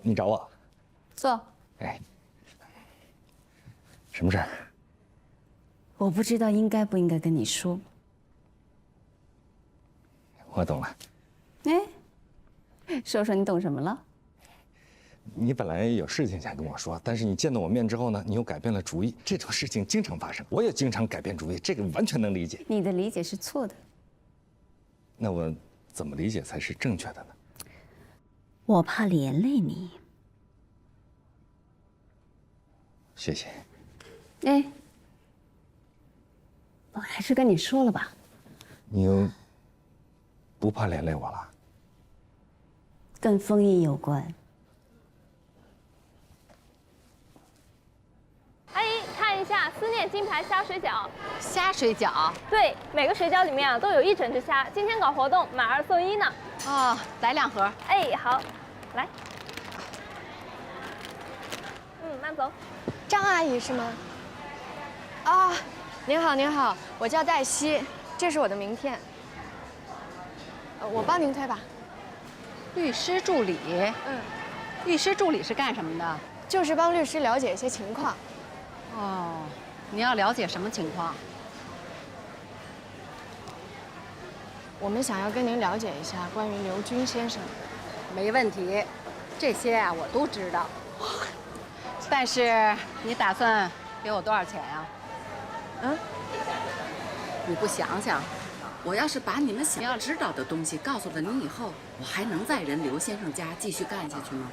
你找我？坐。哎，什么事儿？我不知道应该不应该跟你说。我懂了。哎，说说你懂什么了？你本来有事情想跟我说，但是你见到我面之后呢，你又改变了主意。这种事情经常发生，我也经常改变主意，这个完全能理解。你的理解是错的。那我怎么理解才是正确的呢？我怕连累你。谢谢。哎，我还是跟你说了吧。你又不怕连累我了？跟封印有关。阿姨，看一下思念金牌虾水饺。虾水饺。对，每个水饺里面啊都有一整只虾，今天搞活动买2送1呢。哦，来2盒。哎，好，来。慢走。张阿姨是吗？啊，您好，您好，我叫黛西，这是我的名片。我帮您推吧。律师助理。律师助理是干什么的？就是帮律师了解一些情况。哦，你要了解什么情况？我们想要跟您了解一下关于刘军先生。没问题，这些啊我都知道。但是你打算给我多少钱呀？你不想想，我要是把你们想要知道的东西告诉了你以后，我还能在人刘先生家继续干下去吗？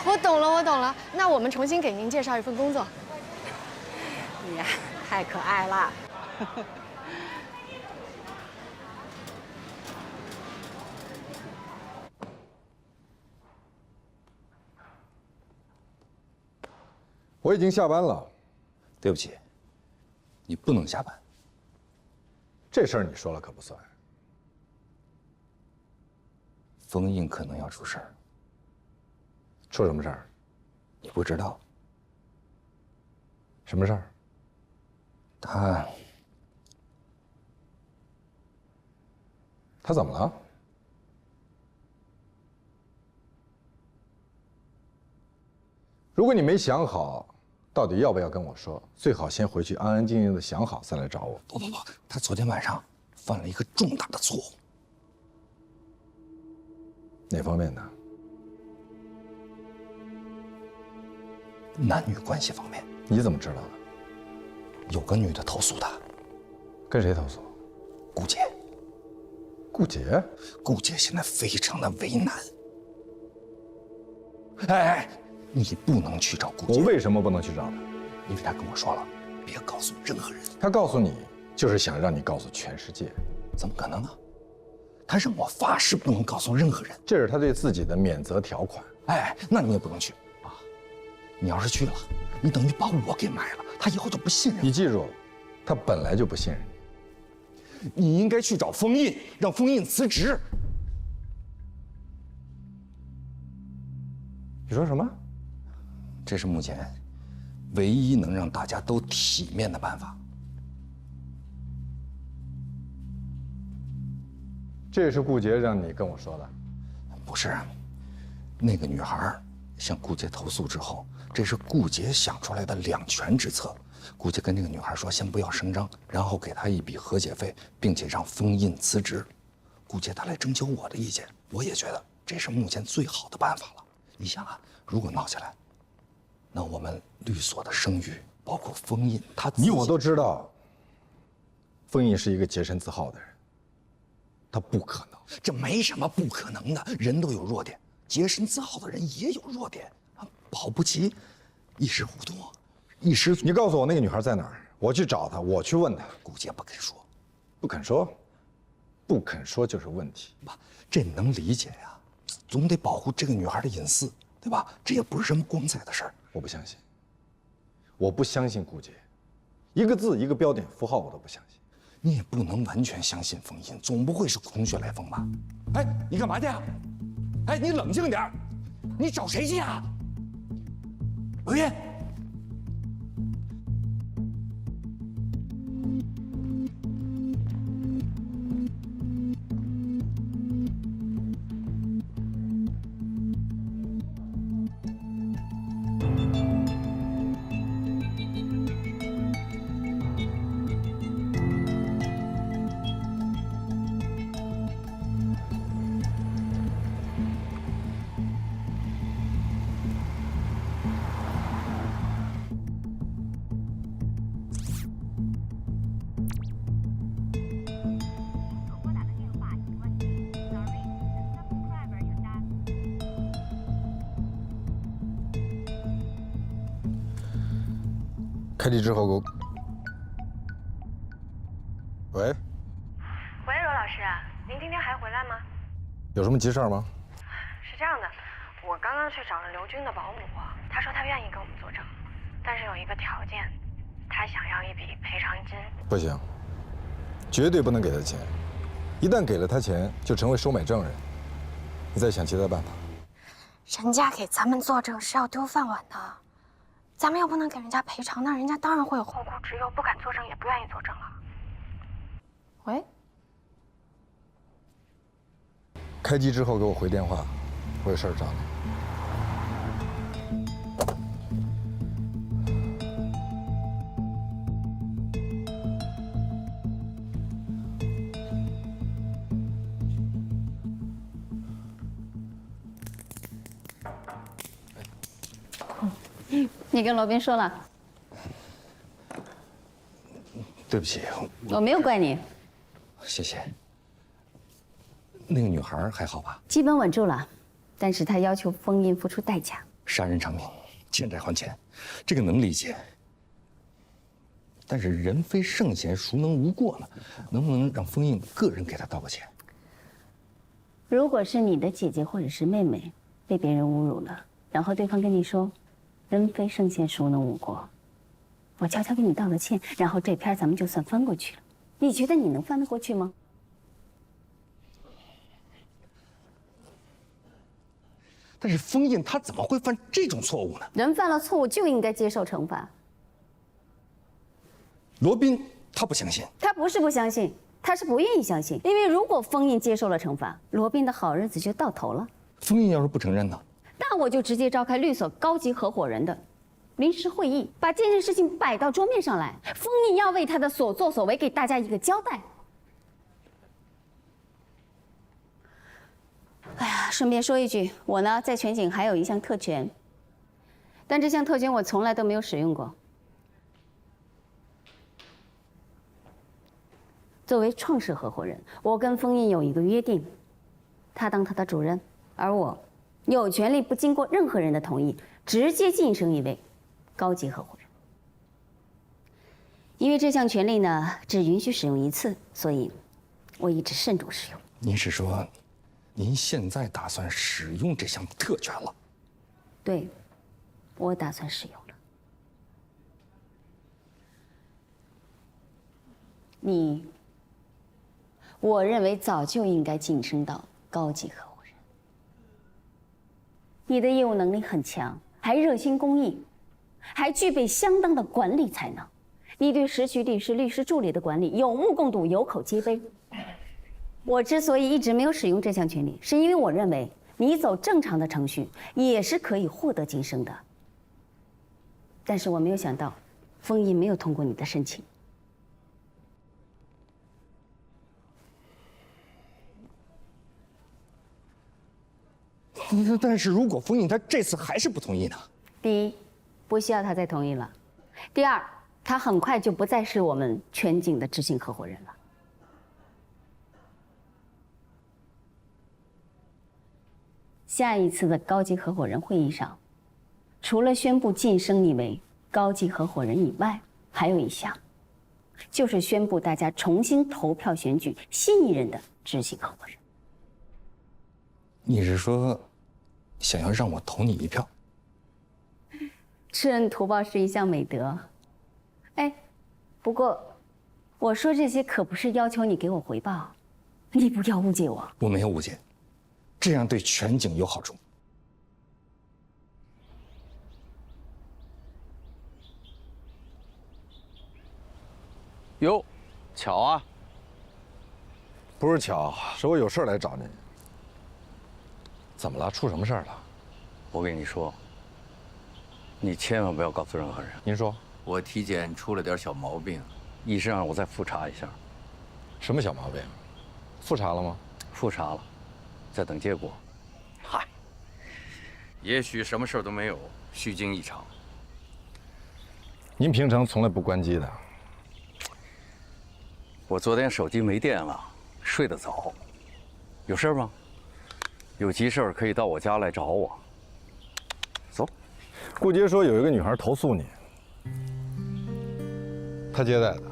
我懂了，我懂了。那我们重新给您介绍一份工作。你呀，太可爱了。我已经下班了。对不起，你不能下班。这事儿你说了可不算。封印可能要出事儿。出什么事儿？你不知道。什么事儿？他怎么了？如果你没想好到底要不要跟我说，最好先回去安安静静的想好再来找我。不，他昨天晚上犯了一个重大的错误。哪方面的？男女关系方面。你怎么知道的？有个女的投诉他。跟谁投诉？顾姐。顾姐？顾姐现在非常的为难。哎，你不能去找顾姐。我为什么不能去找她？因为她跟我说了，别告诉任何人。她告诉你，就是想让你告诉全世界。怎么可能呢？她让我发誓不能告诉任何人。这是她对自己的免责条款。哎，那你也不能去啊！你要是去了，你等于把我给埋了，她以后就不信任。你记住，她本来就不信任你。你应该去找封印，让封印辞职。你说什么？这是目前唯一能让大家都体面的办法。这是顾杰让你跟我说的？不是，那个女孩向顾杰投诉之后，这是顾杰想出来的两全之策。顾杰跟这个女孩说，先不要声张，然后给她一笔和解费，并且让封印辞职。顾杰他来征求我的意见，我也觉得这是目前最好的办法了。你想啊，如果闹起来，那我们律所的声誉，包括封印，你我都知道。封印是一个洁身自好的人，他不可能。这没什么不可能的，人都有弱点，洁身自好的人也有弱点啊，保不齐一时糊涂。你告诉我那个女孩在哪儿，我去找她，我去问她。顾杰不肯说，不肯说，不肯说就是问题。爸，这能理解呀，总得保护这个女孩的隐私，对吧？这也不是什么光彩的事儿。我不相信，我不相信顾杰，一个字一个标点符号我都不相信。你也不能完全相信封印，总不会是空穴来风吧？哎，你干嘛去啊？哎，你冷静点，你找谁去啊？刘烨。开机之后给我。喂，喂，罗老师，您今天还回来吗？有什么急事吗？是这样的，我刚刚去找了刘军的保姆，他说他愿意给我们作证，但是有一个条件，他想要一笔赔偿金。不行，绝对不能给他钱，一旦给了他钱，就成为收买证人。你再想其他办法。人家给咱们作证是要丢饭碗的，咱们又不能给人家赔偿，那人家当然会有后顾之忧，不敢作证，也不愿意作证了。喂，开机之后给我回电话，我有事儿找你。你跟罗宾说了？对不起，我没有怪你，谢谢。那个女孩还好吧？基本稳住了，但是她要求封印付出代价。杀人偿命，欠债还钱，这个能理解。但是人非圣贤，孰能无过呢？能不能让封印个人给他道个歉？如果是你的姐姐或者是妹妹被别人侮辱了，然后对方跟你说“人非圣贤，孰能无过”，我悄悄给你道了歉，然后这篇咱们就算翻过去了。你觉得你能翻得过去吗？但是封印他怎么会犯这种错误呢？人犯了错误就应该接受惩罚。罗宾他不相信，他不是不相信，他是不愿意相信。因为如果封印接受了惩罚，罗宾的好日子就到头了。封印要是不承认呢？那我就直接召开律所高级合伙人的临时会议，把这件事情摆到桌面上来。封印要为他的所作所为给大家一个交代。哎呀，顺便说一句，我呢在全景还有一项特权，但这项特权我从来都没有使用过。作为创始合伙人，我跟封印有一个约定，他当他的主任，而我有权利不经过任何人的同意，直接晋升一位高级合伙人。因为这项权利呢，只允许使用一次，所以我一直慎重使用。您是说，您现在打算使用这项特权了？对，我打算使用了。我认为早就应该晋升到高级合伙人。你的业务能力很强，还热心公益，还具备相当的管理才能。你对时局律师、律师助理的管理有目共睹，有口皆碑。我之所以一直没有使用这项权利，是因为我认为你走正常的程序也是可以获得晋升的。但是我没有想到，封印没有通过你的申请。但是如果封印他这次还是不同意呢？第一，不需要他再同意了；第二，他很快就不再是我们全景的执行合伙人了。下一次的高级合伙人会议上，除了宣布晋升你为高级合伙人以外，还有一项，就是宣布大家重新投票选举新一任的执行合伙人。你是说，想要让我投你一票？知恩图报是一项美德。哎，不过，我说这些可不是要求你给我回报，你不要误解我。我没有误解，这样对全景有好处。哟，巧啊！不是巧，是我有事来找你。怎么了？出什么事儿了？我跟你说，你千万不要告诉任何人。您说，我体检出了点小毛病，医生让我再复查一下。什么小毛病？复查了吗？复查了，在等结果。嗨，也许什么事儿都没有，虚惊一场。您平常从来不关机的。我昨天手机没电了，睡得早。有事吗？有急事儿可以到我家来找我。走。顾杰说有一个女孩投诉你。他接待的。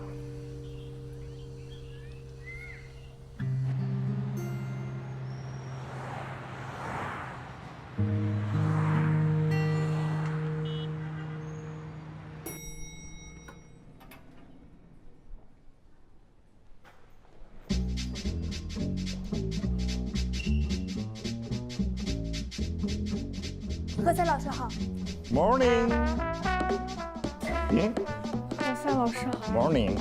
何塞老师好。 Morning。何塞老师好。 Morning。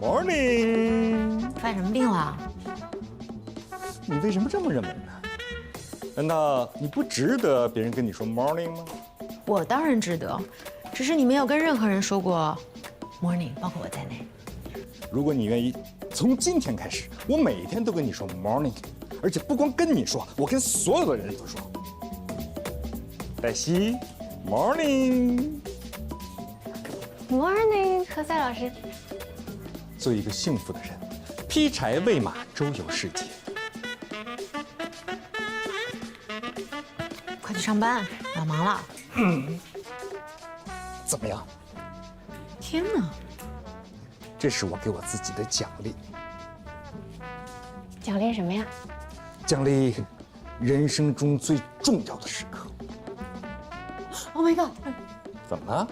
Morning。犯什么病了？你为什么这么认为呢？难道你不值得别人跟你说 morning 吗？我当然值得，只是你没有跟任何人说过 morning， 包括我在内。如果你愿意，从今天开始，我每天都跟你说 morning， 而且不光跟你说，我跟所有的人都说。黛西 ，morning。 Morning， 何塞老师。做一个幸福的人，劈柴喂马，周游世界。快去上班，我要忙了。怎么样？天哪！这是我给我自己的奖励。奖励什么呀？奖励人生中最重要的时刻。 Oh my god！ 怎么了？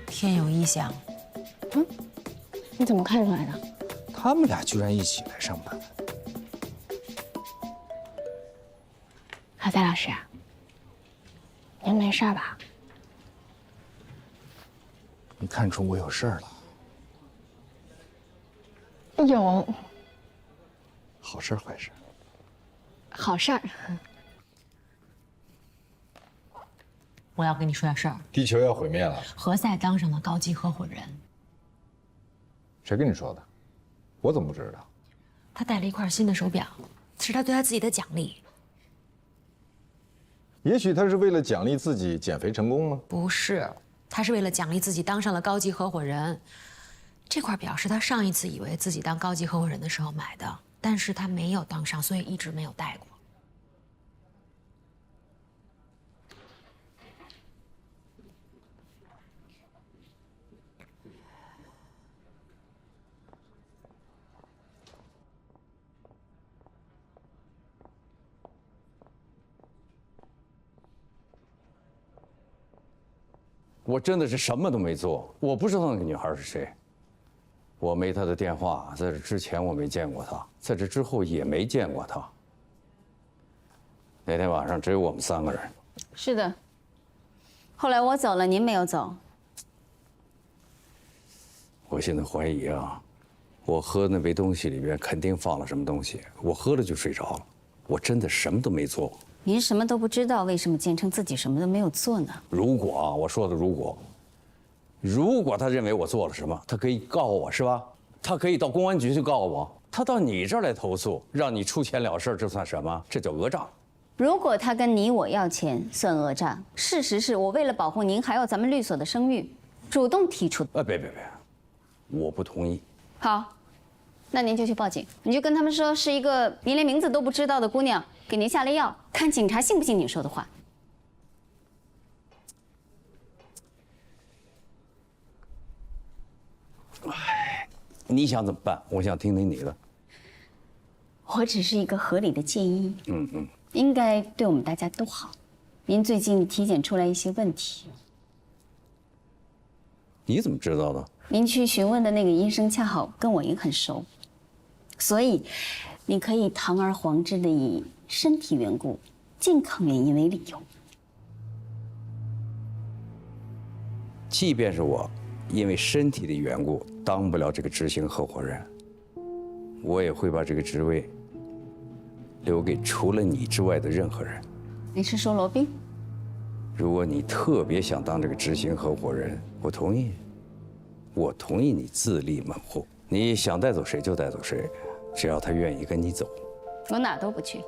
天有异象，你怎么看出来的？他们俩居然一起来上班。何塞老师，您没事吧？你看出我有事儿了？有。好事儿坏事儿？好事儿。我要跟你说点事儿。地球要毁灭了，何塞当上了高级合伙人，谁跟你说的？我怎么不知道？他带了一块新的手表，是他对他自己的奖励。也许他是为了奖励自己减肥成功呢。不是，他是为了奖励自己当上了高级合伙人。这块表是他上一次以为自己当高级合伙人的时候买的，但是他没有当上，所以一直没有戴过。我真的是什么都没做，我不知道那个女孩是谁，我没她的电话，在这之前我没见过她，在这之后也没见过她。那天晚上只有我们3个人。是的。后来我走了，您没有走。我现在怀疑啊，我喝那杯东西里边肯定放了什么东西，我喝了就睡着了，我真的什么都没做。您什么都不知道，为什么坚称自己什么都没有做呢？如果啊，我说的如果他认为我做了什么，他可以告我是吧？他可以到公安局去告我，他到你这儿来投诉，让你出钱了事，这算什么？这叫讹诈。如果他跟你我要钱，算讹诈。事实是我为了保护您还有咱们律所的声誉，主动提出的。别，我不同意。好，那您就去报警，你就跟他们说是一个您连名字都不知道的姑娘给您下了药，看警察信不信你说的话。你想怎么办？我想听听你的。我只是一个合理的建议，应该对我们大家都好。您最近体检出来一些问题，你怎么知道的？您去询问的那个医生恰好跟我也很熟，所以你可以堂而皇之的以身体缘故、健康原因为理由。即便是我因为身体的缘故当不了这个执行合伙人，我也会把这个职位留给除了你之外的任何人。你是说罗宾？如果你特别想当这个执行合伙人，我同意。我同意你自立门户，你想带走谁就带走谁，只要他愿意跟你走。我哪都不去。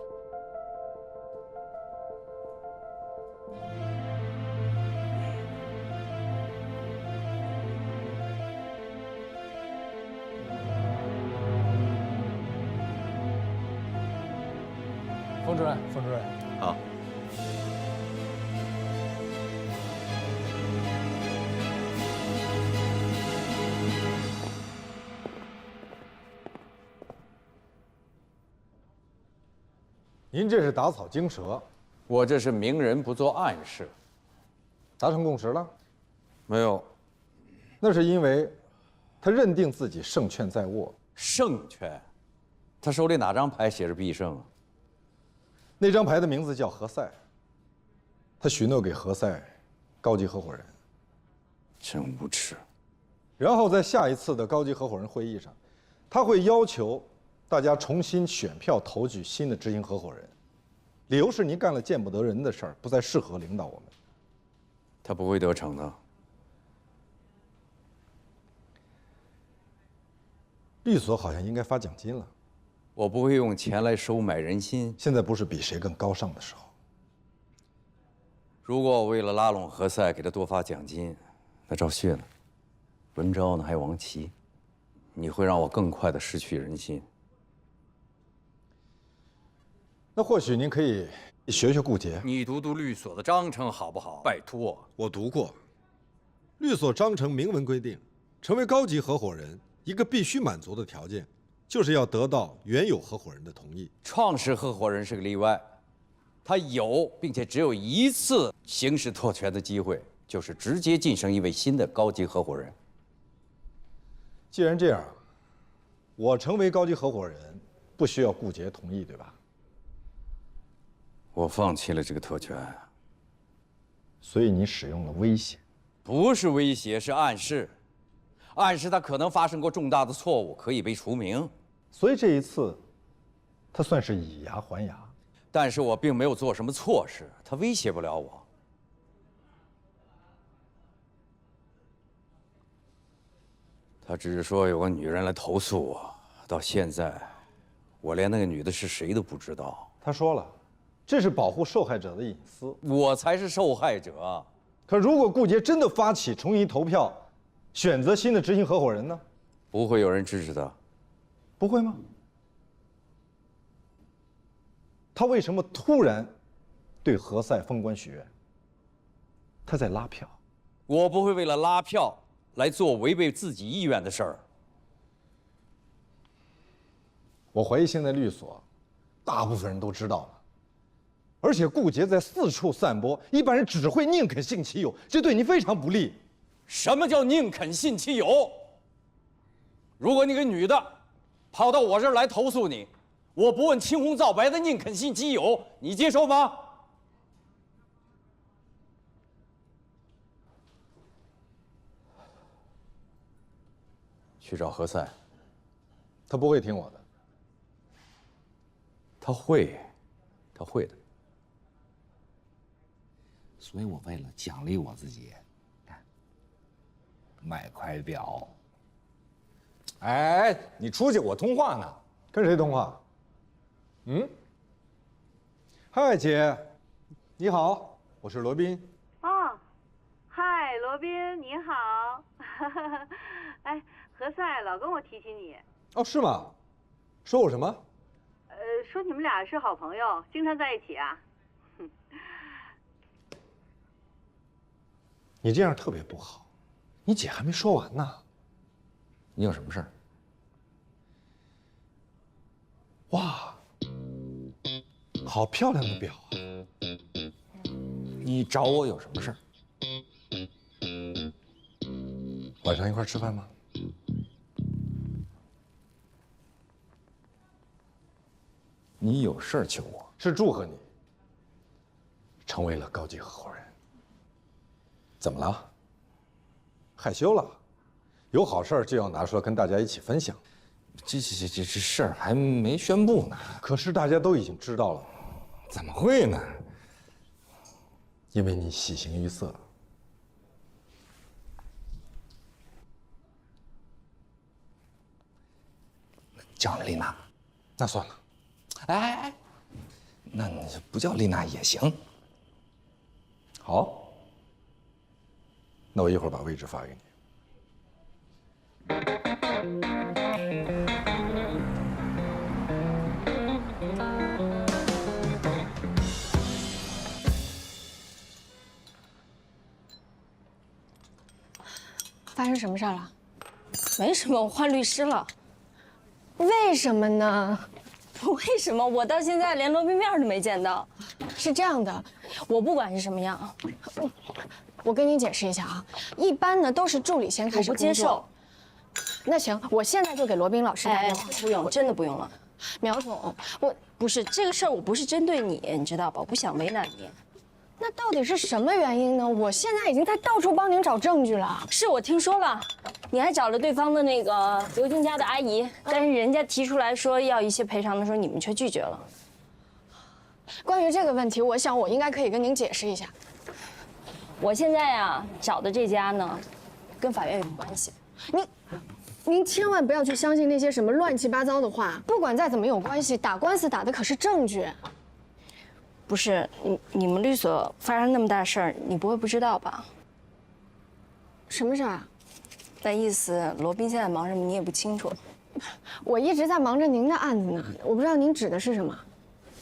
冯主任，冯主任，好。您这是打草惊蛇，我这是明人不做暗事。达成共识了？没有。那是因为他认定自己胜券在握。胜券？他手里哪张牌写着必胜啊？那张牌的名字叫何塞，他许诺给何塞高级合伙人。真无耻。然后在下一次的高级合伙人会议上，他会要求大家重新选票投举新的执行合伙人，理由是您干了见不得人的事儿，不再适合领导我们。他不会得逞的。律所好像应该发奖金了。我不会用钱来收买人心。现在不是比谁更高尚的时候。如果我为了拉拢何塞给他多发奖金，那赵旭呢？文昭呢？还有王琦，你会让我更快的失去人心。那或许您可以学学顾杰。你读读律所的章程好不好？拜托。我读过，律所章程明文规定，成为高级合伙人，一个必须满足的条件，就是要得到原有合伙人的同意。创始合伙人是个例外，他有并且只有一次行使特权的机会，就是直接晋升一位新的高级合伙人。既然这样，我成为高级合伙人，不需要顾杰同意，对吧？我放弃了这个特权。所以你使用了威胁？不是威胁，是暗示。暗示他可能发生过重大的错误，可以被除名。所以这一次，他算是以牙还牙。但是我并没有做什么错事，他威胁不了我。他只是说有个女人来投诉我，到现在，我连那个女的是谁都不知道。他说了，这是保护受害者的隐私。我才是受害者。可如果顾杰真的发起重新投票，选择新的执行合伙人呢？不会有人支持他。不会吗？他为什么突然对何塞封官许愿？他在拉票。我不会为了拉票来做违背自己意愿的事儿。我怀疑现在律所大部分人都知道了，而且顾杰在四处散播，一般人只会宁肯信其有，这对你非常不利。什么叫宁肯信其有？如果那个女的跑到我这儿来投诉你，我不问青红皂白的宁肯信其有，你接受吗？去找何塞。他不会听我的。他会，他会的。所以我为了奖励我自己，买块表。哎，你出去，我通话呢。跟谁通话？嗯？嗨，姐，你好，我是罗宾。哦，嗨，罗宾，你好。哎，何塞老跟我提起你。哦，是吗？说我什么？说你们俩是好朋友，经常在一起啊。你这样特别不好，你姐还没说完呢。你有什么事儿？哇，好漂亮的表啊！你找我有什么事儿？晚上一块吃饭吗？你有事儿求我？是祝贺你成为了高级合伙人。怎么了？害羞了？有好事儿就要拿出来跟大家一起分享。这事儿还没宣布呢。可是大家都已经知道了。怎么会呢？因为你喜形于色。叫丽娜，那算了。哎，那你不叫丽娜也行。好，那我一会儿把位置发给你。生什么事儿了？没什么，我换律师了。为什么呢？为什么？我到现在连罗宾面都没见到。是这样的，我不管是什么样，我跟你解释一下啊，一般呢都是助理先开始我不接受。那行，我现在就给罗宾老师打电话。不用，真的不用了。苗总，不是这个事儿，我不是针对你，你知道吧？我不想为难你。那到底是什么原因呢？我现在已经在到处帮您找证据了。是我听说了，你还找了对方的那个刘军家的阿姨，但是人家提出来说要一些赔偿的时候，你们却拒绝了。关于这个问题，我想我应该可以跟您解释一下。我现在啊找的这家呢，跟法院有关系。您千万不要去相信那些什么乱七八糟的话。不管再怎么有关系，打官司打的可是证据。不是你们律所发生那么大事儿，你不会不知道吧？什么事儿啊？那意思罗宾现在忙什么，你也不清楚。我一直在忙着您的案子呢，我不知道您指的是什么。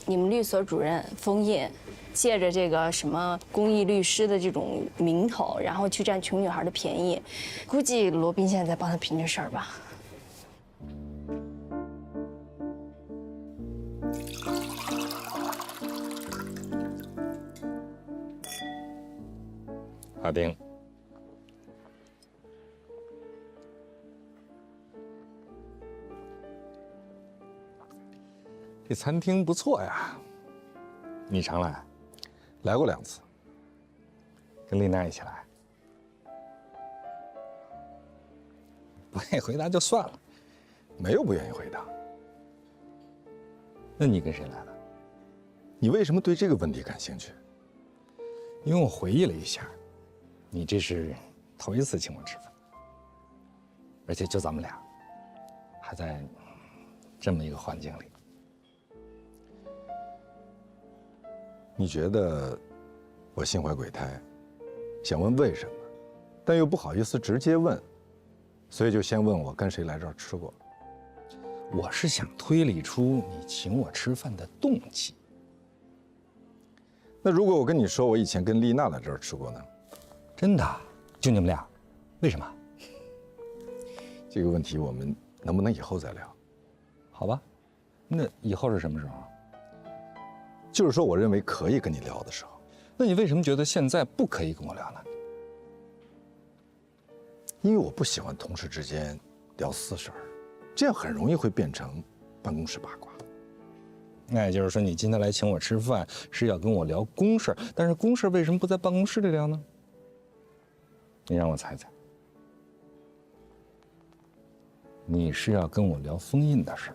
你们律所主任封印，借着这个什么公益律师的这种名头，然后去占穷女孩的便宜，估计罗宾现在在帮他拼这事儿吧。阿丁，这餐厅不错呀，你常来？来过2次，跟丽娜一起来。不愿意回答就算了，没有不愿意回答。那你跟谁来的？你为什么对这个问题感兴趣？因为我回忆了一下，你这是头一次请我吃饭，而且就咱们俩，还在这么一个环境里。你觉得我心怀鬼胎，想问为什么，但又不好意思直接问，所以就先问我跟谁来这儿吃过。我是想推理出你请我吃饭的动机。那如果我跟你说我以前跟丽娜来这儿吃过呢？真的？就你们俩？为什么？这个问题我们能不能以后再聊？好吧，那以后是什么时候？就是说我认为可以跟你聊的时候。那你为什么觉得现在不可以跟我聊呢？因为我不喜欢同事之间聊私事儿，这样很容易会变成办公室八卦。那也就是说，你今天来请我吃饭是要跟我聊公事，但是公事为什么不在办公室里聊呢？你让我猜猜，你是要跟我聊封印的事？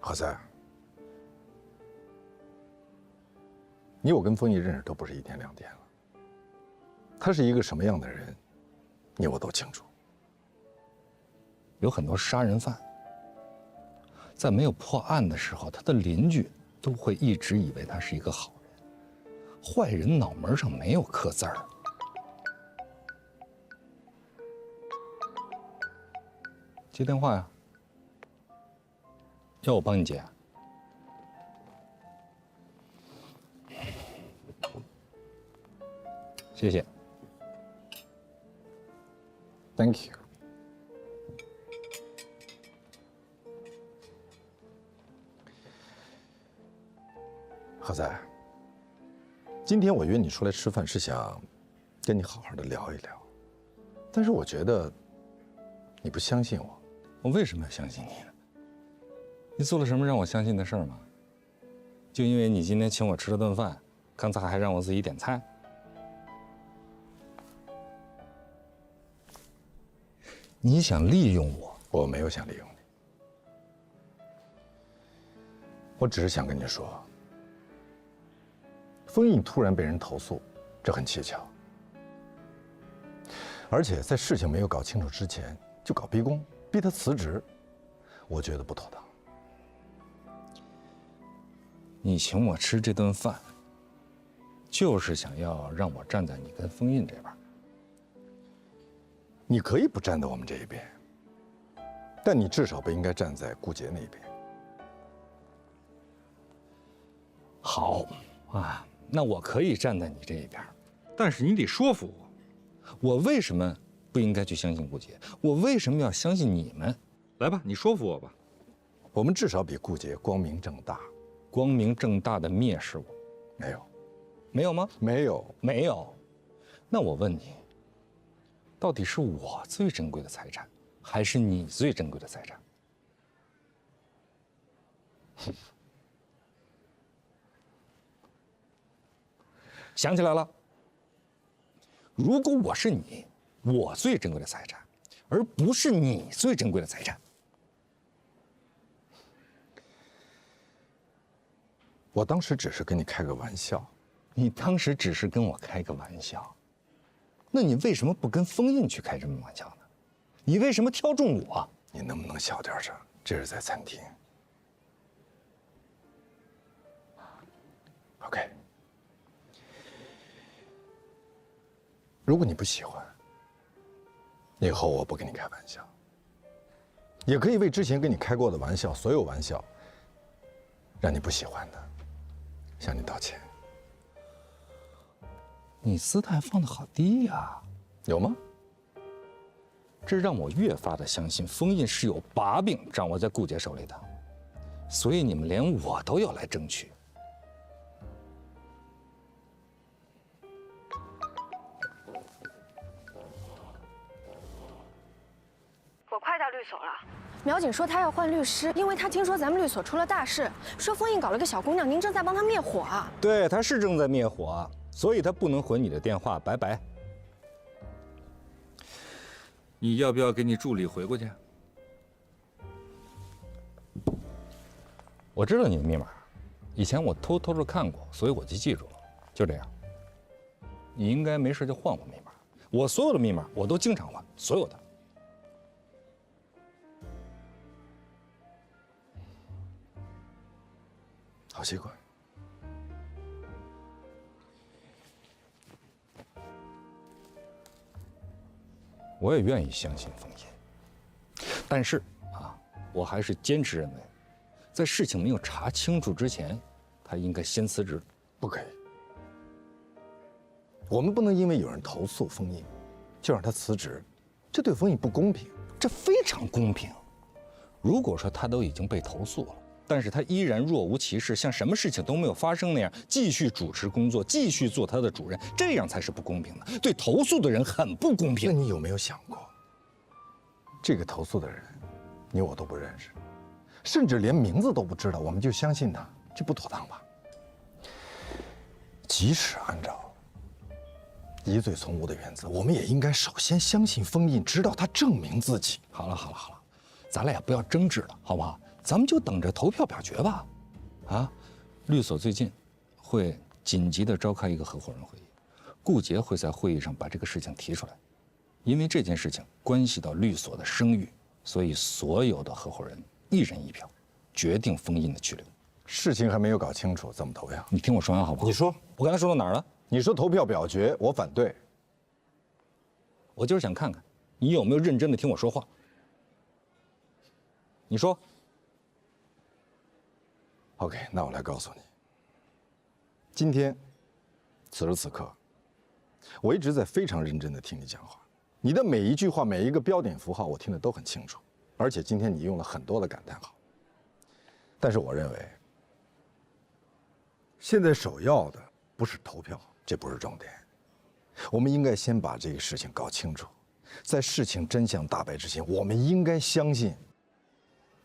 何塞，我跟封印认识都不是1天2天了，他是一个什么样的人，我都清楚。有很多杀人犯，在没有破案的时候，他的邻居都会一直以为他是一个好人，坏人脑门上没有刻字儿。接电话呀？要我帮你接啊？谢谢。Thank you。何仔，今天我约你出来吃饭是想跟你好好的聊一聊，但是我觉得你不相信我。我为什么要相信你呢？你做了什么让我相信的事儿吗？就因为你今天请我吃了顿饭，刚才还让我自己点菜。你想利用我？我没有想利用你，我只是想跟你说，封印突然被人投诉，这很蹊跷，而且在事情没有搞清楚之前就搞逼宫，逼他辞职，我觉得不妥当。你请我吃这顿饭，就是想要让我站在你跟封印这边。你可以不站在我们这一边，但你至少不应该站在顾杰那边。好啊，那我可以站在你这一边，但是你得说服我。我为什么不应该去相信顾杰？我为什么要相信你们？来吧，你说服我吧。我们至少比顾杰光明正大。光明正大的蔑视我？没有。没有吗？没有。没有。那我问你，到底是我最珍贵的财产，还是你最珍贵的财产？想起来了。如果我是你，我最珍贵的财产，而不是你最珍贵的财产。我当时只是跟你开个玩笑。你当时只是跟我开个玩笑，那你为什么不跟封印去开这么玩笑呢？你为什么挑中我？你能不能小点声？这是在餐厅。OK。如果你不喜欢，以后我不跟你开玩笑，也可以为之前跟你开过的玩笑，所有玩笑，让你不喜欢的，向你道歉。你姿态放得好低呀，有吗？这让我越发的相信封印是有把柄掌握在顾杰手里的，所以你们连我都要来争取。我快到律所了。苗锦说她要换律师，因为她听说咱们律所出了大事，说封印搞了个小姑娘，您正在帮她灭火啊。对，他是正在灭火，所以他不能回你的电话，拜拜。你要不要给你助理回过去？我知道你的密码，以前我偷偷的看过，所以我就记住了。就这样，你应该没事就换我密码。我所有的密码我都经常换，所有的。好习惯。我也愿意相信封印，但是啊，我还是坚持认为，在事情没有查清楚之前，他应该先辞职。不可以。我们不能因为有人投诉封印，就让他辞职，这对封印不公平。这非常公平。如果说他都已经被投诉了，但是他依然若无其事，像什么事情都没有发生那样，继续主持工作，继续做他的主任，这样才是不公平的，对投诉的人很不公平。那你有没有想过，这个投诉的人，你我都不认识，甚至连名字都不知道，我们就相信他，这不妥当吧？即使按照疑罪从无的原则，我们也应该首先相信封印，直到他证明自己。好了，咱俩也不要争执了，好不好？咱们就等着投票表决吧。啊，律所最近会紧急的召开一个合伙人会议，顾杰会在会议上把这个事情提出来，因为这件事情关系到律所的声誉，所以所有的合伙人一人一票，决定封印的去留。事情还没有搞清楚，怎么投票？你听我说完好不好？你说，我刚才说到哪儿了？你说投票表决，我反对。我就是想看看你有没有认真的听我说话。你说。OK， 那我来告诉你，今天，此时此刻，我一直在非常认真的听你讲话，你的每一句话、每一个标点符号，我听得都很清楚，而且今天你用了很多的感叹号。但是我认为，现在首要的不是投票，这不是重点，我们应该先把这个事情搞清楚，在事情真相大白之前，我们应该相信，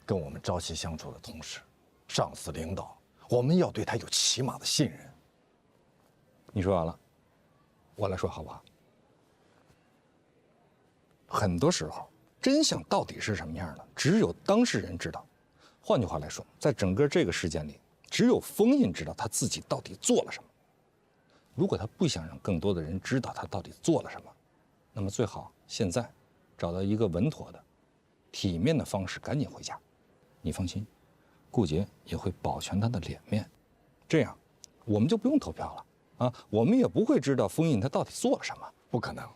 跟我们朝夕相处的同事。上司领导，我们要对他有起码的信任。你说完了，我来说好不好？很多时候，真相到底是什么样的，只有当事人知道。换句话来说，在整个这个事件里，只有封印知道他自己到底做了什么。如果他不想让更多的人知道他到底做了什么，那么最好现在找到一个稳妥的、体面的方式，赶紧回家。你放心。顾杰也会保全他的脸面，这样我们就不用投票了啊！我们也不会知道封印他到底做了什么。不可能，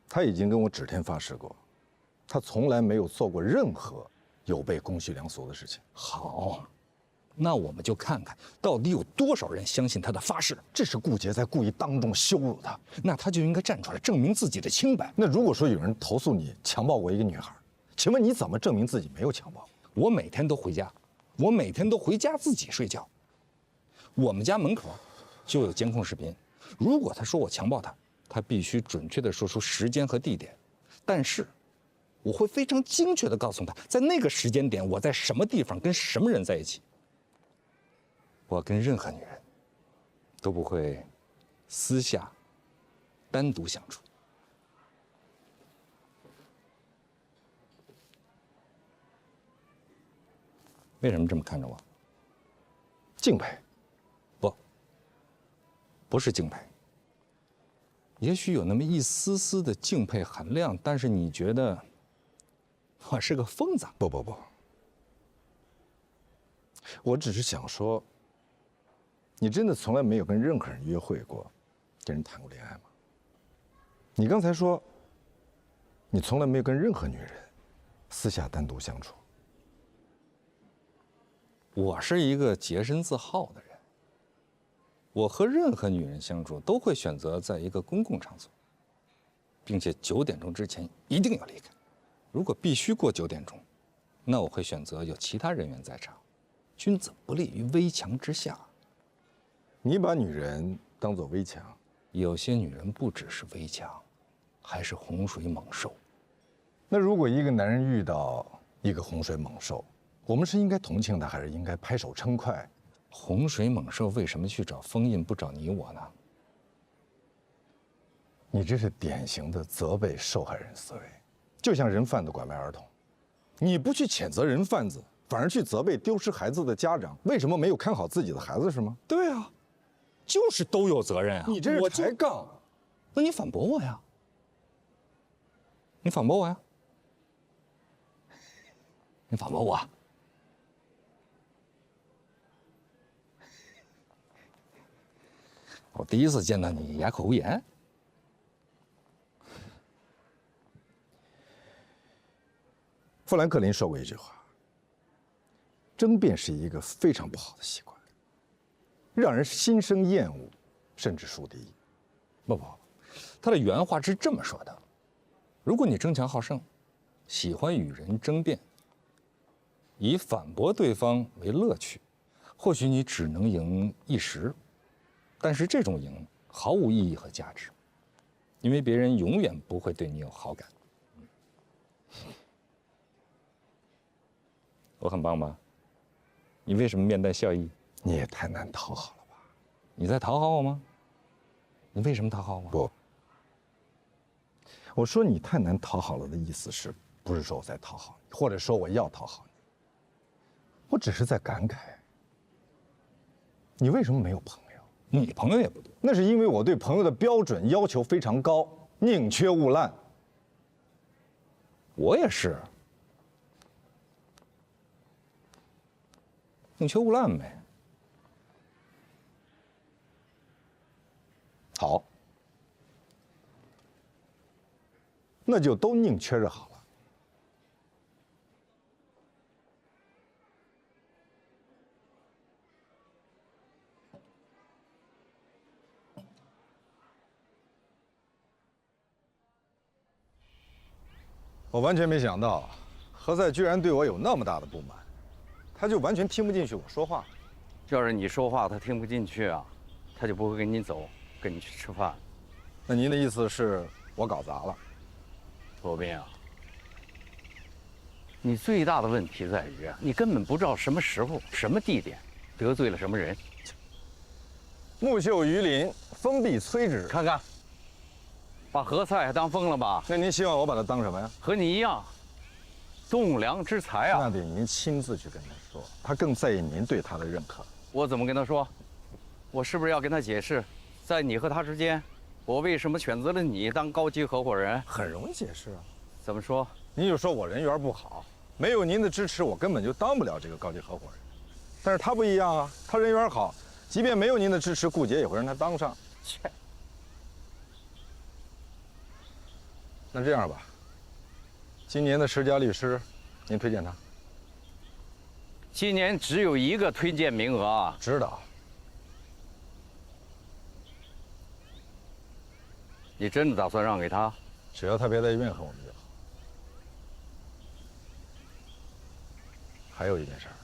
他已经跟我指天发誓过，他从来没有做过任何有悖公序良俗的事情。好，那我们就看看到底有多少人相信他的发誓。这是顾杰在故意当众羞辱他，那他就应该站出来证明自己的清白。那如果说有人投诉你强暴过一个女孩，请问你怎么证明自己没有强暴？我每天都回家，我每天都回家自己睡觉。我们家门口就有监控视频，如果他说我强暴他，他必须准确地说出时间和地点，但是我会非常精确地告诉他，在那个时间点我在什么地方跟什么人在一起。我跟任何女人都不会私下单独相处。为什么这么看着我？敬佩。不是敬佩，也许有那么一丝丝的敬佩含量，但是你觉得我是个疯子？不，我只是想说，你真的从来没有跟任何人约会过，跟人谈过恋爱吗？你刚才说，你从来没有跟任何女人私下单独相处。我是一个洁身自好的人。我和任何女人相处都会选择在一个公共场所，并且9点钟之前一定要离开。如果必须过9点钟，那我会选择有其他人员在场。君子不立于危墙之下。你把女人当作危墙，有些女人不只是危墙，还是洪水猛兽。那如果一个男人遇到一个洪水猛兽，我们是应该同情他，还是应该拍手称快？洪水猛兽为什么去找封印，不找你我呢？你这是典型的责备受害人思维，就像人贩子拐卖儿童，你不去谴责人贩子，反而去责备丢失孩子的家长，为什么没有看好自己的孩子是吗？对啊，就是都有责任啊！你这是抬杠，那你反驳我呀？你反驳我呀？你反驳我啊？我第一次见到你哑口无言。富兰克林说过一句话：争辩是一个非常不好的习惯，让人心生厌恶，甚至树敌。不，他的原话是这么说的：如果你争强好胜，喜欢与人争辩，以反驳对方为乐趣，或许你只能赢一时。但是这种赢毫无意义和价值，因为别人永远不会对你有好感。我很棒吧？你为什么面带笑意？你也太难讨好了吧？你在讨好我吗？你为什么讨好我？不，我说你太难讨好了的意思是不是说我在讨好你，或者说我要讨好你？我只是在感慨，你为什么没有朋友？你朋友也不多，那是因为我对朋友的标准要求非常高，宁缺毋滥。我也是，宁缺毋滥呗。好，那就都宁缺着好了。我完全没想到，何塞居然对我有那么大的不满，他就完全听不进去我说话。要是你说话他听不进去啊，他就不会跟你走，跟你去吃饭。那您的意思是我搞砸了？罗宾啊，你最大的问题在于你根本不知道什么时候、什么地点得罪了什么人。木秀于林，风必摧之。看看，把何塞还当疯了吧？那您希望我把他当什么呀？和你一样，栋梁之才啊！那得您亲自去跟他说，他更在意您对他的认可。我怎么跟他说？我是不是要跟他解释，在你和他之间，我为什么选择了你当高级合伙人？很容易解释啊。怎么说？您就说我人缘不好，没有您的支持，我根本就当不了这个高级合伙人。但是他不一样啊，他人缘好，即便没有您的支持，顾杰也会让他当上。切。那这样吧，今年的10佳律师，您推荐他？今年只有1个推荐名额啊。知道。你真的打算让给他？只要他别再怨恨我们就好。还有一件事儿，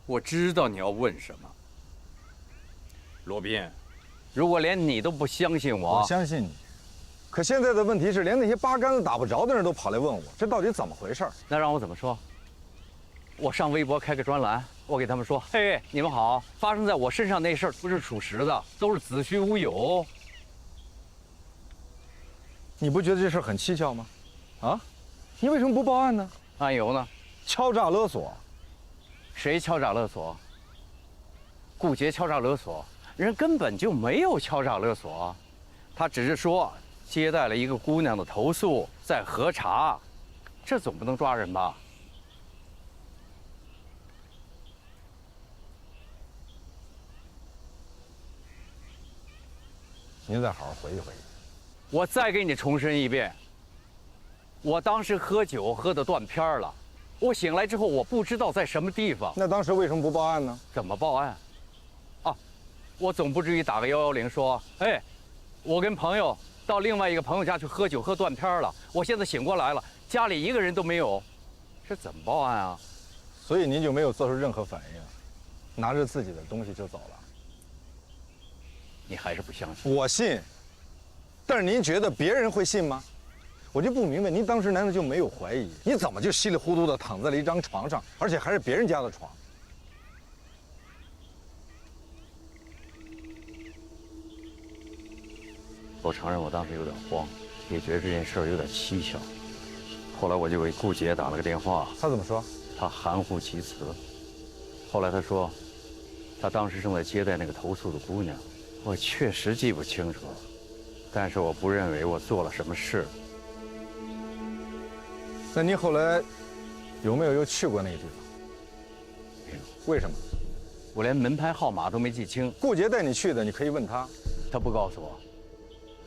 我知道你要问什么，罗宾。如果连你都不相信我，我相信你。可现在的问题是，连那些八竿子打不着的人都跑来问我，这到底怎么回事？那让我怎么说？我上微博开个专栏，我给他们说：嘿，你们好，发生在我身上那事儿不是属实的，都是子虚乌有。你不觉得这事儿很蹊跷吗？啊，你为什么不报案呢？案由呢？敲诈勒索。谁敲诈勒索？顾杰敲诈勒索？人根本就没有敲诈勒索，他只是说接待了一个姑娘的投诉，在核查，这总不能抓人吧？您再好好回忆回忆。我再给你重申一遍，我当时喝酒喝得断片了，我醒来之后我不知道在什么地方。那当时为什么不报案呢？怎么报案？啊，我总不至于打个110说，哎，我跟朋友到另外一个朋友家去喝酒喝断片了，我现在醒过来了，家里一个人都没有，这怎么报案啊？所以您就没有做出任何反应，拿着自己的东西就走了。你还是不相信？我信，但是您觉得别人会信吗？我就不明白，您当时难道就没有怀疑？你怎么就稀里糊涂的躺在了一张床上，而且还是别人家的床？我承认我当时有点慌，也觉得这件事儿有点蹊跷。后来我就给顾杰打了个电话，他怎么说？他含糊其辞。后来他说，他当时正在接待那个投诉的姑娘。我确实记不清楚，但是我不认为我做了什么事。那您后来有没有又去过那个地方？没有。为什么？我连门牌号码都没记清。顾杰带你去的，你可以问他。他不告诉我。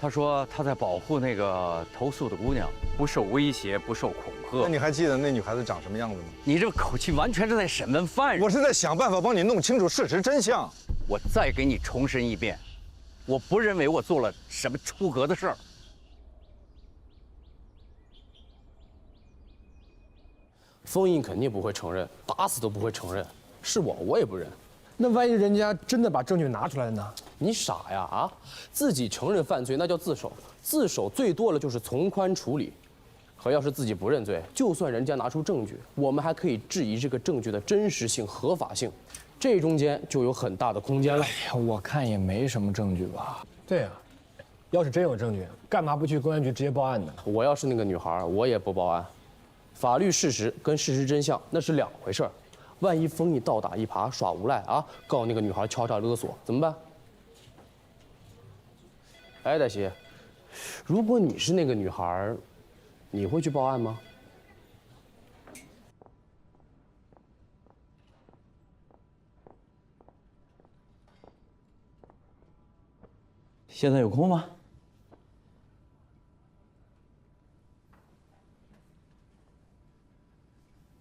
他说他在保护那个投诉的姑娘，不受威胁，不受恐吓。那你还记得那女孩子长什么样子吗？你这口气完全是在审问犯人。我是在想办法帮你弄清楚事实真相。我再给你重申一遍，我不认为我做了什么出格的事儿。封印肯定不会承认，打死都不会承认。是我也不认。那万一人家真的把证据拿出来了呢？你傻呀啊！自己承认犯罪那叫自首，自首最多了就是从宽处理。可要是自己不认罪，就算人家拿出证据，我们还可以质疑这个证据的真实性、合法性，这中间就有很大的空间了。哎呀，我看也没什么证据吧？对呀，要是真有证据，干嘛不去公安局直接报案呢？我要是那个女孩，我也不报案。法律事实跟事实真相那是两回事儿。万一封印倒打一耙耍无赖啊，告那个女孩敲诈勒索怎么办？哎，黛西，如果你是那个女孩，你会去报案吗？现在有空吗？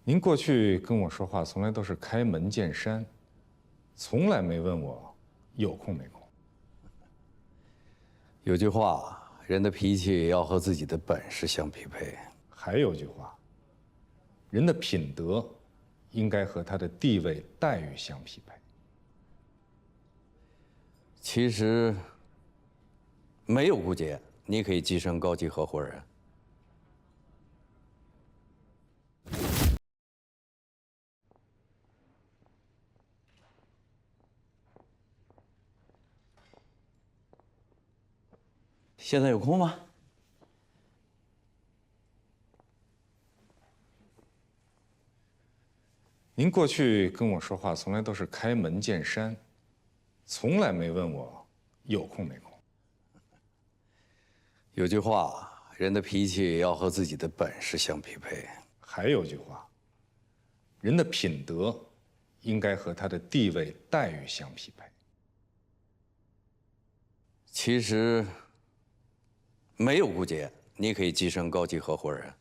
您过去跟我说话从来都是开门见山，从来没问我有空没空。有句话，人的脾气要和自己的本事相匹配。还有句话，人的品德应该和他的地位待遇相匹配。其实没有顾杰，你可以跻身高级合伙人。现在有空吗？您过去跟我说话从来都是开门见山，从来没问我有空没空。有句话，人的脾气要和自己的本事相匹配。还有句话，人的品德应该和他的地位待遇相匹配。其实没有顾杰，你可以跻身高级合伙人。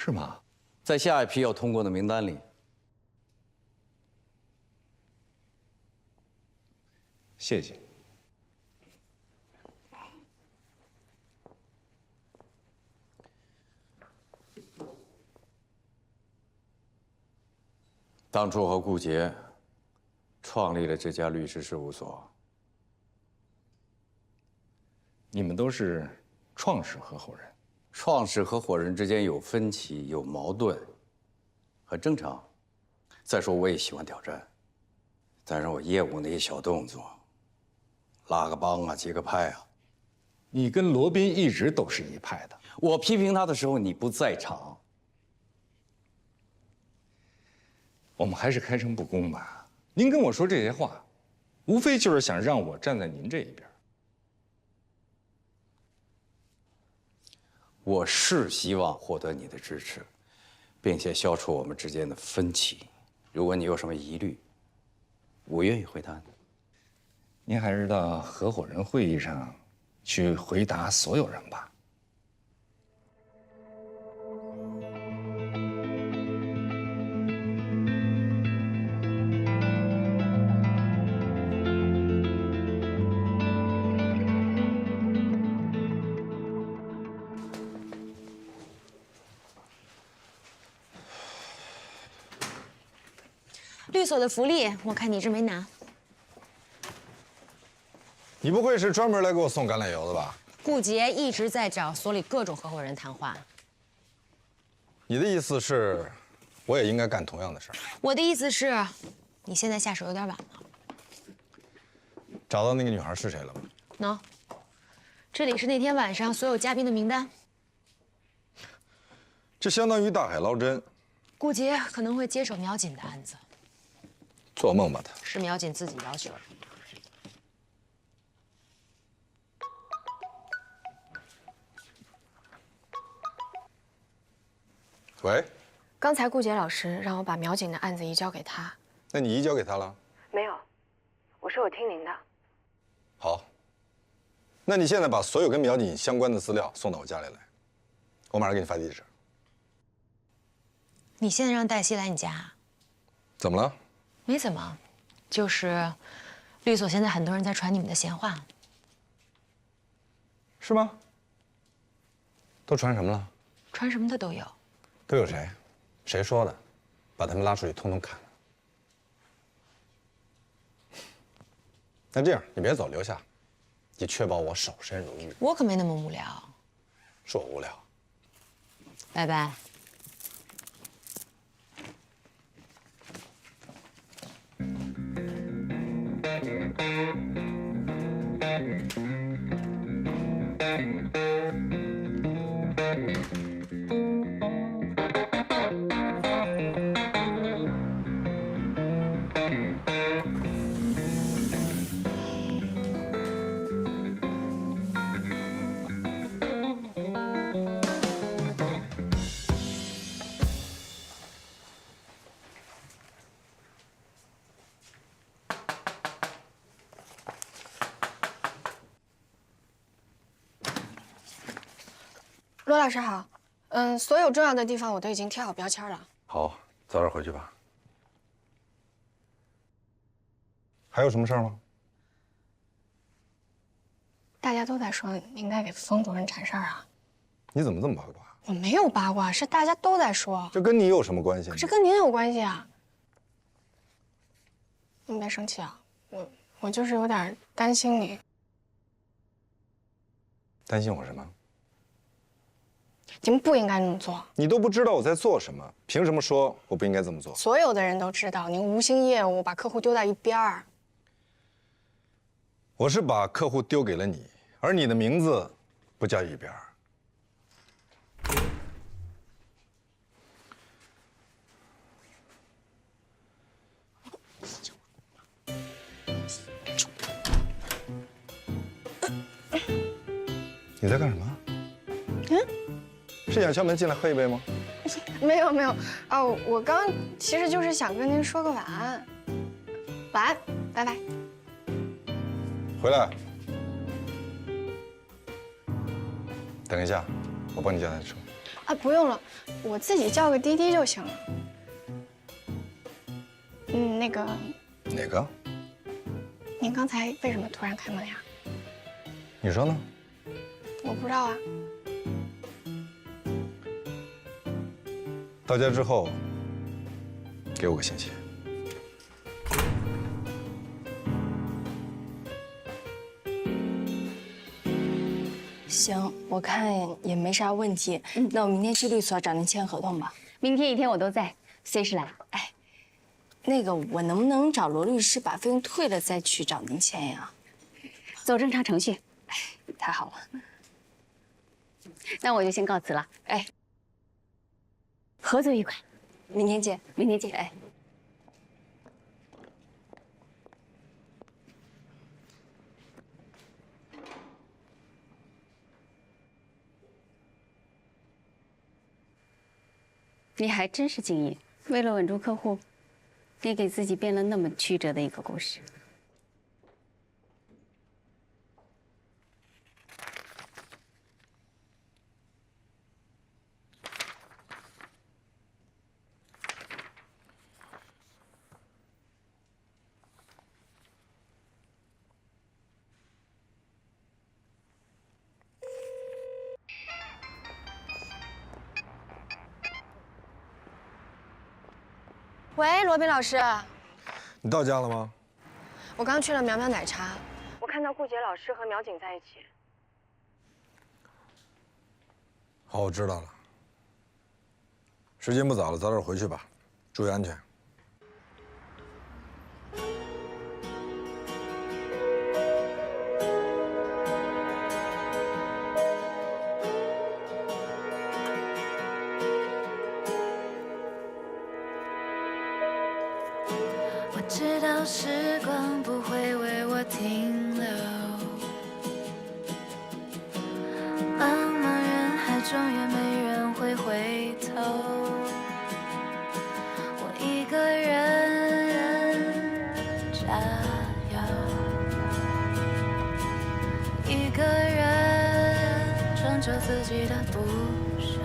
是吗？在下一批要通过的名单里。谢谢。当初和顾杰创立了这家律师事务所。你们都是创始合伙人，创始合伙人之间有分歧、有矛盾，很正常。再说我也喜欢挑战，但是我业务那些小动作，拉个帮啊、结个派啊。你跟罗宾一直都是一派的。我批评他的时候你不在场。我们还是开诚布公吧。您跟我说这些话，无非就是想让我站在您这一边。我是希望获得你的支持，并且消除我们之间的分歧。如果你有什么疑虑，我愿意回答你。您还是到合伙人会议上去回答所有人吧。律所的福利，我看你一直没拿。你不会是专门来给我送橄榄油的吧？顾杰一直在找所里各种合伙人谈话。你的意思是，我也应该干同样的事儿？我的意思是，你现在下手有点晚了。找到那个女孩是谁了吗？喏，这里是那天晚上所有嘉宾的名单。这相当于大海捞针。顾杰可能会接手苗锦的案子。做梦吧他！是苗锦自己要求的。喂，刚才顾杰老师让我把苗锦的案子移交给他。那你移交给他了？没有，我说我听您的。好，那你现在把所有跟苗锦相关的资料送到我家里来，我马上给你发地址。你现在让黛西来你家？怎么了？没怎么，就是律所现在很多人在传你们的闲话。是吗？都传什么了？传什么的都有。都有谁？谁说的？把他们拉出去，通通砍了。那这样，你别走，留下，以确保我守身如玉。我可没那么无聊。是我无聊。拜拜。罗老师好，所有重要的地方我都已经贴好标签了。好，早点回去吧。还有什么事儿吗？大家都在说你应该给封主任铲事儿啊。你怎么这么八卦？我没有八卦，是大家都在说。这跟你有什么关系？可是跟您有关系啊。您别生气啊，我就是有点担心你。担心我什么？你们不应该那么做。你都不知道我在做什么，凭什么说我不应该这么做？所有的人都知道您无心业务，把客户丢在一边儿。我是把客户丢给了你，而你的名字不叫一边儿。你在干什么？是想敲门进来喝一杯吗？没有没有，哦，我刚其实就是想跟您说个晚安，晚安，拜拜。回来。等一下，我帮你叫台车。啊，不用了，我自己叫个滴滴就行了。那个，哪个？您刚才为什么突然开门呀？你说呢？我不知道啊。到家之后，给我个信息。行，我看也没啥问题。那我明天去律所找您签合同吧。明天一天我都在，随时来。哎，那个我能不能找罗律师把费用退了再去找您签呀？走正常程序。哎，太好了。那我就先告辞了。哎，合作愉快，明天见。明天见。哎。你还真是敬业，为了稳住客户，你给自己编了那么曲折的一个故事。喂，罗宾老师，你到家了吗？我刚去了苗苗奶茶，我看到顾杰老师和苗景在一起。好，我知道了。时间不早了，早点回去吧，注意安全。我知道时光不会为我停留，茫茫人海中也没人会回头。我一个人加油，一个人拯救自己的不朽。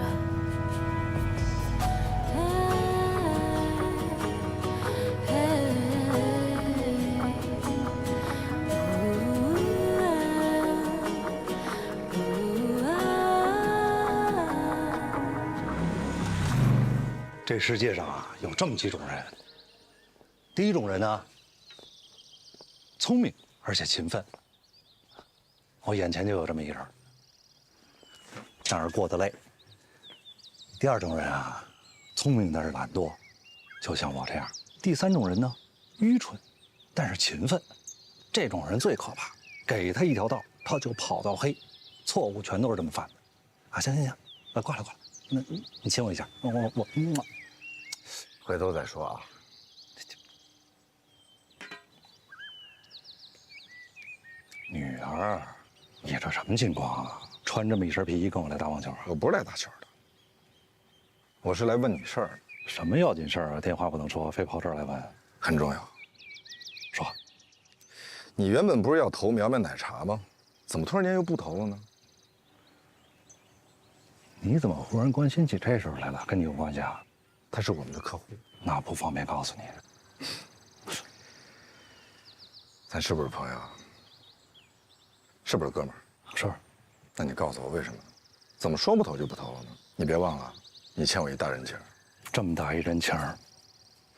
这世界上啊，有这么几种人。第一种人呢，聪明而且勤奋。我眼前就有这么一人，但是过得累。第二种人啊，聪明但是懒惰，就像我这样。第三种人呢，愚蠢，但是勤奋。这种人最可怕，给他一条道，他就跑到黑，错误全都是这么犯的。啊，行，过来，那你亲我一下，我。回头再说啊。女儿，你这什么情况啊？穿这么一身皮衣跟我来打网球啊？我不是来打球的，我是来问你事儿。什么要紧事儿啊？电话不能说，非跑这儿来问。很重要。说，你原本不是要投苗苗奶茶吗？怎么突然间又不投了呢？你怎么忽然关心起这事儿来了？跟你有关系啊？他是我们的客户，那不方便告诉你。咱是不是朋友？是不是哥们儿？是。那你告诉我为什么？怎么说不投就不投了呢？你别忘了，你欠我一大人情。这么大一人情，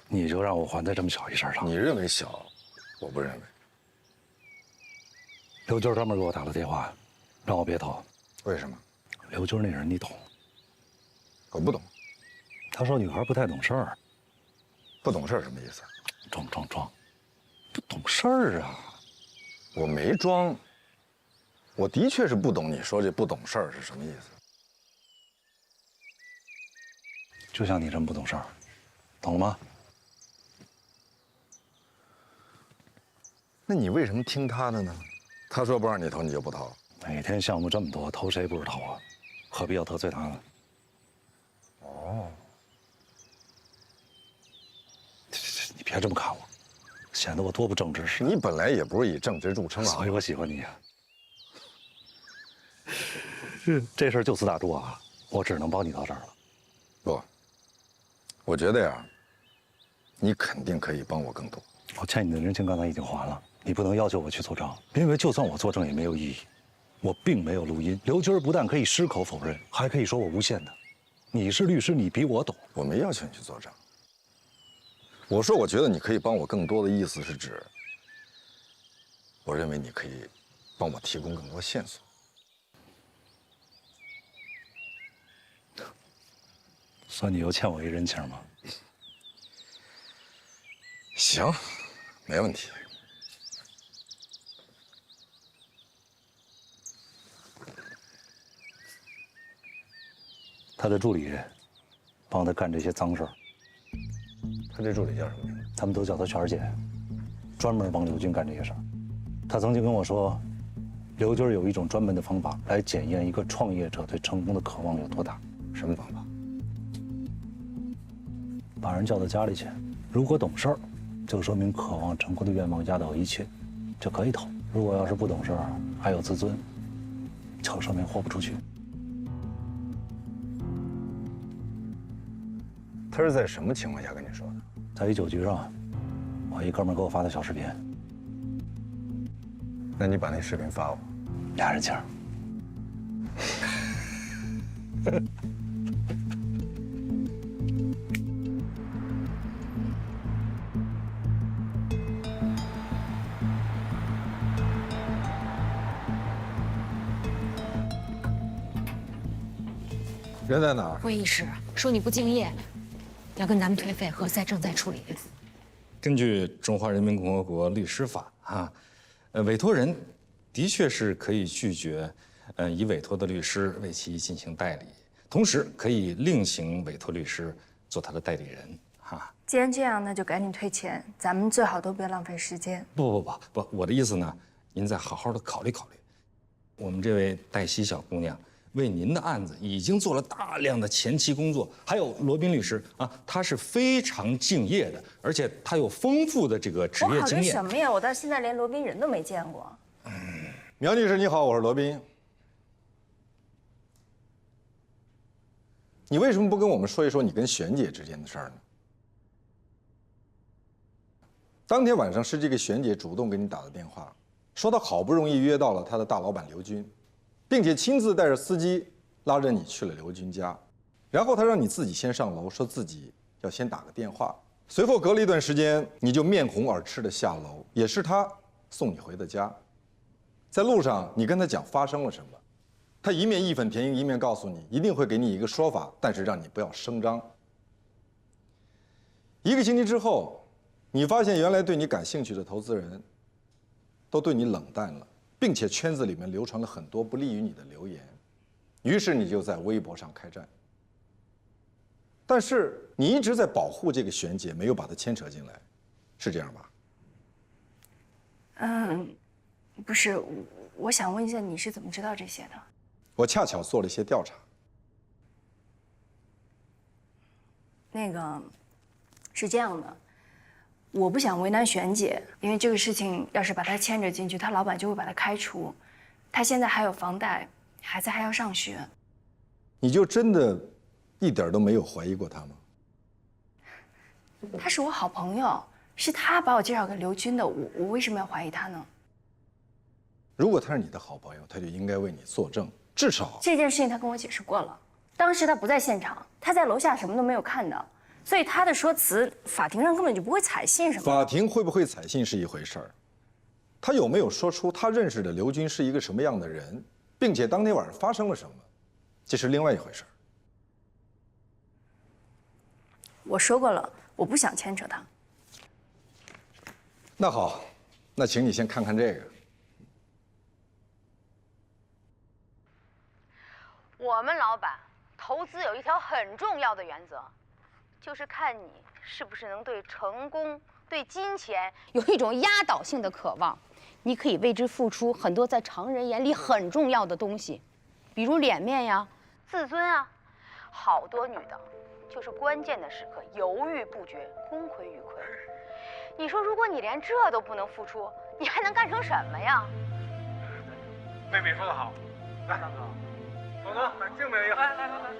你就让我还在这么小一事上？你认为小，我不认为。刘军专门给我打了电话，让我别投。为什么？刘军那人你懂？我不懂。他说女孩不太懂事儿。不懂事儿什么意思？装，不懂事儿啊！我没装，我的确是不懂你说这不懂事儿是什么意思。就像你这么不懂事儿，懂了吗？那你为什么听他的呢？他说不让你投，你就不投。每天项目这么多，投谁不是投啊？何必要得罪他呢？哦，你别这么看我，显得我多不正直似的。你本来也不是以正直著称啊，所以我喜欢你啊。这事儿就此打住啊！我只能帮你到这儿了。不，我觉得呀，你肯定可以帮我更多。我欠你的人情刚才已经还了，你不能要求我去作证，因为就算我作证也没有意义。我并没有录音，刘军不但可以矢口否认，还可以说我诬陷他。你是律师，你比我懂。我没要求你去作证。我说我觉得你可以帮我更多的意思是指，我认为你可以帮我提供更多线索。算你又欠我一人情吗？行，没问题。他的助理帮他干这些脏事儿。他这助理叫什么名字？他们都叫他权儿姐，专门帮刘军干这些事儿。他曾经跟我说，刘军有一种专门的方法来检验一个创业者对成功的渴望有多大。什么方法？把人叫到家里去，如果懂事儿，就说明渴望成功的愿望压倒一切，就可以投；如果要是不懂事儿，还有自尊，就说明豁不出去。他是在什么情况下跟你说的？在一酒局上，我一哥们儿给我发的小视频。那你把那视频发我。俩人情。人在哪儿？会议室说你不敬业，要跟咱们退费，何塞正在处理。根据《中华人民共和国律师法》委托人的确是可以拒绝，以委托的律师为其进行代理，同时可以另请委托律师做他的代理人。既然这样，那就赶紧退钱，咱们最好都别浪费时间。不，我的意思呢，您再好好的考虑考虑。我们这位黛西小姑娘为您的案子已经做了大量的前期工作，还有罗宾律师他是非常敬业的，而且他有丰富的这个职业经验。我考虑什么呀？我到现在连罗宾人都没见过。苗律师你好，我是罗宾。你为什么不跟我们说一说你跟璇姐之间的事儿呢？当天晚上是这个璇姐主动给你打的电话，说她好不容易约到了她的大老板刘军，并且亲自带着司机拉着你去了刘军家，然后她让你自己先上楼，说自己要先打个电话。随后隔了一段时间，你就面红耳赤的下楼，也是她送你回的家。在路上，你跟她讲发生了什么，她一面义愤填膺，一面告诉你一定会给你一个说法，但是让你不要声张。1个星期之后，你发现原来对你感兴趣的投资人都对你冷淡了，并且圈子里面流传了很多不利于你的流言，于是你就在微博上开战。但是你一直在保护这个璇姐，没有把她牵扯进来，是这样吧？不是，我想问一下，你是怎么知道这些的？我恰巧做了一些调查。那个，是这样的，我不想为难璇姐，因为这个事情要是把她牵扯进去，她老板就会把她开除。她现在还有房贷，孩子还要上学。你就真的一点都没有怀疑过她吗？她是我好朋友，是她把我介绍给刘军的，我为什么要怀疑她呢？如果她是你的好朋友，她就应该为你作证，至少这件事情她跟我解释过了。当时她不在现场，她在楼下什么都没有看到，所以她的说辞，法庭上根本就不会采信什么。法庭会不会采信是一回事儿，她有没有说出她认识的刘军是一个什么样的人，并且当天晚上发生了什么，这是另外一回事儿。我说过了，我不想牵扯他。那好，那请你先看看这个。我们老板投资有一条很重要的原则，就是看你是不是能对成功、对金钱有一种压倒性的渴望。你可以为之付出很多在常人眼里很重要的东西，比如脸面呀、自尊啊。好多女的，就是关键的时刻犹豫不决，功亏一篑。你说，如果你连这都不能付出，你还能干成什么呀？妹妹说得好，来，大哥，总哥，这个没有一个，来。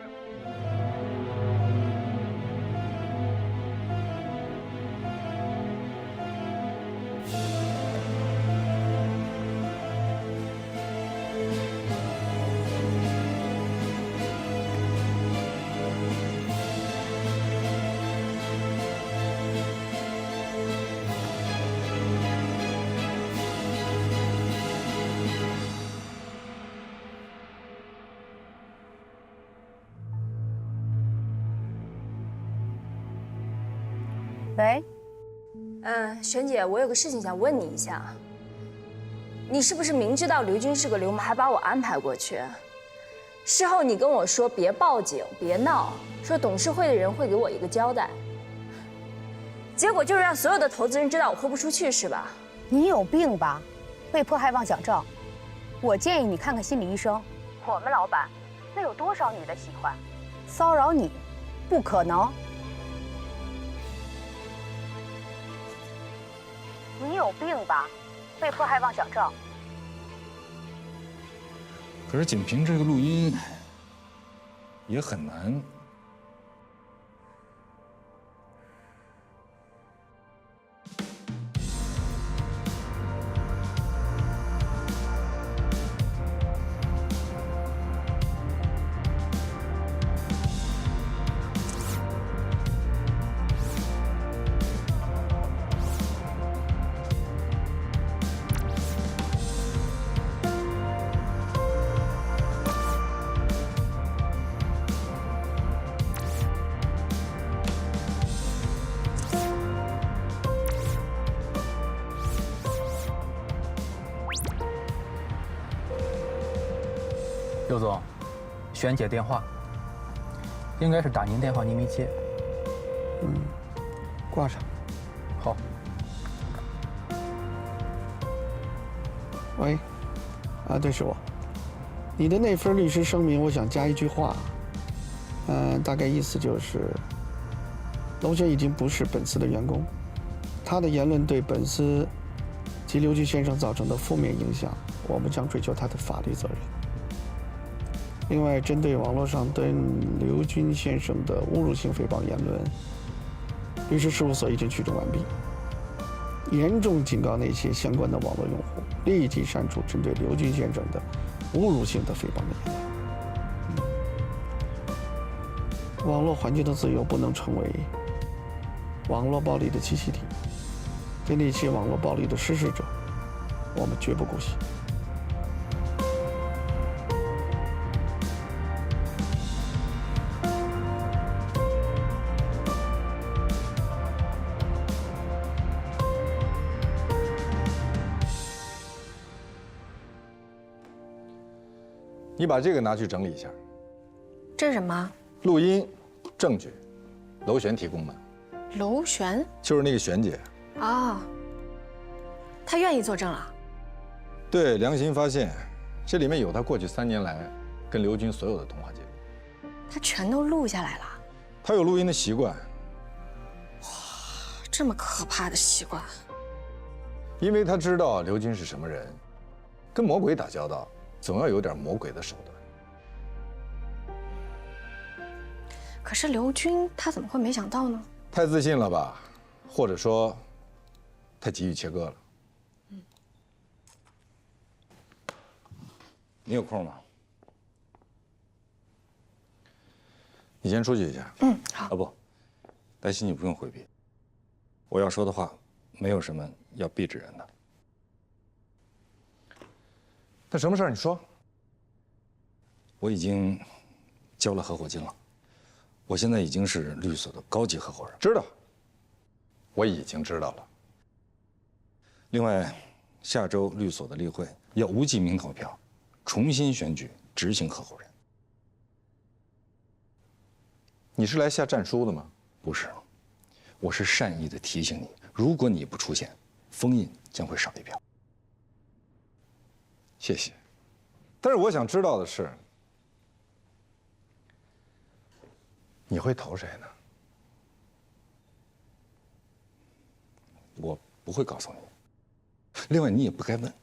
喂，璇姐，我有个事情想问你一下，你是不是明知道刘军是个流氓，还把我安排过去？事后你跟我说别报警，别闹，说董事会的人会给我一个交代。结果就是让所有的投资人知道我豁不出去，是吧？你有病吧？被迫害妄想症，我建议你看看心理医生。我们老板那有多少女的喜欢？骚扰你，不可能。你有病吧？被迫害妄想症。可是仅凭这个录音，也很难。刘总，璇姐电话，应该是打您电话您没接。挂上。好。喂，对，是我。你的那份律师声明，我想加一句话，大概意思就是，娄璇已经不是本司的员工，他的言论对本司及刘军先生造成的负面影响，我们将追究他的法律责任。另外，针对网络上对刘军先生的侮辱性诽谤言论，律师事务所已经取证完毕，严重警告那些相关的网络用户立即删除针对刘军先生的侮辱性的诽谤的言论。网络环境的自由不能成为网络暴力的栖息地，对那些网络暴力的实施者，我们绝不姑息。你把这个拿去整理一下。这是什么？录音证据，娄璇提供的。娄璇？就是那个璇姐。哦，她愿意作证了。对，良心发现，这里面有她过去3年来跟刘军所有的通话记录。她全都录下来了。她有录音的习惯。这么可怕的习惯。因为她知道刘军是什么人，跟魔鬼打交道，总要有点魔鬼的手段。可是刘军他怎么会没想到呢？太自信了吧，或者说，太急于切割了。你有空吗？你先出去一下。好。啊不，黛西你不用回避，我要说的话，没有什么要避着人的。那什么事儿？你说。我已经交了合伙金了，我现在已经是律所的高级合伙人。知道。我已经知道了。另外，下周律所的例会要无记名投票，重新选举执行合伙人。你是来下战书的吗？不是，我是善意的提醒你，如果你不出现，封印将会少一票。谢谢。但是我想知道的是，你会投谁呢？我不会告诉你。另外，你也不该问，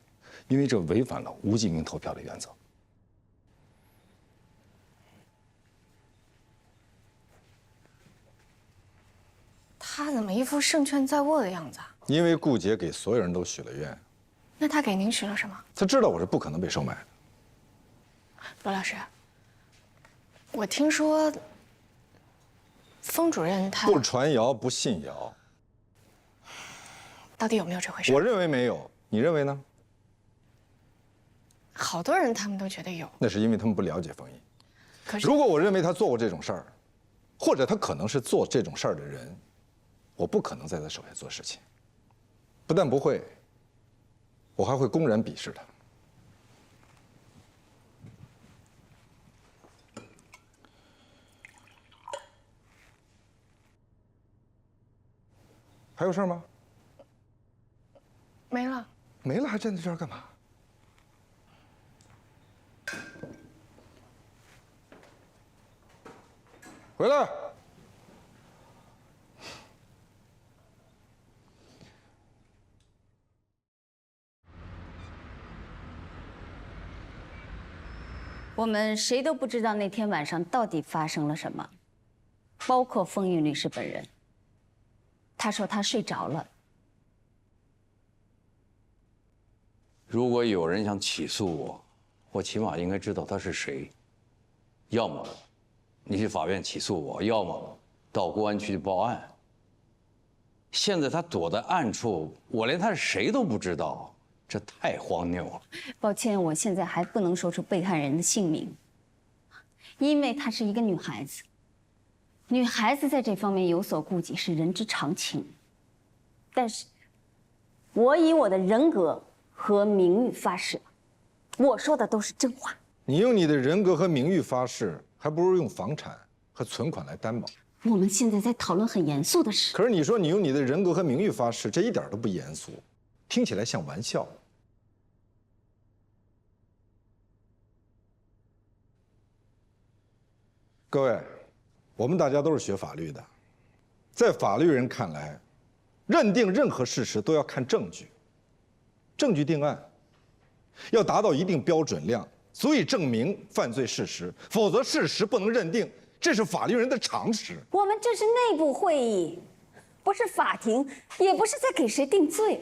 因为这违反了无记名投票的原则。他怎么一副胜券在握的样子啊？因为顾杰给所有人都许了愿，那他给您许了什么？他知道我是不可能被收买的。罗老师，我听说封主任他不传谣，不信谣。到底有没有这回事？我认为没有，你认为呢？好多人他们都觉得有。那是因为他们不了解封印。可是，如果我认为他做过这种事儿，或者他可能是做这种事儿的人，我不可能在他手下做事情。不但不会，我还会公然鄙视他。还有事儿吗？没了。没了，还站在这儿干嘛？回来！我们谁都不知道那天晚上到底发生了什么，包括封印律师本人。他说他睡着了。如果有人想起诉我，我起码应该知道他是谁。要么你去法院起诉我，要么到公安局报案。现在他躲在暗处，我连他是谁都不知道，这太荒谬了。抱歉，我现在还不能说出被害人的姓名，因为她是一个女孩子。女孩子在这方面有所顾忌是人之常情。但是，我以我的人格和名誉发誓，我说的都是真话。你用你的人格和名誉发誓，还不如用房产和存款来担保。我们现在在讨论很严肃的事。可是你说你用你的人格和名誉发誓，这一点都不严肃，听起来像玩笑。各位，我们大家都是学法律的，在法律人看来，认定任何事实都要看证据，证据定案，要达到一定标准量，足以证明犯罪事实，否则事实不能认定，这是法律人的常识。我们这是内部会议，不是法庭，也不是在给谁定罪。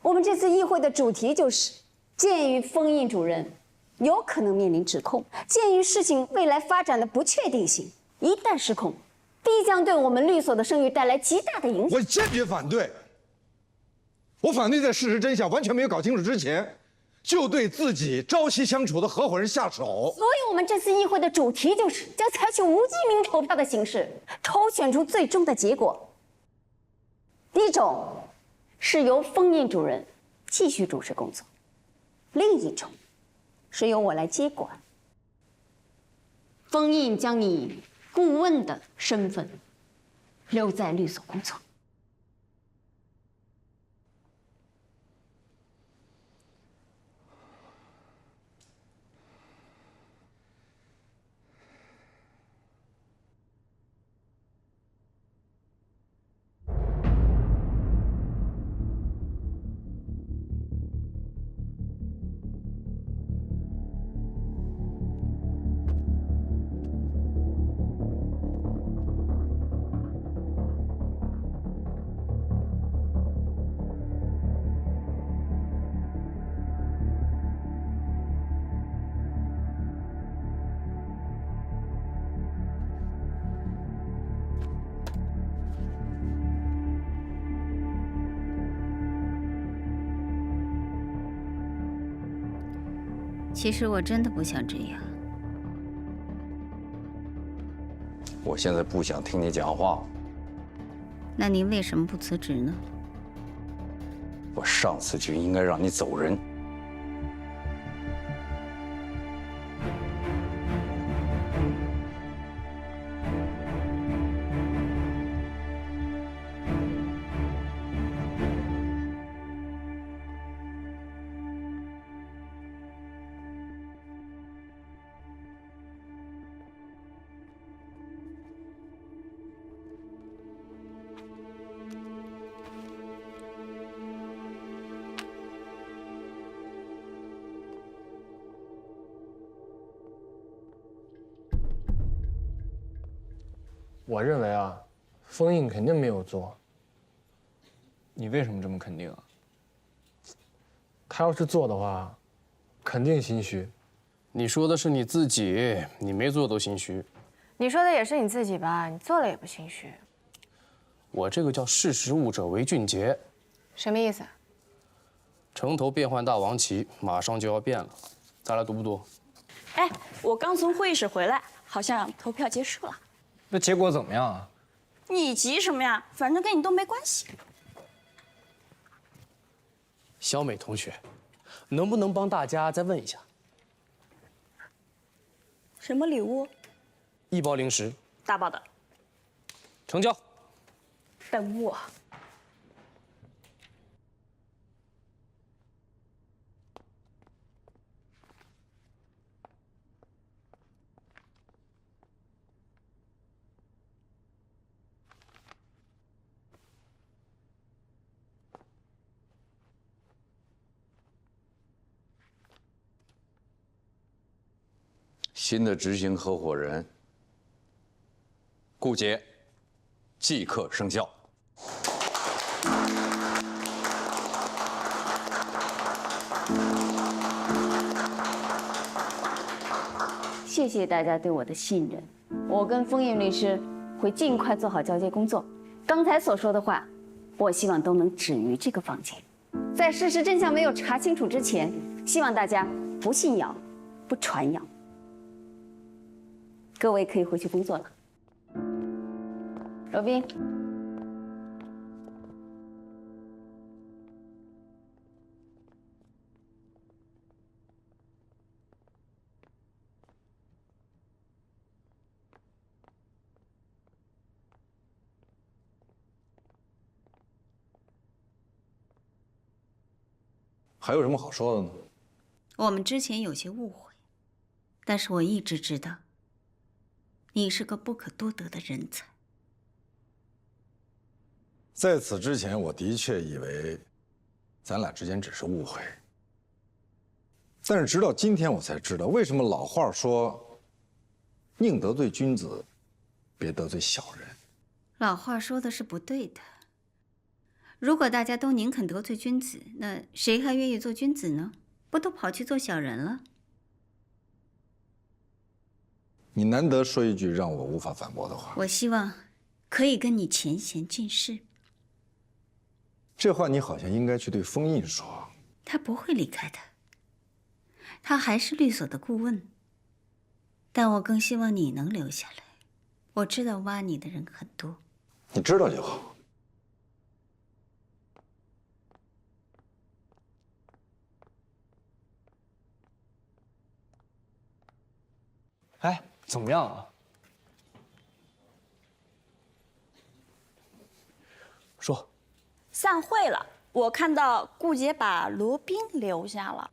我们这次议会的主题就是，鉴于封印主任有可能面临指控，鉴于事情未来发展的不确定性，一旦失控，必将对我们律所的声誉带来极大的影响。我坚决反对。我反对在事实真相完全没有搞清楚之前，就对自己朝夕相处的合伙人下手。所以，我们这次议会的主题就是将采取无记名投票的形式，抽选出最终的结果。一种是由封印主任继续主持工作，另一种是由我来接管。封印将以顾问的身份留在律所工作。其实我真的不想这样。我现在不想听你讲话。那您为什么不辞职呢？我上次就应该让你走人。我认为啊，封印肯定没有做。你为什么这么肯定啊？他要是做的话，肯定心虚。你说的是你自己，你没做都心虚。你说的也是你自己吧？你做了也不心虚。我这个叫识时务者为俊杰。什么意思？城头变幻大王旗马上就要变了，咱俩赌不赌？哎，我刚从会议室回来，好像投票结束了。那结果怎么样啊？你急什么呀？反正跟你都没关系。小美同学，能不能帮大家再问一下？什么礼物？一包零食，大包的。成交。等我。新的执行合伙人顾杰即刻生效。谢谢大家对我的信任，我跟封印律师会尽快做好交接工作。刚才所说的话，我希望都能止于这个房间。在事实真相没有查清楚之前，希望大家不信谣，不传谣。各位可以回去工作了。罗宾，还有什么好说的呢？我们之前有些误会，但是我一直知道，你是个不可多得的人才。在此之前，我的确以为咱俩之间只是误会，但是直到今天我才知道，为什么老话说“宁得罪君子，别得罪小人”。老话说的是不对的。如果大家都宁肯得罪君子，那谁还愿意做君子呢？不都跑去做小人了？你难得说一句让我无法反驳的话。我希望可以跟你前贤尽释。这话你好像应该去对封印说。他不会离开的，他还是律所的顾问。但我更希望你能留下来。我知道挖你的人很多。你知道就好。哎，怎么样啊？说。散会了，我看到顾杰把罗宾留下了。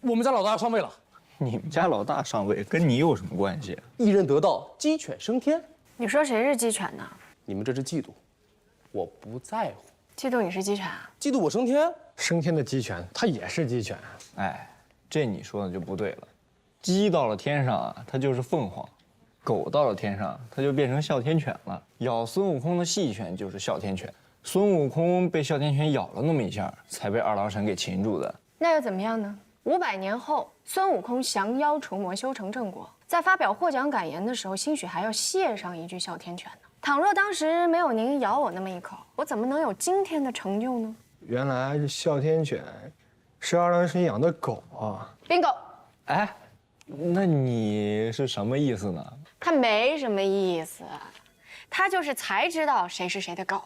我们家老大上位了。你们家老大上位跟你有什么关系？一人得道，鸡犬升天。你说谁是鸡犬呢？你们这是嫉妒，我不在乎。嫉妒你是鸡犬啊？嫉妒我升天？升天的鸡犬，它也是鸡犬。哎，这你说的就不对了。鸡到了天上啊，它就是凤凰；狗到了天上，它就变成哮天犬了。咬孙悟空的细犬就是哮天犬。孙悟空被哮天犬咬了那么一下，才被二郎神给擒住的。那又怎么样呢？500年后，孙悟空降妖除魔，修成正果，在发表获奖感言的时候，兴许还要谢上一句哮天犬呢。倘若当时没有您咬我那么一口，我怎么能有今天的成就呢？原来这哮天犬是二郎神养的狗啊。bingo。哎，那你是什么意思呢？他没什么意思，他就是才知道谁是谁的狗。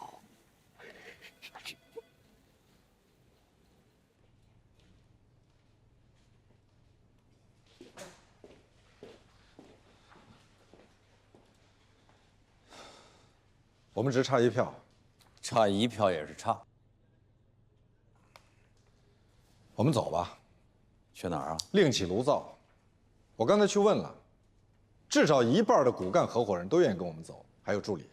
我们只差1票，差1票也是差。我们走吧。去哪儿啊？另起炉灶。我刚才去问了，至少1半的骨干合伙人都愿意跟我们走，还有助理。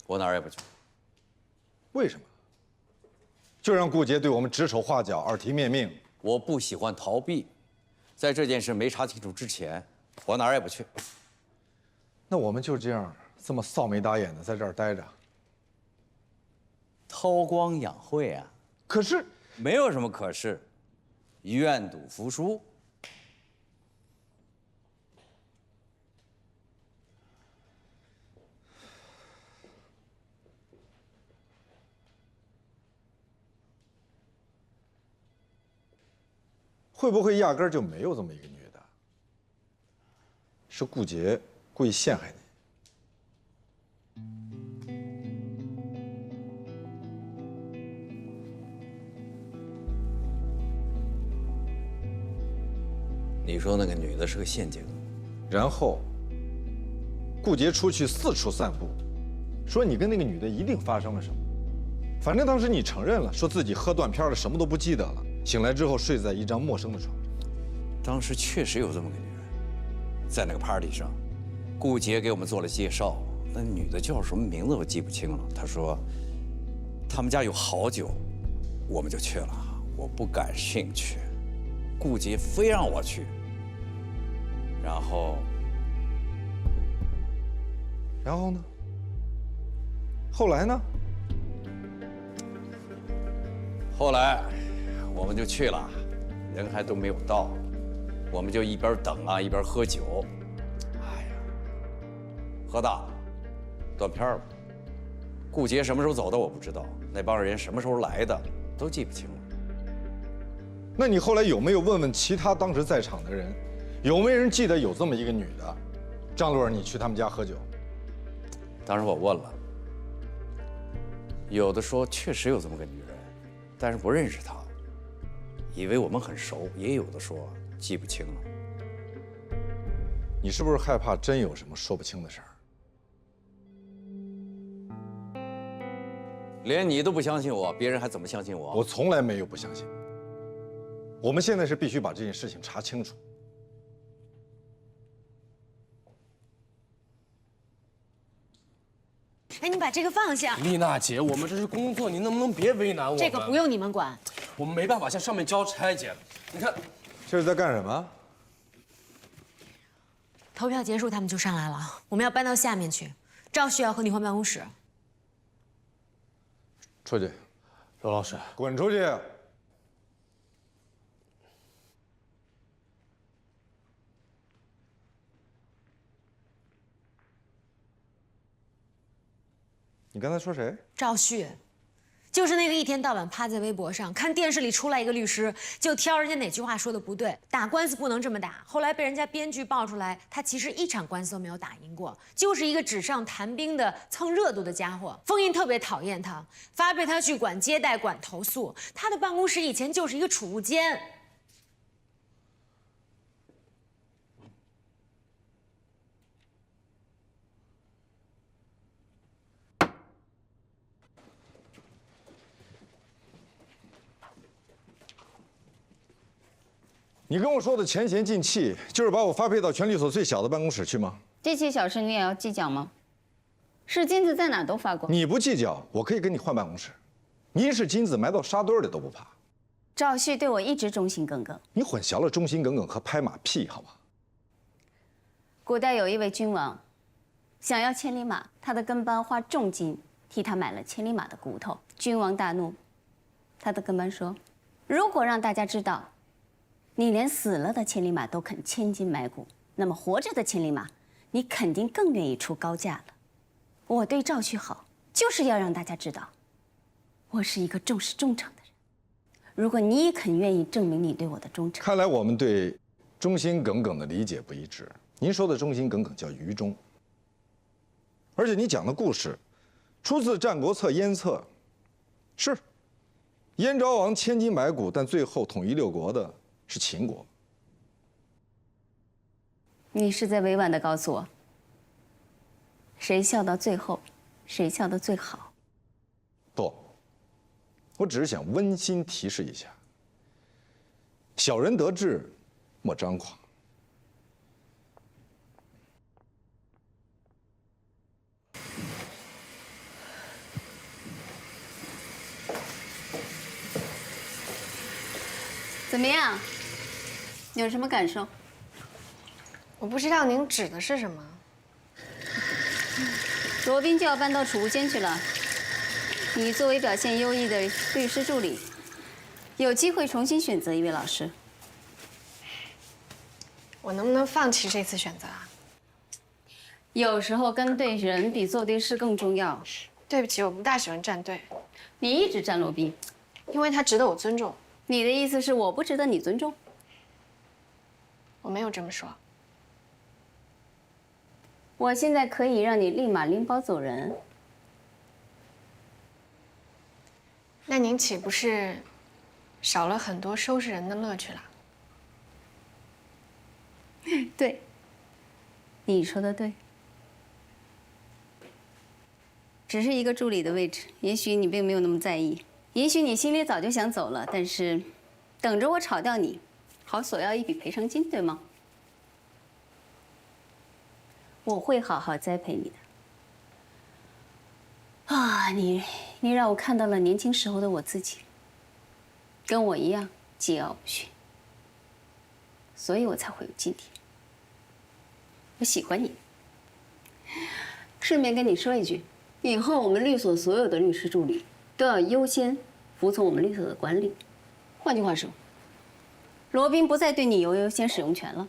我哪儿也不去。为什么？就让顾杰对我们指手画脚、耳提面命。我不喜欢逃避，在这件事没查清楚之前，我哪儿也不去。那我们就这样这么臊眉打眼的在这儿待着，韬光养晦啊。可是没有什么可是，愿赌服输。会不会压根儿就没有这么一个女的？是顾杰故意陷害你？你说那个女的是个陷阱，然后顾杰出去四处散布，说你跟那个女的一定发生了什么。反正当时你承认了，说自己喝断片了，什么都不记得了。醒来之后睡在一张陌生的床上。当时确实有这么个女人，在那个 party 上，顾杰给我们做了介绍。那女的叫什么名字我记不清了。她说，他们家有好酒，我们就去了。我不感兴趣，顾杰非让我去。然后呢？后来呢？后来我们就去了，人还都没有到，我们就一边等啊一边喝酒。哎呀，喝大了，断片了。顾杰什么时候走的我不知道，那帮人什么时候来的都记不清了。那你后来有没有问问其他当时在场的人，有没有人记得有这么一个女的？张洛，你去他们家喝酒？当时我问了，有的说确实有这么个女人，但是不认识她，以为我们很熟；也有的说记不清了。你是不是害怕真有什么说不清的事儿？连你都不相信我，别人还怎么相信我？我从来没有不相信。我们现在是必须把这件事情查清楚。哎，你把这个放下。丽娜姐，我们这是工作，你能不能别为难我们？这个不用你们管。我们没办法向上面交差姐，你看，这是在干什么？投票结束，他们就上来了。我们要搬到下面去，赵旭要和你换办公室。出去，周老师，滚出去！你刚才说谁？赵旭，就是那个一天到晚趴在微博上看电视里出来一个律师，就挑人家哪句话说的不对，打官司不能这么打。后来被人家编剧爆出来，他其实一场官司都没有打赢过，就是一个纸上谈兵的蹭热度的家伙。封印特别讨厌他，发配他去管接待、管投诉。他的办公室以前就是一个储物间。你跟我说的前嫌尽弃，就是把我发配到全律所最小的办公室去吗？这些小事你也要计较吗？是金子在哪都发光。你不计较，我可以跟你换办公室。您是金子，埋到沙堆里都不怕。赵旭对我一直忠心耿耿。你混淆了忠心耿耿和拍马屁，好吗？古代有一位君王，想要千里马，他的跟班花重金替他买了千里马的骨头。君王大怒，他的跟班说：“如果让大家知道。”你连死了的千里马都肯千金买骨，那么活着的千里马，你肯定更愿意出高价了。我对赵旭好，就是要让大家知道，我是一个重视忠诚的人。如果你也肯愿意证明你对我的忠诚，看来我们对忠心耿耿的理解不一致。您说的忠心耿耿叫愚忠，而且你讲的故事，出自《战国策·燕策》，是燕昭王千金买骨，但最后统一六国的是秦国。你是在委婉地告诉我，谁笑到最后，谁笑得最好？不，我只是想温馨提示一下：小人得志，莫张狂。怎么样？有什么感受？我不知道您指的是什么。罗宾就要搬到储物间去了。你作为表现优异的律师助理，有机会重新选择一位老师。我能不能放弃这次选择啊？有时候跟对人比做对事更重要。对不起，我不大喜欢站队。你一直站罗宾，因为他值得我尊重。你的意思是我不值得你尊重？我没有这么说。我现在可以让你立马拎包走人。那您岂不是少了很多收拾人的乐趣了？对，你说的对。只是一个助理的位置，也许你并没有那么在意，也许你心里早就想走了，但是等着我炒掉你，好索要一笔赔偿金，对吗？我会好好栽培你的。啊，你让我看到了年轻时候的我自己，跟我一样桀骜不驯，所以我才会有今天。我喜欢你。顺便跟你说一句，以后我们律所所有的律师助理都要优先服从我们律所的管理。换句话说，罗宾不再对你有优先使用权了。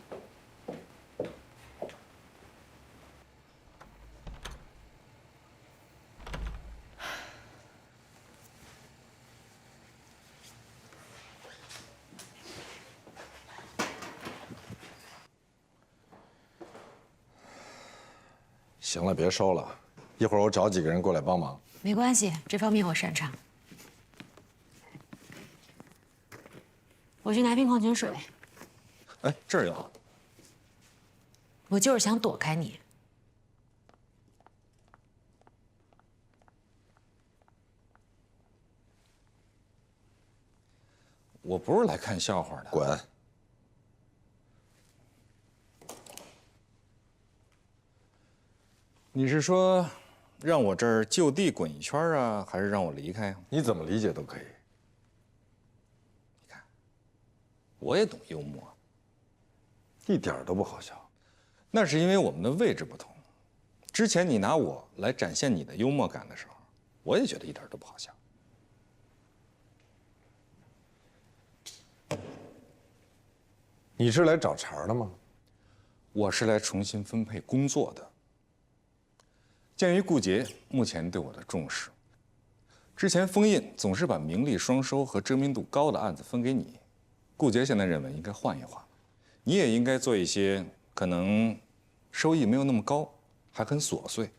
行了，别烧了，一会儿我找几个人过来帮忙。没关系，这方面我擅长。我去拿瓶矿泉水。哎，这儿有。我就是想躲开你。我不是来看笑话的。滚！你是说，让我这儿就地滚一圈啊，还是让我离开啊？你怎么理解都可以。你看，我也懂幽默，一点都不好笑。那是因为我们的位置不同。之前你拿我来展现你的幽默感的时候，我也觉得一点都不好笑。你是来找茬的吗？我是来重新分配工作的。鉴于顾杰目前对我的重视，之前封印总是把名利双收和知名度高的案子分给你，顾杰现在认为应该换一换，你也应该做一些可能收益没有那么高，还很琐碎，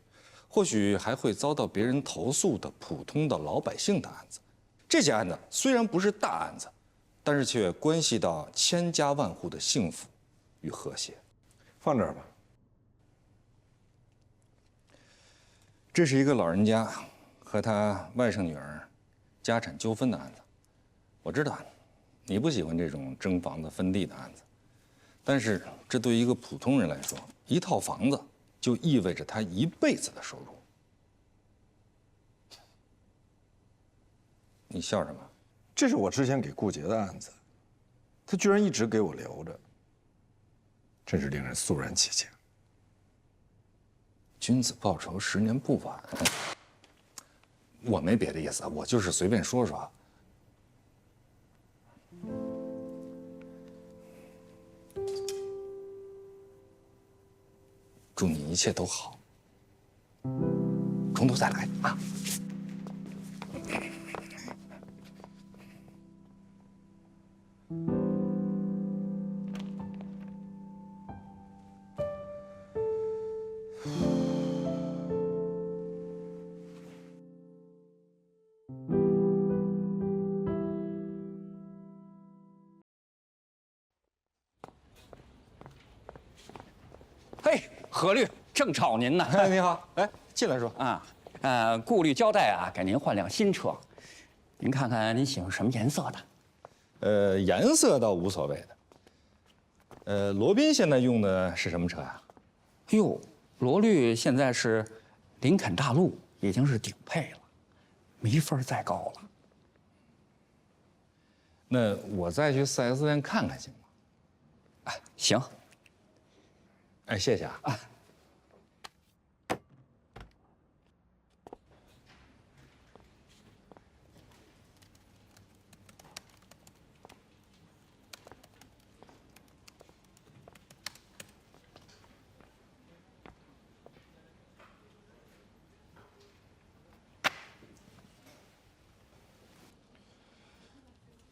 或许还会遭到别人投诉的普通的老百姓的案子。这些案子虽然不是大案子，但是却关系到千家万户的幸福与和谐。放这儿吧。这是一个老人家和他外甥女儿家产纠纷的案子。我知道你不喜欢这种争房子分地的案子，但是这对于一个普通人来说，一套房子就意味着他一辈子的收入。你笑什么？这是我之前给顾杰的案子，他居然一直给我留着，真是令人肃然起敬。君子报仇10年不晚。我没别的意思，我就是随便说说。祝你一切都好，从头再来啊！嘿，何律正找您呢。哎，你好，哎，进来说啊。顾律交代啊，给您换辆新车，您看看您喜欢什么颜色的？颜色倒无所谓的。罗宾现在用的是什么车呀？哟，罗律现在是林肯大陆，已经是顶配了，没法再高了。那我再去4S店看看行吗？哎，行。哎，谢谢啊。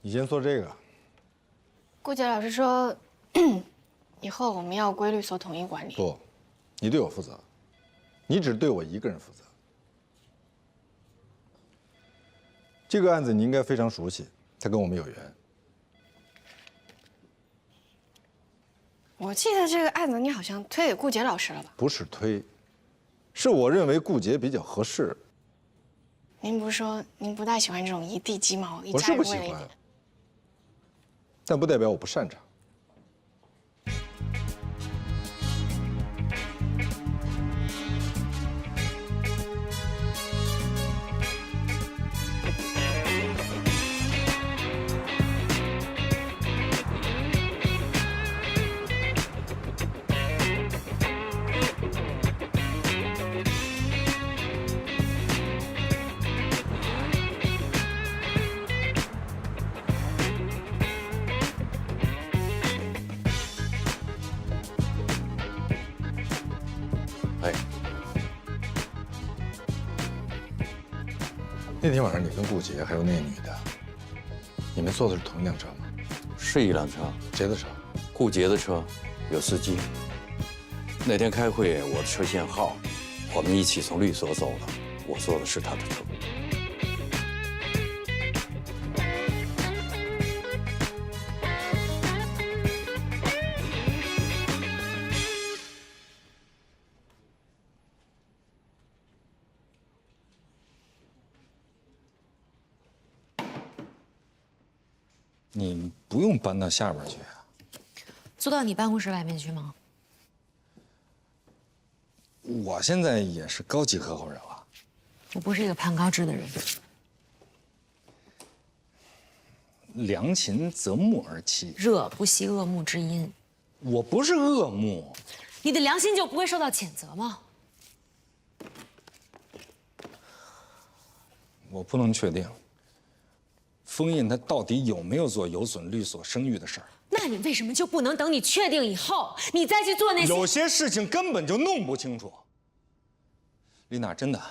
你先做这个。顾杰老师说，以后我们要归律所统一管理。不，你对我负责，你只对我一个人负责。这个案子你应该非常熟悉，它跟我们有缘。我记得这个案子你好像推给顾杰老师了吧？不是推，是我认为顾杰比较合适。您不是说您不太喜欢这种一地鸡毛、一我家是不喜欢人为了一点？，但不代表我不擅长。哎，那天晚上你跟顾杰还有那个女的，你们坐的是同一辆车吗？是一辆车，谁的车？顾杰的车，有司机。那天开会，我的车限号，我们一起从律所走了，我坐的是他的车。你不用搬到下边去啊。租到你办公室外面去吗？我现在也是高级合伙人了。我不是一个攀高枝的人。良禽择木而栖，热不息恶木之音。我不是恶木，你的良心就不会受到谴责吗？我不能确定。封印他到底有没有做有损律所声誉的事儿？那你为什么就不能等你确定以后，你再去做那些？有些事情根本就弄不清楚。丽娜，真的，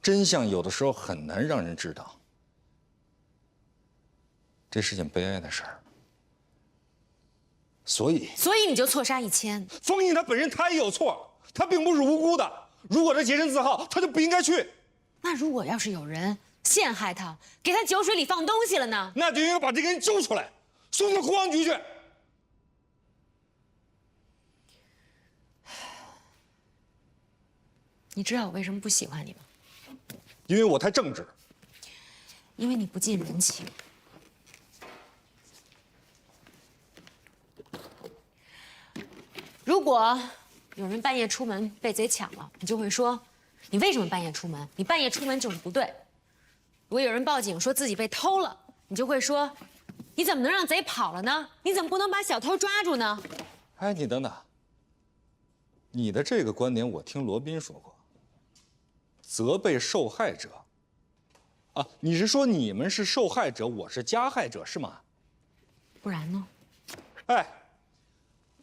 真相有的时候很难让人知道。这是件悲哀的事儿，所以你就错杀一千。封印他本人他也有错，他并不是无辜的。如果他洁身自好，他就不应该去。那如果要是有人陷害他，给他酒水里放东西了呢？那就应该把这个人揪出来，送到公安局去。你知道我为什么不喜欢你吗？因为我太正直。因为你不近人情。如果有人半夜出门被贼抢了，你就会说：“你为什么半夜出门？你半夜出门就是不对。”如果有人报警说自己被偷了，你就会说：“你怎么能让贼跑了呢？你怎么不能把小偷抓住呢？”哎，你等等，你的这个观点我听罗宾说过，责备受害者。啊，你是说你们是受害者，我是加害者是吗？不然呢？哎，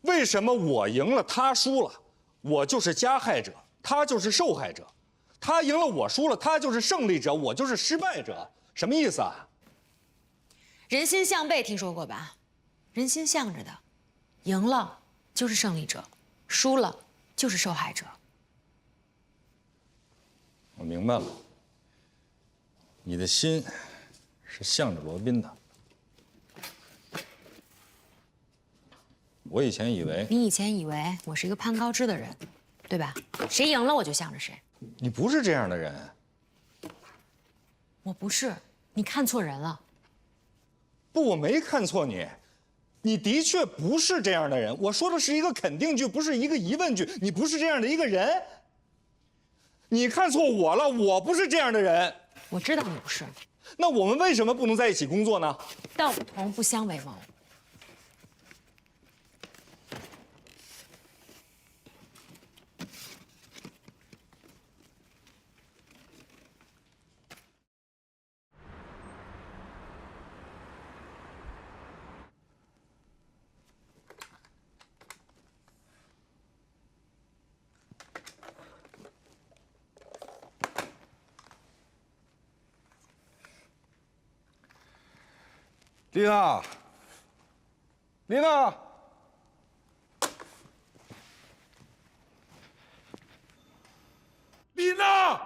为什么我赢了他输了，我就是加害者，他就是受害者？他赢了我输了，他就是胜利者，我就是失败者，什么意思啊？人心向背听说过吧？人心向着的，赢了就是胜利者，输了就是受害者。我明白了，你的心是向着罗宾的。我以前以为你以前以为我是一个攀高枝的人，对吧？谁赢了我就向着谁。你不是这样的人。我不是，你看错人了。不，我没看错你，你的确不是这样的人。我说的是一个肯定句，不是一个疑问句。你不是这样的一个人。你看错我了，我不是这样的人。我知道你不是。那我们为什么不能在一起工作呢？道不同不相为谋。丽娜，丽娜，丽娜！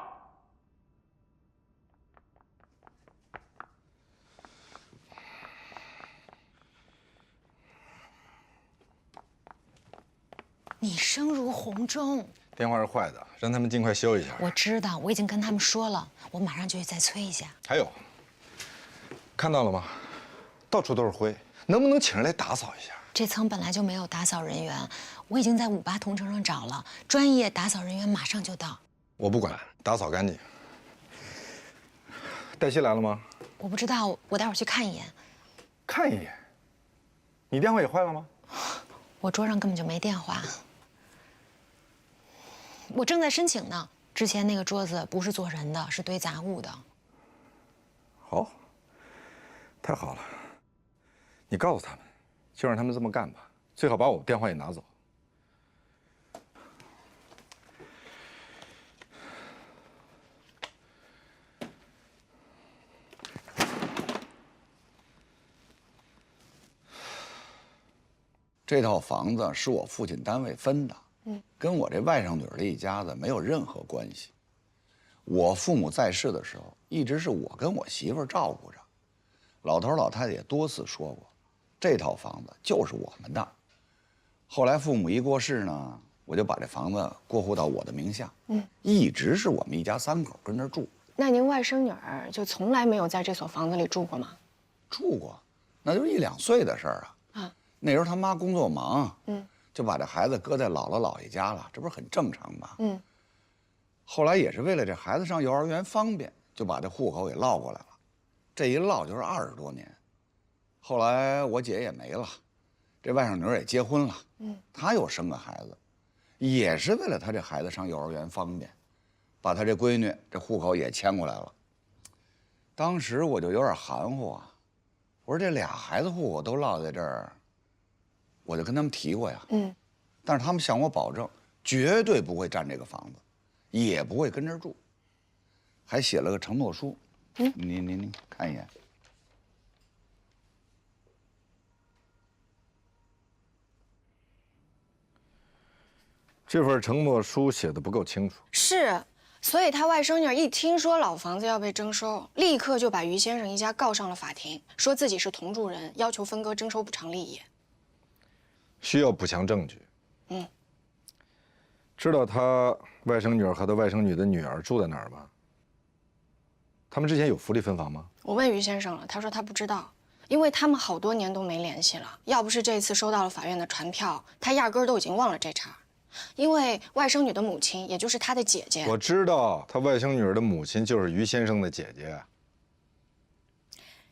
你声如洪钟。电话是坏的，让他们尽快修一下。我知道，我已经跟他们说了，我马上就去再催一下。还有，看到了吗？到处都是灰，能不能请人来打扫一下？这层本来就没有打扫人员，我已经在58同城上找了，专业打扫人员马上就到。我不管，打扫干净。黛西来了吗？我不知道，我待会儿去看一眼。看一眼。你电话也坏了吗？我桌上根本就没电话。我正在申请呢。之前那个桌子不是坐人的，是堆杂物的。好，太好了。你告诉他们，就让他们这么干吧，最好把我电话也拿走。这套房子是我父亲单位分的，跟我这外甥女儿这一家子没有任何关系。我父母在世的时候，一直是我跟我媳妇儿照顾着。老头老太太也多次说过，这套房子就是我们的。后来父母一过世呢，我就把这房子过户到我的名下，一直是我们一家3口跟这住。那您外甥女儿就从来没有在这所房子里住过吗？住过，那就是1、2岁的事儿啊。那时候他妈工作忙，就把这孩子搁在姥姥姥爷家了，这不是很正常吗？后来也是为了这孩子上幼儿园方便，就把这户口给落过来了。这一落就是20多年。后来我姐也没了，这外甥女也结婚了，她又生个孩子，也是为了她这孩子上幼儿园方便，把她这闺女这户口也迁过来了。当时我就有点含糊啊，我说这俩孩子户口都落在这儿。我就跟他们提过呀，但是他们向我保证，绝对不会占这个房子，也不会跟这儿住，还写了个承诺书。您看一眼。这份承诺书写的不够清楚。是，所以他外甥女一听说老房子要被征收，立刻就把于先生一家告上了法庭，说自己是同住人，要求分割征收补偿利益。需要补强证据。知道他外甥女儿和他外甥女的女儿住在哪儿吗？他们之前有福利分房吗？我问于先生了，他说他不知道，因为他们好多年都没联系了。要不是这次收到了法院的传票，他压根儿都已经忘了这茬。因为外甥女的母亲，也就是他的姐姐，我知道他外甥女儿的母亲就是于先生的姐姐。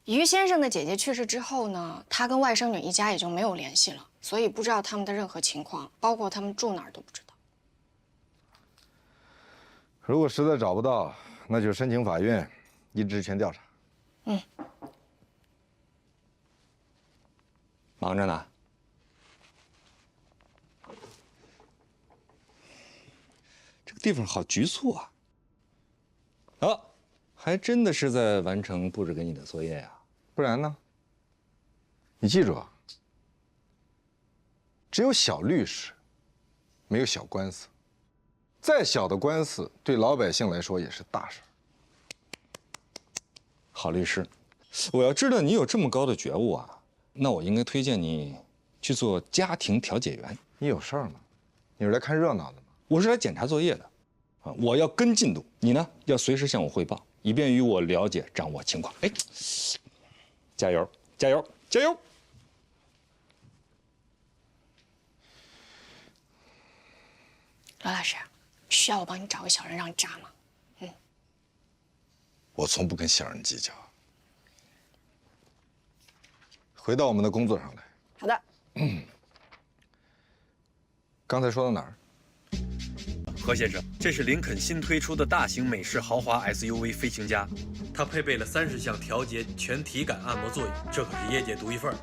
于先生的姐姐去世之后呢，他跟外甥女一家也就没有联系了，所以不知道他们的任何情况，包括他们住哪儿都不知道。如果实在找不到，那就申请法院依职权调查。忙着呢。这个地方好局促啊！啊，还真的是在完成布置给你的作业呀？不然呢？你记住啊，只有小律师，没有小官司。再小的官司，对老百姓来说也是大事。好律师，我要知道你有这么高的觉悟啊，那我应该推荐你去做家庭调解员。你有事儿吗？你是来看热闹的吗？我是来检查作业的，啊，我要跟进度，你呢要随时向我汇报，以便于我了解掌握情况。哎，加油，加油，加油！罗老师，需要我帮你找个小人让你扎吗？我从不跟小人计较。回到我们的工作上来。好的。刚才说到哪儿？何先生，这是林肯新推出的大型美式豪华 SUV 飞行家，它配备了30项调节全体感按摩座椅，这可是业界独一份。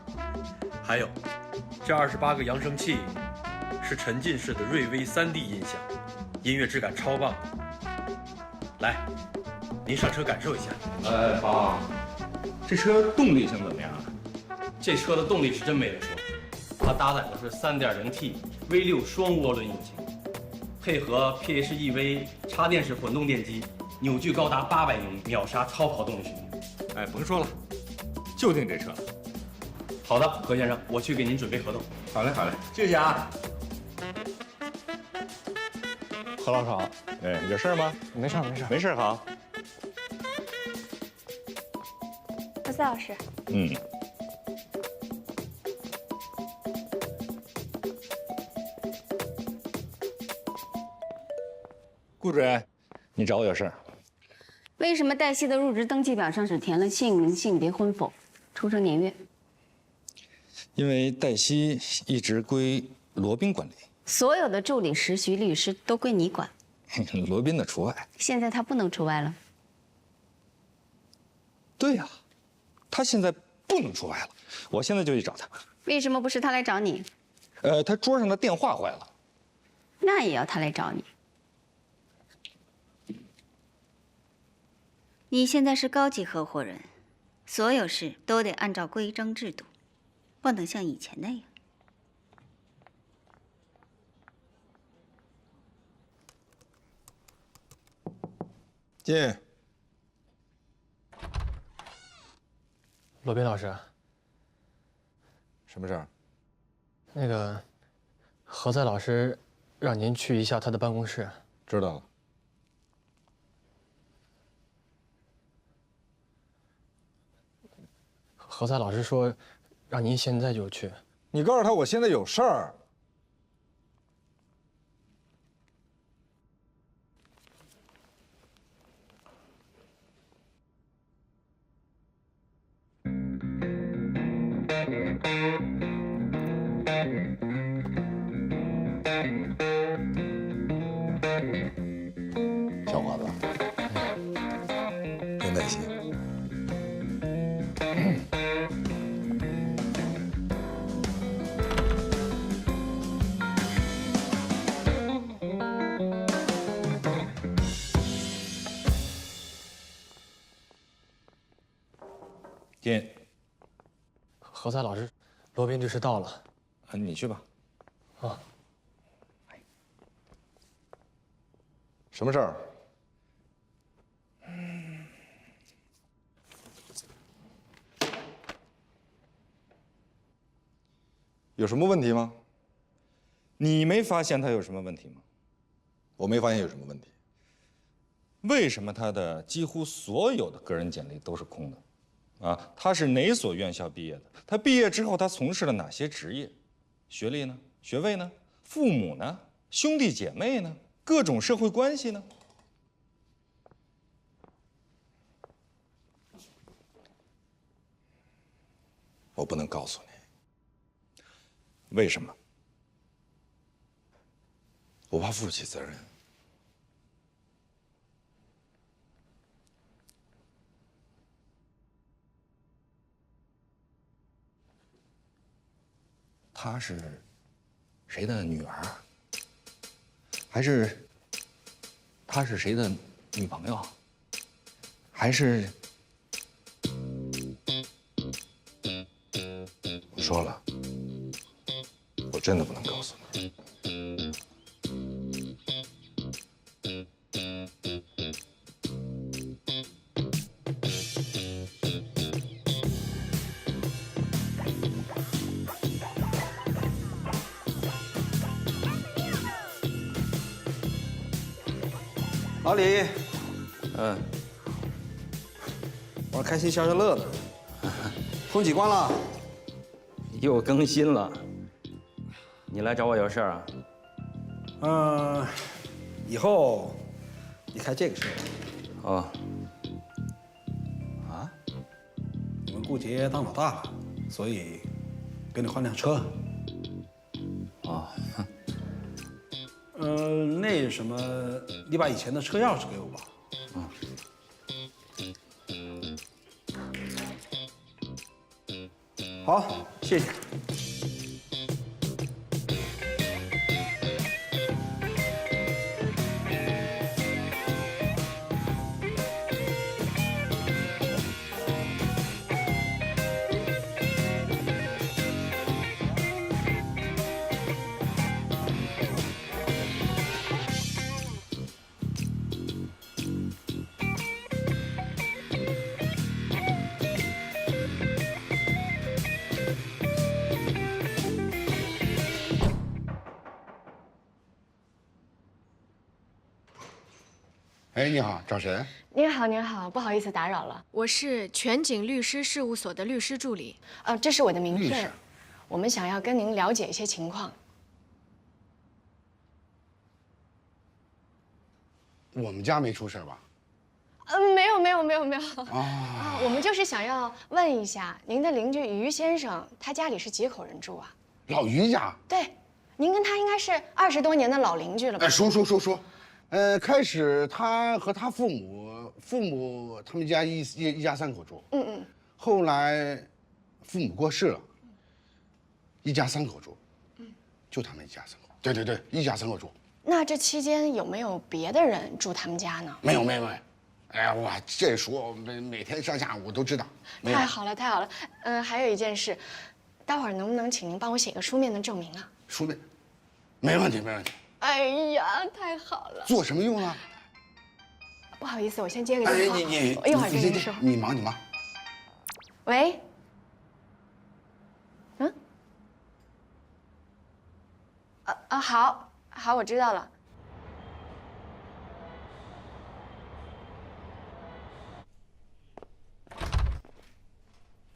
还有，这28个扬声器是沉浸式的瑞威3D 音响，音乐质感超棒。来，您上车感受一下。爸，这车动力性怎么样？这车的动力是真没得说，它搭载的是3.0T V6双涡轮引擎，配合 PHEV 插电式混动电机，扭矩高达800牛米，秒杀超跑动力水平。哎，甭说了，就定这车了。好的，何先生，我去给您准备合同。好嘞，好嘞，谢谢啊。何老师好。哎，有事吗？没事，没事，没事，好。何赛老师，嗯。顾主任，你找我有事？为什么黛西的入职登记表上只填了姓名、性别、婚否、出生年月？因为黛西一直归罗宾管理，所有的助理、实习律师都归你管，罗宾的除外。现在他不能除外了。对呀，他现在不能除外了，我现在就去找他。为什么不是他来找你？他桌上的电话坏了。那也要他来找你。你现在是高级合伙人，所有事都得按照规章制度，不能像以前那样。进。罗宾老师，什么事儿？那个何赛老师让您去一下他的办公室。知道了。何赛老师说，让您现在就去。你告诉他我现在有事儿。小伙子，有耐心。进。何赛老师，罗宾律师到了。啊，你去吧。啊。什么事儿？有什么问题吗？你没发现他有什么问题吗？我没发现有什么问题。为什么他的几乎所有的个人简历都是空的？啊，他是哪所院校毕业的？他毕业之后他从事了哪些职业？学历呢？学位呢？父母呢？兄弟姐妹呢？各种社会关系呢？我不能告诉你。为什么？我怕负不起责任。她是谁的女儿？还是她是谁的女朋友？还是？我说了，我真的不能告诉你。老李，嗯，我开心消消乐呢。空几关了？又更新了。你来找我有事儿啊？以后你开这个车。哦。啊？你们顾杰当老大了，所以给你换辆车。哦。那什么，你把以前的车钥匙给我吧。好，谢谢。哎，你好，找谁？您好，您好，不好意思打扰了，我是全景律师事务所的律师助理。这是我的名片，我们想要跟您了解一些情况。我们家没出事吧？没有。啊，我们就是想要问一下，您的邻居于先生，他家里是几口人住啊？老于家？对，您跟他应该是20多年的老邻居了吧？哎，说。开始他和他父母他们家一家3口住。后来父母过世了，一家3口住。就他们一家3口。对，一家3口住。那这期间有没有别的人住他们家呢？没有。哎呀，哇，这说每天上下午都知道。太好了。还有一件事，待会儿能不能请您帮我写个书面的证明啊？书面，没问题。哎呀，太好了！做什么用啊？不好意思，我先接个电话。你一会儿跟您说。你忙。喂。好，我知道了。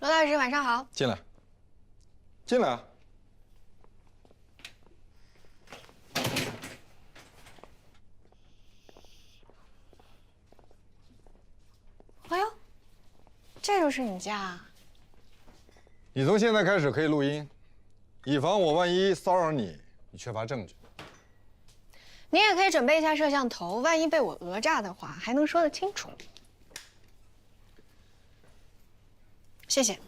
罗老师，晚上好。进来。哎呦，这就是你家啊？你从现在开始可以录音，以防我万一骚扰你，你缺乏证据。你也可以准备一下摄像头，万一被我讹诈的话，还能说得清楚。谢谢。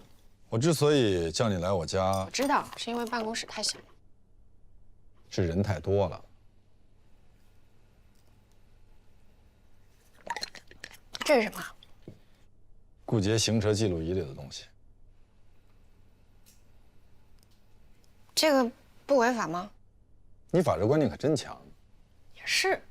我之所以叫你来我家，我知道是因为办公室太小了，是人太多了。这是什么？顾杰行车记录仪里的东西。这个不违法吗？你法治观念可真强。也是，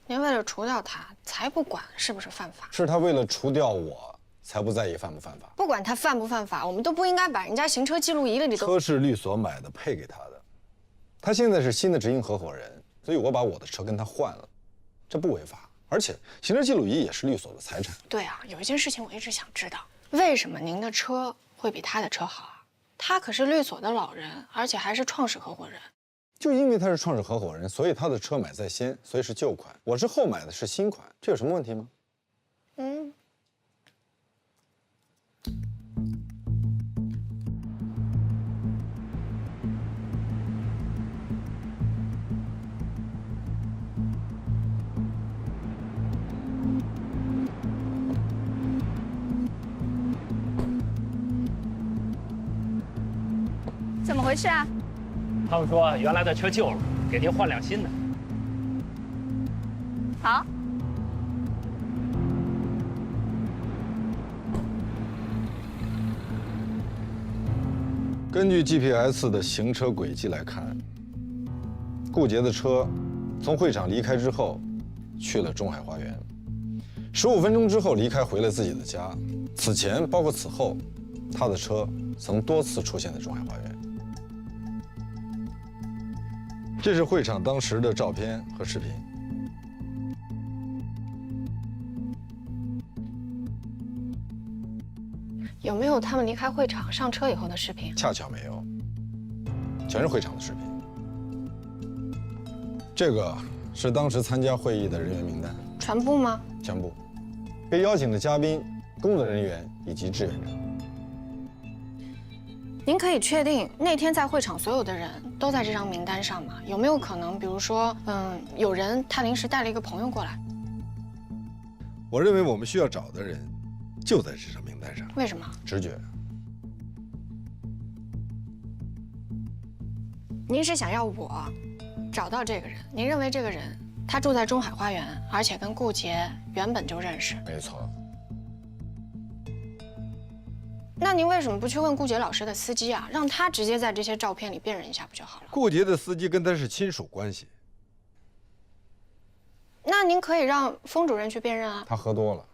您为了除掉他，才不管是不是犯法。是他为了除掉我，才不在意犯不犯法。不管他犯不犯法，我们都不应该把人家行车记录仪里的车是律所买的，配给他的。他现在是新的执行合伙人，所以我把我的车跟他换了，这不违法。而且行车记录仪也是律所的财产。对啊，有一件事情我一直想知道，为什么您的车会比他的车好啊？他可是律所的老人，而且还是创始合伙人。就因为他是创始合伙人，所以他的车买在先，所以是旧款。我是后买的，是新款，这有什么问题吗？怎么回事啊？他们说原来的车旧了，给您换辆新的。好。根据 GPS 的行车轨迹来看，顾杰的车从会场离开之后，去了中海花园，15分钟之后离开，回了自己的家。此前包括此后，他的车曾多次出现在中海花园。这是会场当时的照片和视频。有没有他们离开会场上车以后的视频？恰巧没有，全是会场的视频。这个是当时参加会议的人员名单，全部吗？全部，被邀请的嘉宾、工作人员以及志愿者。您可以确定那天在会场所有的人都在这张名单上吗？有没有可能，比如说，有人他临时带了一个朋友过来？我认为我们需要找的人就在这张名单上。为什么？直觉。您是想要我找到这个人？您认为这个人他住在中海花园，而且跟顾杰原本就认识？没错。那您为什么不去问顾杰老师的司机啊？让他直接在这些照片里辨认一下不就好了？顾杰的司机跟他是亲属关系。那您可以让封主任去辨认啊。他喝多了，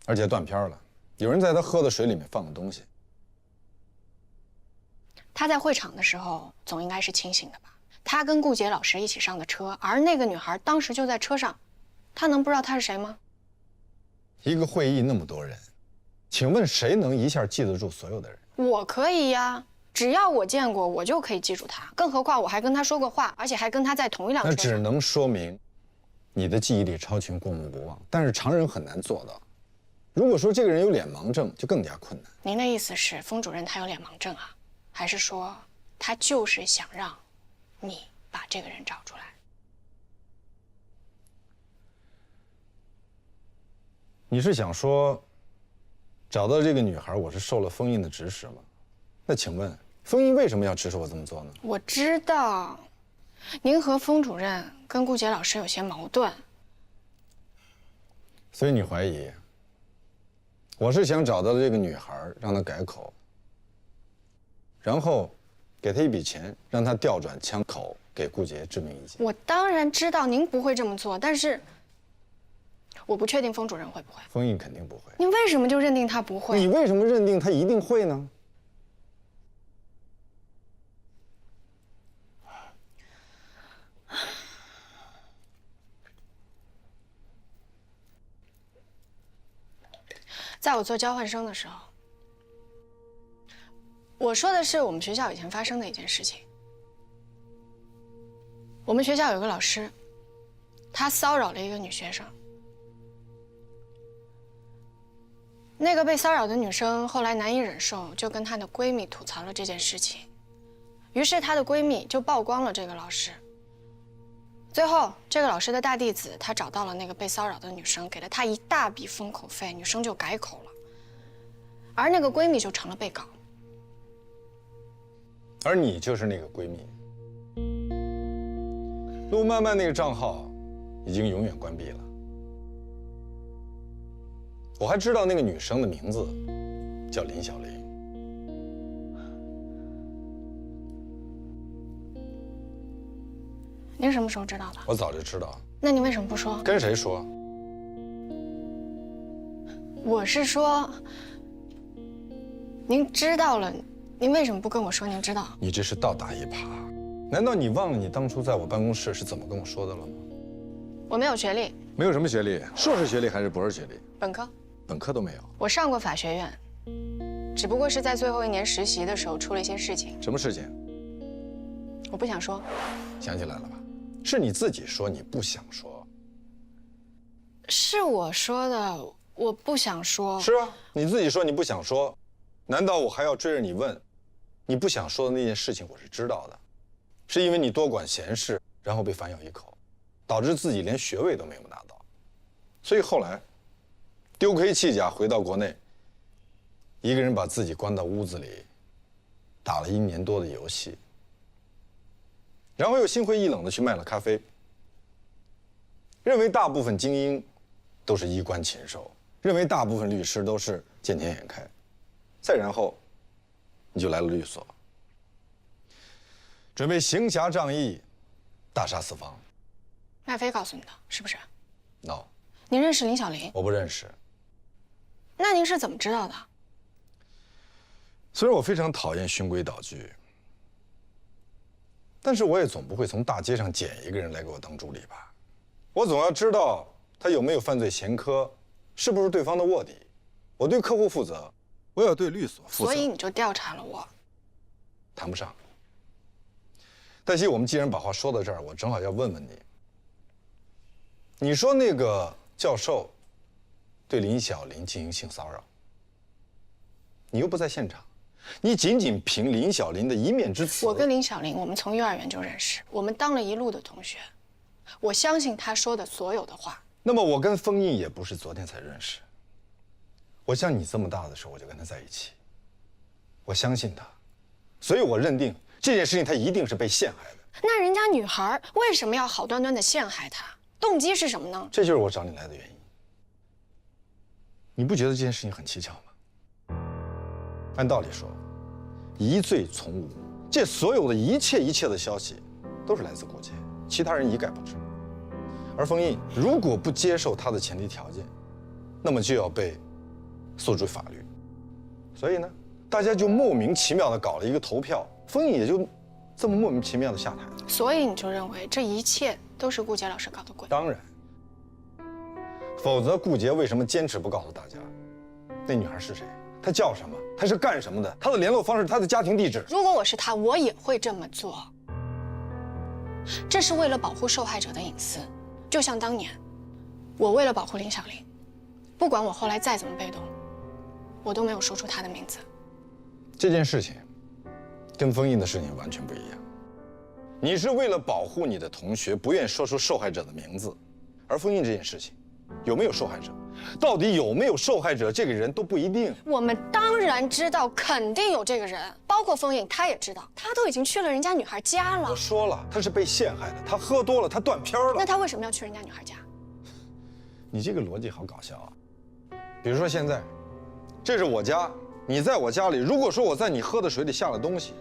而且断片了，有人在他喝的水里面放了东西。他在会场的时候总应该是清醒的吧？他跟顾杰老师一起上的车，而那个女孩当时就在车上，他能不知道他是谁吗？一个会议那么多人，请问谁能一下记得住所有的人？我可以呀，只要我见过，我就可以记住他。更何况我还跟他说过话，而且还跟他在同一辆车上。那只能说明你的记忆力超群，过目不忘，但是常人很难做到。如果说这个人有脸盲症，就更加困难。您的意思是，封主任他有脸盲症啊？还是说他就是想让你把这个人找出来？你是想说，找到这个女孩，我是受了封印的指使吗？那请问，封印为什么要指使我这么做呢？我知道，您和封主任跟顾杰老师有些矛盾，所以你怀疑我是想找到这个女孩，让她改口，然后给她一笔钱，让她调转枪口，给顾杰致命一击。我当然知道您不会这么做，但是我不确定封主任会不会。封印肯定不会。您为什么就认定他不会？你为什么认定他一定会呢？在我做交换生的时候，我说的是我们学校以前发生的一件事情。我们学校有个老师，他骚扰了一个女学生。那个被骚扰的女生后来难以忍受，就跟她的闺蜜吐槽了这件事情，于是她的闺蜜就曝光了这个老师。最后，这个老师的大弟子他找到了那个被骚扰的女生，给了她一大笔封口费，女生就改口了，而那个闺蜜就成了被告。而你就是那个闺蜜。陆漫漫那个账号已经永远关闭了。我还知道那个女生的名字叫林小玲。您什么时候知道的？我早就知道。那你为什么不说？跟谁说？我是说，您知道了，您为什么不跟我说您知道？你这是倒打一耙。难道你忘了你当初在我办公室是怎么跟我说的了吗？我没有学历。没有什么学历，硕士学历还是博士学历？本科。本科都没有。我上过法学院，只不过是在最后一年实习的时候出了一些事情。什么事情？我不想说。想起来了吧？是你自己说你不想说。是我说的，我不想说。是啊，你自己说你不想说，难道我还要追着你问？你不想说的那件事情我是知道的，是因为你多管闲事，然后被反咬一口，导致自己连学位都没有拿到，所以后来丢盔弃甲回到国内，一个人把自己关到屋子里，打了1年多的游戏，然后又心灰意冷的去卖了咖啡，认为大部分精英都是衣冠禽兽，认为大部分律师都是见钱眼开，再然后你就来了律所，准备行侠仗义，大杀四方。麦飞告诉你的，是不是 ？No。您认识林小玲？我不认识。那您是怎么知道的？虽然我非常讨厌循规蹈矩，但是我也总不会从大街上捡一个人来给我当助理吧？我总要知道他有没有犯罪前科，是不是对方的卧底。我对客户负责，我也要对律所负责。所以你就调查了我？谈不上。黛西，我们既然把话说到这儿，我正好要问问你。你说那个教授对林小玲进行性骚扰，你又不在现场，你仅仅凭林小玲的一面之词。我跟林小玲，我们从幼儿园就认识，我们当了一路的同学，我相信她说的所有的话。那么我跟封印也不是昨天才认识，我像你这么大的时候我就跟他在一起，我相信他，所以我认定这件事情他一定是被陷害的。那人家女孩为什么要好端端的陷害他？动机是什么呢？这就是我找你来的原因。你不觉得这件事情很蹊跷吗？按道理说，疑罪从无，这所有的一切的消息，都是来自顾杰，其他人一概不知。而封印如果不接受他的前提条件，那么就要被诉诸法律。所以呢，大家就莫名其妙的搞了一个投票，封印也就这么莫名其妙的下台了。所以你就认为这一切都是顾杰老师搞的鬼？当然，否则顾杰为什么坚持不告诉大家，那女孩是谁？她叫什么？她是干什么的？她的联络方式，她的家庭地址。如果我是他，我也会这么做。这是为了保护受害者的隐私，就像当年，我为了保护林小玲，不管我后来再怎么被动，我都没有说出她的名字。这件事情跟封印的事情完全不一样。你是为了保护你的同学，不愿说出受害者的名字，而封印这件事情，有没有受害者，到底有没有受害者，这个人都不一定。我们当然知道，肯定有这个人，包括封印，他也知道，他都已经去了人家女孩家了。我说了，他是被陷害的，他喝多了，他断片了。那他为什么要去人家女孩家？你这个逻辑好搞笑啊！比如说现在，这是我家，你在我家里，如果说我在你喝的水里下了东西，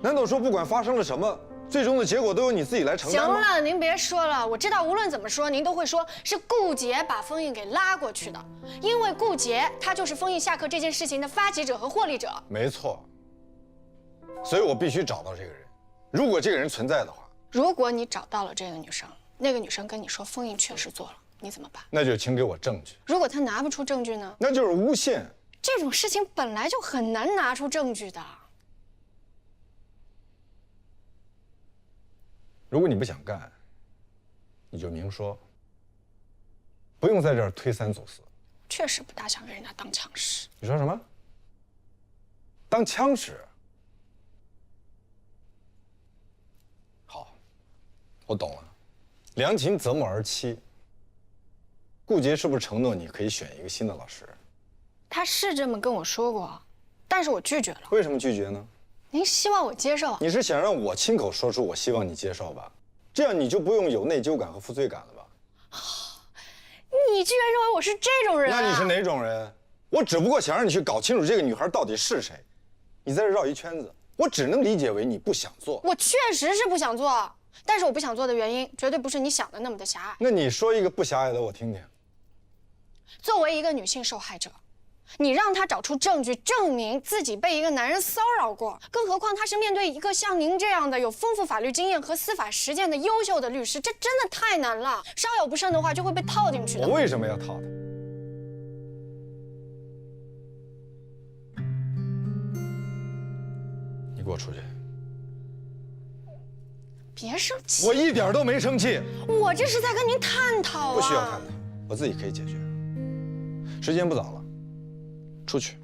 难道说不管发生了什么，最终的结果都由你自己来承担吗？行了，您别说了，我知道无论怎么说，您都会说是顾杰把封印给拉过去的，因为顾杰他就是封印下课这件事情的发起者和获利者。没错，所以我必须找到这个人。如果这个人存在的话，如果你找到了这个女生，那个女生跟你说封印确实做了，你怎么办？那就请给我证据。如果她拿不出证据呢？那就是诬陷。这种事情本来就很难拿出证据的。如果你不想干，你就明说，不用在这儿推三阻四。确实不大想跟人家当枪使。你说什么？当枪使？好，我懂了。良禽择木而栖。顾杰是不是承诺你可以选一个新的老师？他是这么跟我说过，但是我拒绝了。为什么拒绝呢？您希望我接受？你是想让我亲口说出我希望你接受吧？这样你就不用有内疚感和负罪感了吧？你居然认为我是这种人啊？那你是哪种人？我只不过想让你去搞清楚这个女孩到底是谁。你在这绕一圈子，我只能理解为你不想做。我确实是不想做，但是我不想做的原因绝对不是你想的那么的狭隘。那你说一个不狭隘的，我听听。作为一个女性受害者，你让她找出证据证明自己被一个男人骚扰过，更何况她是面对一个像您这样的有丰富法律经验和司法实践的优秀的律师，这真的太难了。稍有不慎的话，就会被套进去的。我为什么要套他？你给我出去！别生气，我一点都没生气。我这是在跟您探讨啊。不需要探讨，我自己可以解决。时间不早了，出去。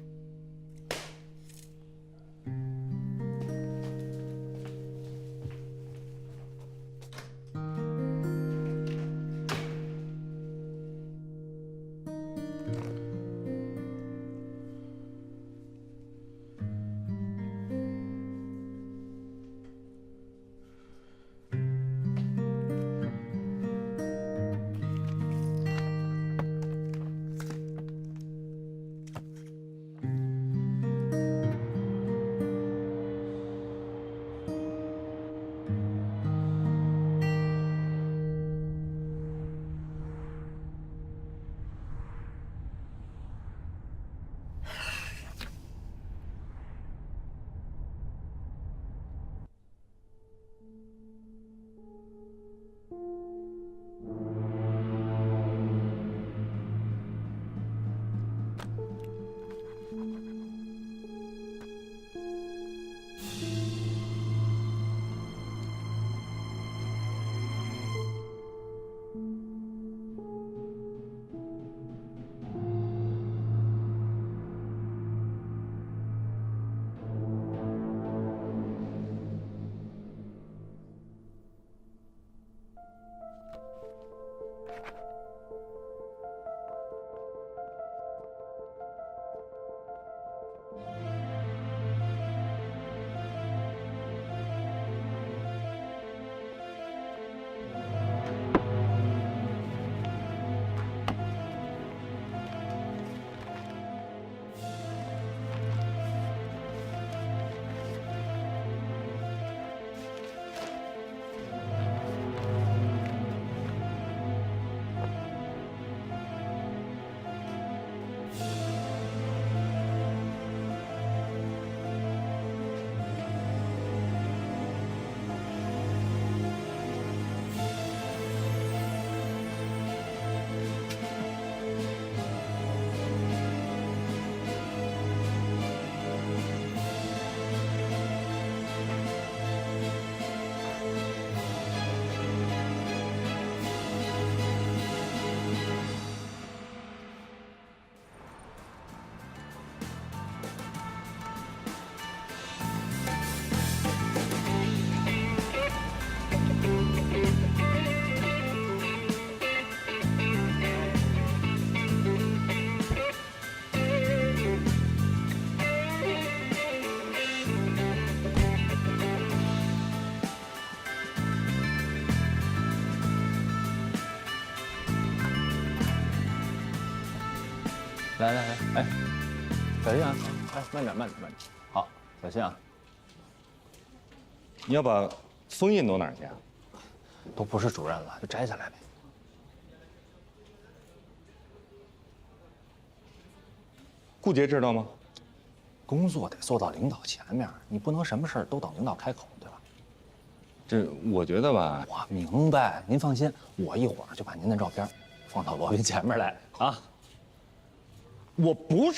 来，哎，小心啊！哎，慢点。好，小心啊！你要把封印挪哪儿去啊？都不是主任了，就摘下来呗。顾杰知道吗？工作得做到领导前面，你不能什么事儿都等领导开口，对吧？这我觉得吧，我明白，您放心，我一会儿就把您的照片放到罗宾前面来啊。我不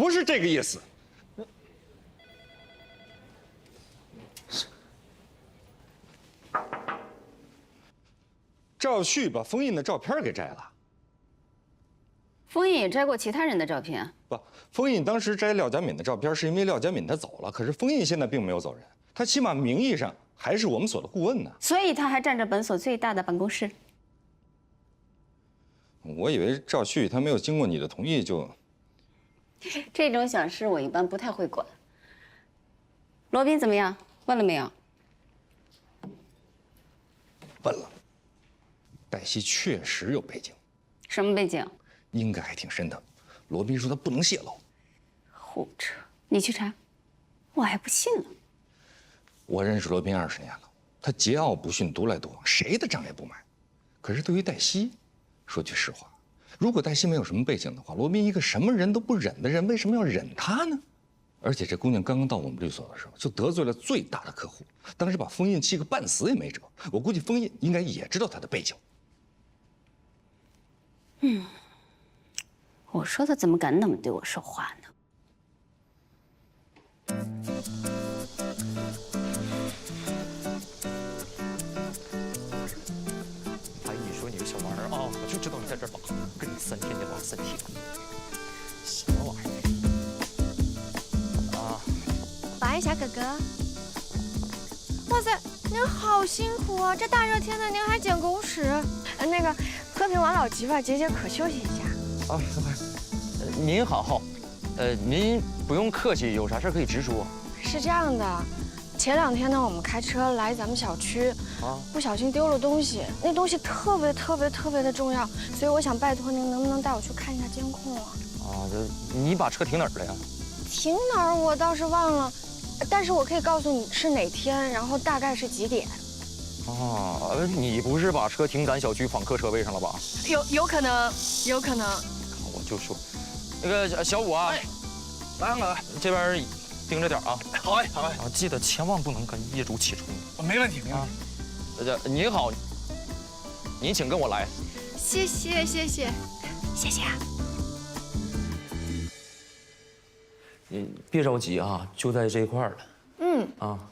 是这个意思。赵旭把封印的照片给摘了。封印也摘过其他人的照片。不，封印当时摘廖佳敏的照片，是因为廖佳敏她走了，可是封印现在并没有走人，他起码名义上还是我们所的顾问呢。所以他还占着本所最大的办公室。我以为赵旭他没有经过你的同意就……这种小事我一般不太会管。罗宾怎么样？问了没有？问了。黛西确实有背景。什么背景？应该还挺深的。罗宾说他不能泄露。胡扯！你去查，我还不信了。我认识罗宾20年了，他桀骜不驯，独来独往，谁的账也不买。可是对于黛西，说句实话，如果黛西没有什么背景的话，罗宾一个什么人都不忍的人，为什么要忍她呢？而且这姑娘刚刚到我们律所的时候，就得罪了最大的客户，当时把封印气个半死也没辙。我估计封印应该也知道她的背景。我说他怎么敢那么对我说话呢？哎，你说你个小玩意儿啊，我就知道你在这儿拔，跟你3天就拔3天，什么玩意儿啊？拔一下，哥哥。哇塞，您好辛苦啊！这大热天的，您还捡狗屎。那个，喝瓶王老吉吧，解解渴，休息一下。啊，您好，您不用客气，有啥事可以直说。是这样的，前2天呢，我们开车来咱们小区，不小心丢了东西，那东西特别的重要，所以我想拜托您，能不能带我去看一下监控啊？你把车停哪儿了呀？停哪儿我倒是忘了，但是我可以告诉你是哪天，然后大概是几点。你不是把车停咱小区访客车位上了吧？有可能。我就说，那个小五啊，来，这边盯着点啊。好哎。记得千万不能跟业主起冲突。没问题。您好，您请跟我来。谢谢啊。你别着急啊，就在这一块了。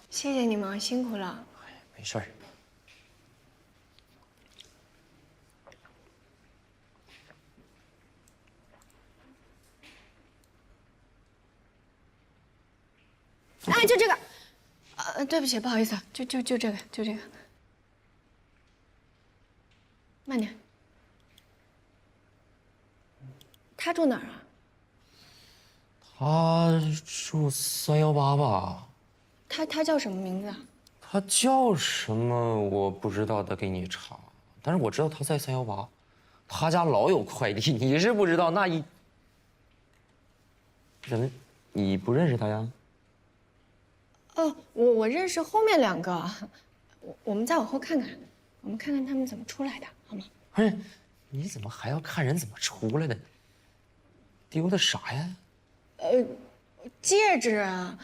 谢谢你们，辛苦了。没事儿。哎，就这个，对不起，不好意思，就这个，慢点。他住哪儿啊？他住318吧？他叫什么名字啊？他叫什么我不知道，得给你查。但是我知道他在318，他家老有快递，你是不知道。什么？你不认识他呀？我认识后面2个，我们再往后看看，我们看看他们怎么出来的，好吗？不是，你怎么还要看人怎么出来的呢？丢的啥呀？戒指啊！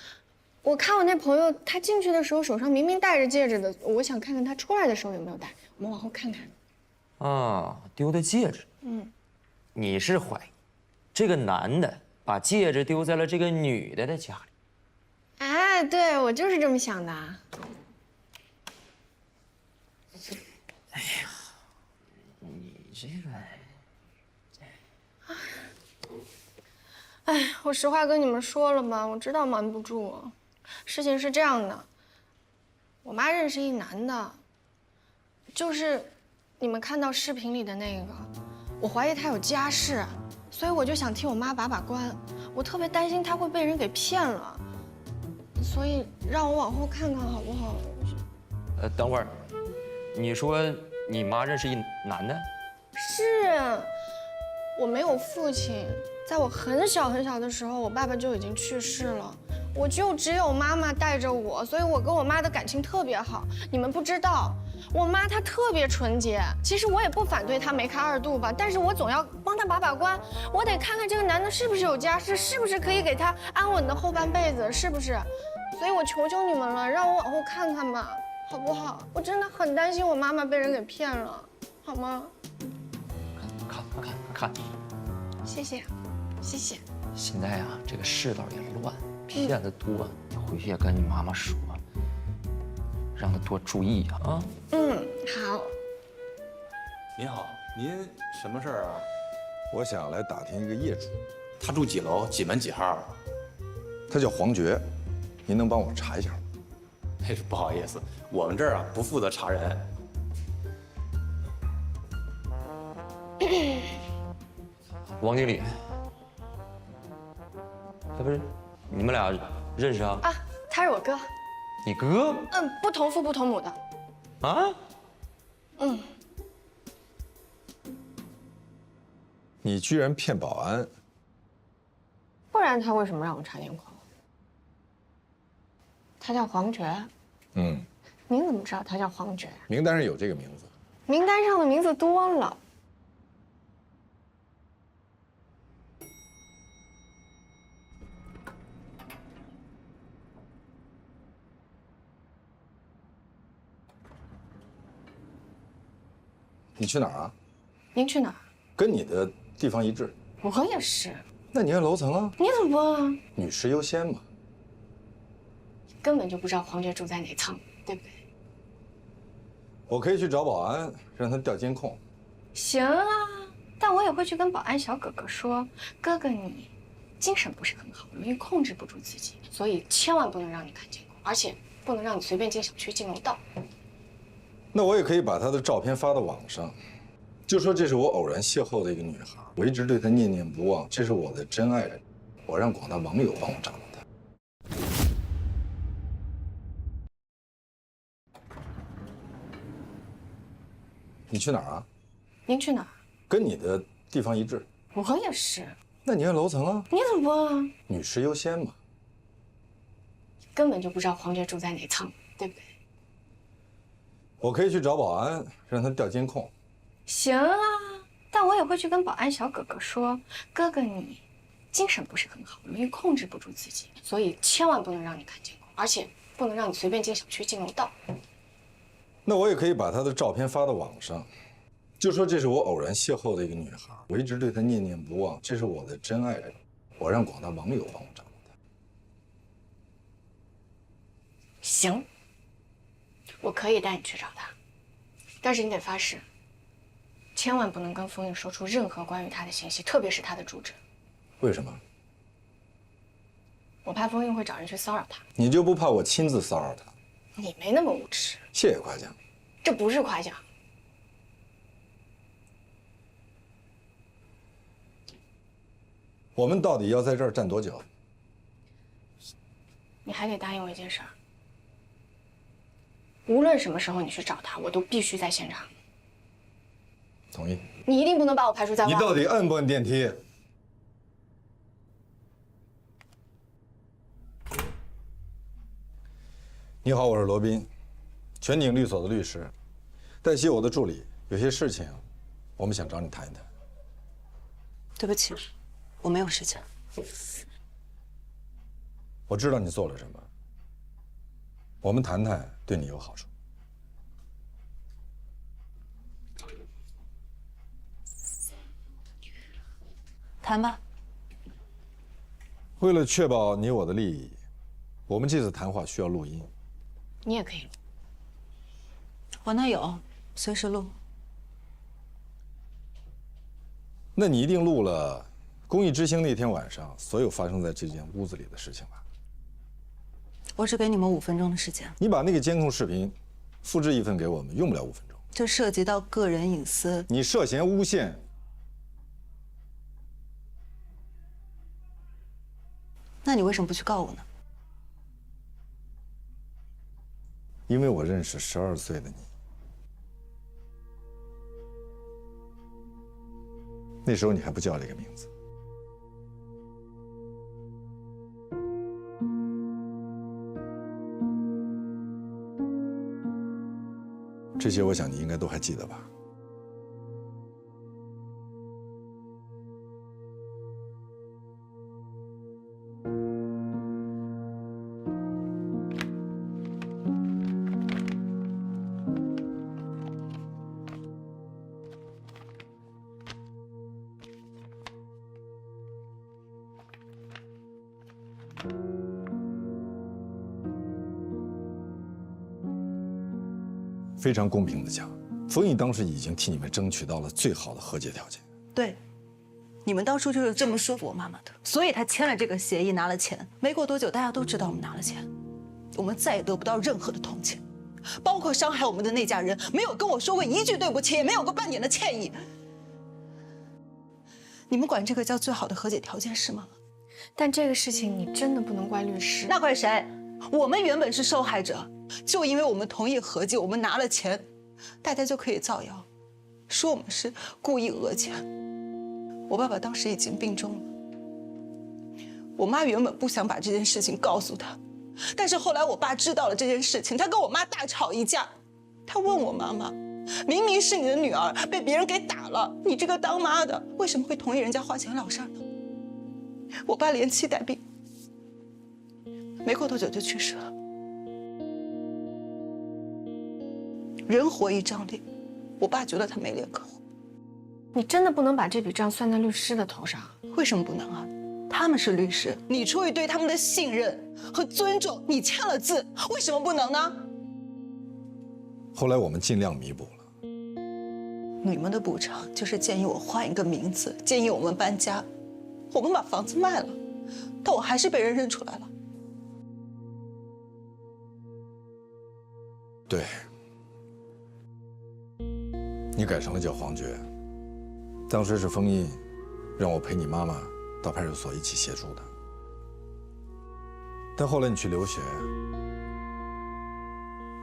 我看我那朋友，他进去的时候手上明明戴着戒指的，我想看看他出来的时候有没有戴。我们往后看看。丢的戒指。你是怀疑这个男的把戒指丢在了这个女的家里？哎，对，我就是这么想的。哎呀，你这个……哎，我实话跟你们说了吧，我知道瞒不住。事情是这样的，我妈认识一男的，就是你们看到视频里的那个，我怀疑他有家室，所以我就想替我妈把关。我特别担心他会被人给骗了，所以让我往后看看好不好？等会儿，你说你妈认识一男的？是，我没有父亲，在我很小很小的时候，我爸爸就已经去世了，我就只有妈妈带着我，所以我跟我妈的感情特别好。你们不知道，我妈她特别纯洁。其实我也不反对她梅开二度吧，但是我总要帮她把把关，我得看看这个男的是不是有家室，是不是可以给她安稳的后半辈子，是不是？所以我求求你们了，让我往后看看吧，好不好？我真的很担心我妈妈被人给骗了，好吗？看，谢谢，谢谢。现在啊，这个世道也乱，骗子多，你回去也跟你妈妈说，让她多注意呀啊。好。您好，您什么事儿啊？我想来打听一个业主，他住几楼？几门几号？他叫黄觉，您能帮我查一下吗？那是不好意思，我们这儿啊不负责查人。王经理，不是，你们俩认识啊？啊，他是我哥。你哥？不同父不同母的。啊？你居然骗保安？不然他为什么让我查电话？他叫黄觉。您怎么知道他叫黄觉？名单上有这个名字。名单上的名字多了。你去哪儿啊？您去哪儿？跟你的地方一致。我也是。那你按楼层啊？你怎么不问啊？女士优先嘛。根本就不知道黄觉住在哪层，对不对？我可以去找保安，让他调监控。行啊，但我也会去跟保安小哥哥说，哥哥你精神不是很好，容易控制不住自己，所以千万不能让你看监控，而且不能让你随便进小区、进楼道。那我也可以把她的照片发到网上，就说这是我偶然邂逅的一个女孩，我一直对她念念不忘，这是我的真爱人，我让广大网友帮我找到她。你去哪儿啊？您去哪儿？跟你的地方一致。我也是。那你按楼层啊？你怎么不问啊？女士优先嘛。根本就不知道黄觉住在哪层，对不对？我可以去找保安，让他调监控。行啊，但我也会去跟保安小哥哥说，哥哥你精神不是很好，容易控制不住自己，所以千万不能让你看监控，而且不能让你随便进小区、进楼道。那我也可以把她的照片发到网上，就说这是我偶然邂逅的一个女孩，我一直对她念念不忘，这是我的真爱人，我让广大网友帮我找到她。行，我可以带你去找她，但是你得发誓，千万不能跟封印说出任何关于她的信息，特别是她的住址。为什么？我怕封印会找人去骚扰她。你就不怕我亲自骚扰她？你没那么无耻。谢谢夸奖。这不是夸奖。我们到底要在这儿站多久？你还得答应我一件事儿，无论什么时候你去找他，我都必须在现场。同意。你一定不能把我排除在外。你到底按不按电梯？你好，我是罗宾，全景律所的律师，黛西我的助理，有些事情，我们想找你谈一谈。对不起，我没有时间。我知道你做了什么，我们谈谈对你有好处。谈吧。为了确保你我的利益，我们这次谈话需要录音。你也可以录。我那有，随时录。那你一定录了公益之星那天晚上所有发生在这间屋子里的事情吧？我只给你们5分钟的时间。你把那个监控视频复制一份给我们，用不了5分钟。这涉及到个人隐私。你涉嫌诬陷。那你为什么不去告我呢？因为我认识12岁的你。那时候你还不叫这个名字。这些我想你应该都还记得吧？非常公平的讲，冯毅当时已经替你们争取到了最好的和解条件。对，你们当初就是这么说服我妈妈的，所以她签了这个协议，拿了钱。没过多久，大家都知道我们拿了钱，我们再也得不到任何的同情，包括伤害我们的那家人，没有跟我说过一句对不起，也没有过半点的歉意。你们管这个叫最好的和解条件是吗？但这个事情你真的不能怪律师。那怪谁？我们原本是受害者。就因为我们同意和解，我们拿了钱，大家就可以造谣，说我们是故意讹钱。我爸爸当时已经病重了，我妈原本不想把这件事情告诉他，但是后来我爸知道了这件事情，他跟我妈大吵一架。他问我妈妈，明明是你的女儿被别人给打了，你这个当妈的为什么会同意人家花钱了事呢？我爸连妻带病，没过多久就去世了。人活一张脸，我爸觉得他没脸可活。你真的不能把这笔账算在律师的头上？为什么不能啊？他们是律师，你出于对他们的信任和尊重，你签了字，为什么不能呢？后来我们尽量弥补了。你们的补偿就是建议我换一个名字，建议我们搬家，我们把房子卖了，但我还是被人认出来了。对。你改成了叫黄觉，当时是封印，让我陪你妈妈到派出所一起协助的。但后来你去留学，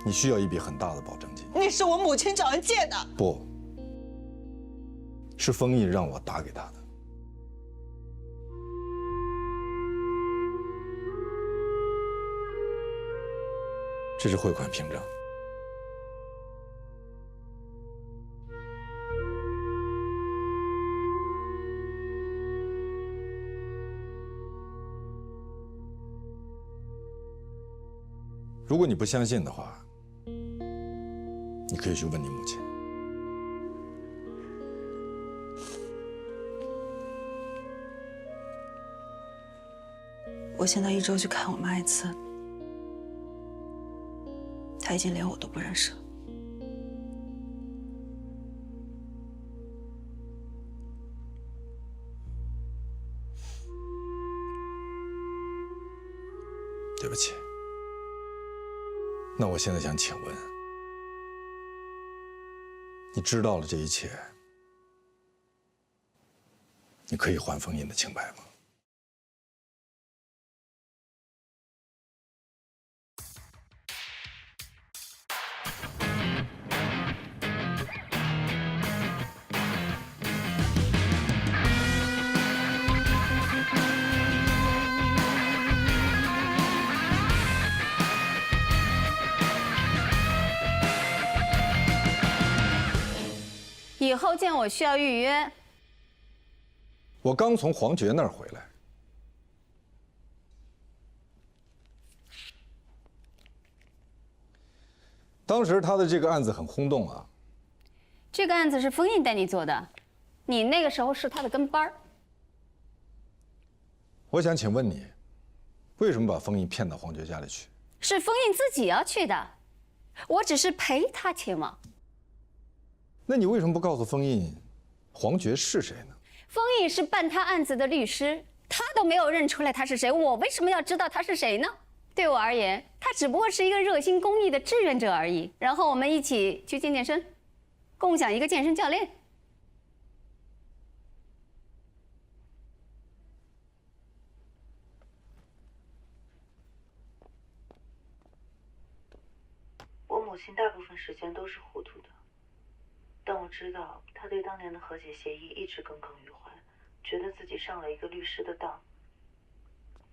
你需要一笔很大的保证金。那是我母亲找人借的。不，是封印让我打给他的。这是汇款凭证。如果你不相信的话，你可以去问你母亲。我现在一周去看我妈一次，她已经连我都不认识了。对不起。那我现在想请问，你知道了这一切，你可以还封印的清白吗？以后见我需要预约。我刚从黄觉那儿回来，当时他的这个案子很轰动啊。这个案子是封印带你做的，你那个时候是他的跟班儿。我想请问你，为什么把封印骗到黄觉家里去？是封印自己要去的，我只是陪他前往。那你为什么不告诉封印，黄觉是谁呢？封印是办他案子的律师，他都没有认出来他是谁，我为什么要知道他是谁呢？对我而言，他只不过是一个热心公益的志愿者而已。然后我们一起去健身，共享一个健身教练。我母亲大部分时间都是糊涂的，但我知道他对当年的和解协议一直耿耿于怀，觉得自己上了一个律师的当。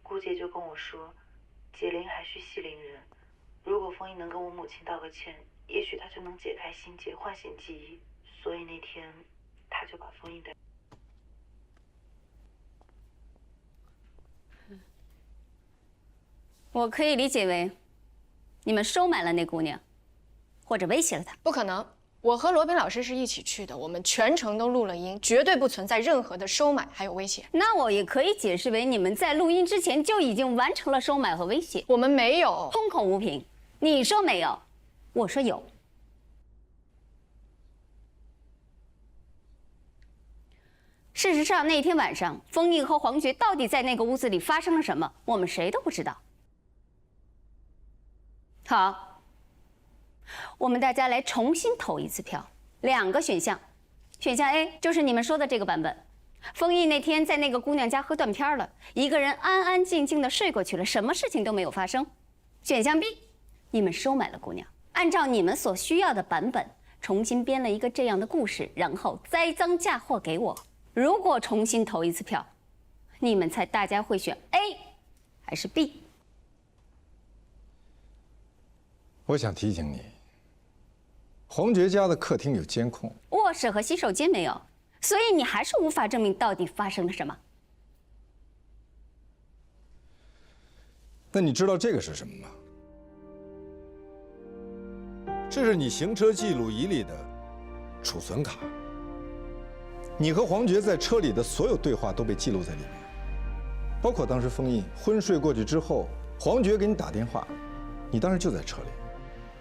顾姐就跟我说，解铃还须系铃人，如果封印能跟我母亲道个歉，也许他就能解开心结，唤醒记忆。所以那天他就把封印带。我可以理解为，你们收买了那姑娘，或者威胁了她。不可能，我和罗宾老师是一起去的，我们全程都录了音，绝对不存在任何的收买还有威胁。那我也可以解释为，你们在录音之前就已经完成了收买和威胁。我们没有，空口无凭。你说没有，我说有。事实上，那天晚上，封印和黄觉到底在那个屋子里发生了什么，我们谁都不知道。好，我们大家来重新投一次票，2个选项。选项 A 就是你们说的这个版本，封印那天在那个姑娘家喝断片了，一个人安安静静的睡过去了，什么事情都没有发生。选项 B， 你们收买了姑娘，按照你们所需要的版本重新编了一个这样的故事，然后栽赃嫁祸给我。如果重新投一次票，你们猜大家会选 A 还是 B？ 我想提醒你，黄觉家的客厅有监控，卧室和洗手间没有，所以你还是无法证明到底发生了什么。那你知道这个是什么吗？这是你行车记录仪里的储存卡。你和黄觉在车里的所有对话都被记录在里面，包括当时封印昏睡过去之后，黄觉给你打电话，你当时就在车里。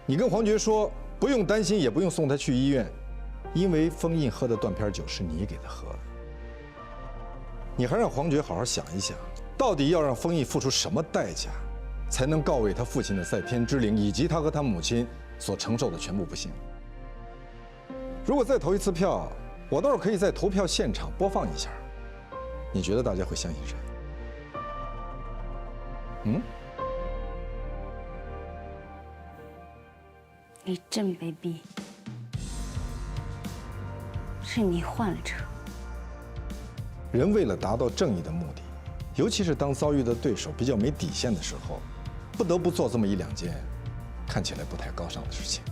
你跟黄觉说不用担心，也不用送他去医院，因为封印喝的断片酒是你给他喝的。你还让黄觉好好想一想，到底要让封印付出什么代价，才能告慰他父亲的在天之灵，以及他和他母亲所承受的全部不幸。如果再投一次票，我倒是可以在投票现场播放一下，你觉得大家会相信谁？你真卑鄙，是你换了车。人为了达到正义的目的，尤其是当遭遇的对手比较没底线的时候，不得不做这么1、2件看起来不太高尚的事情。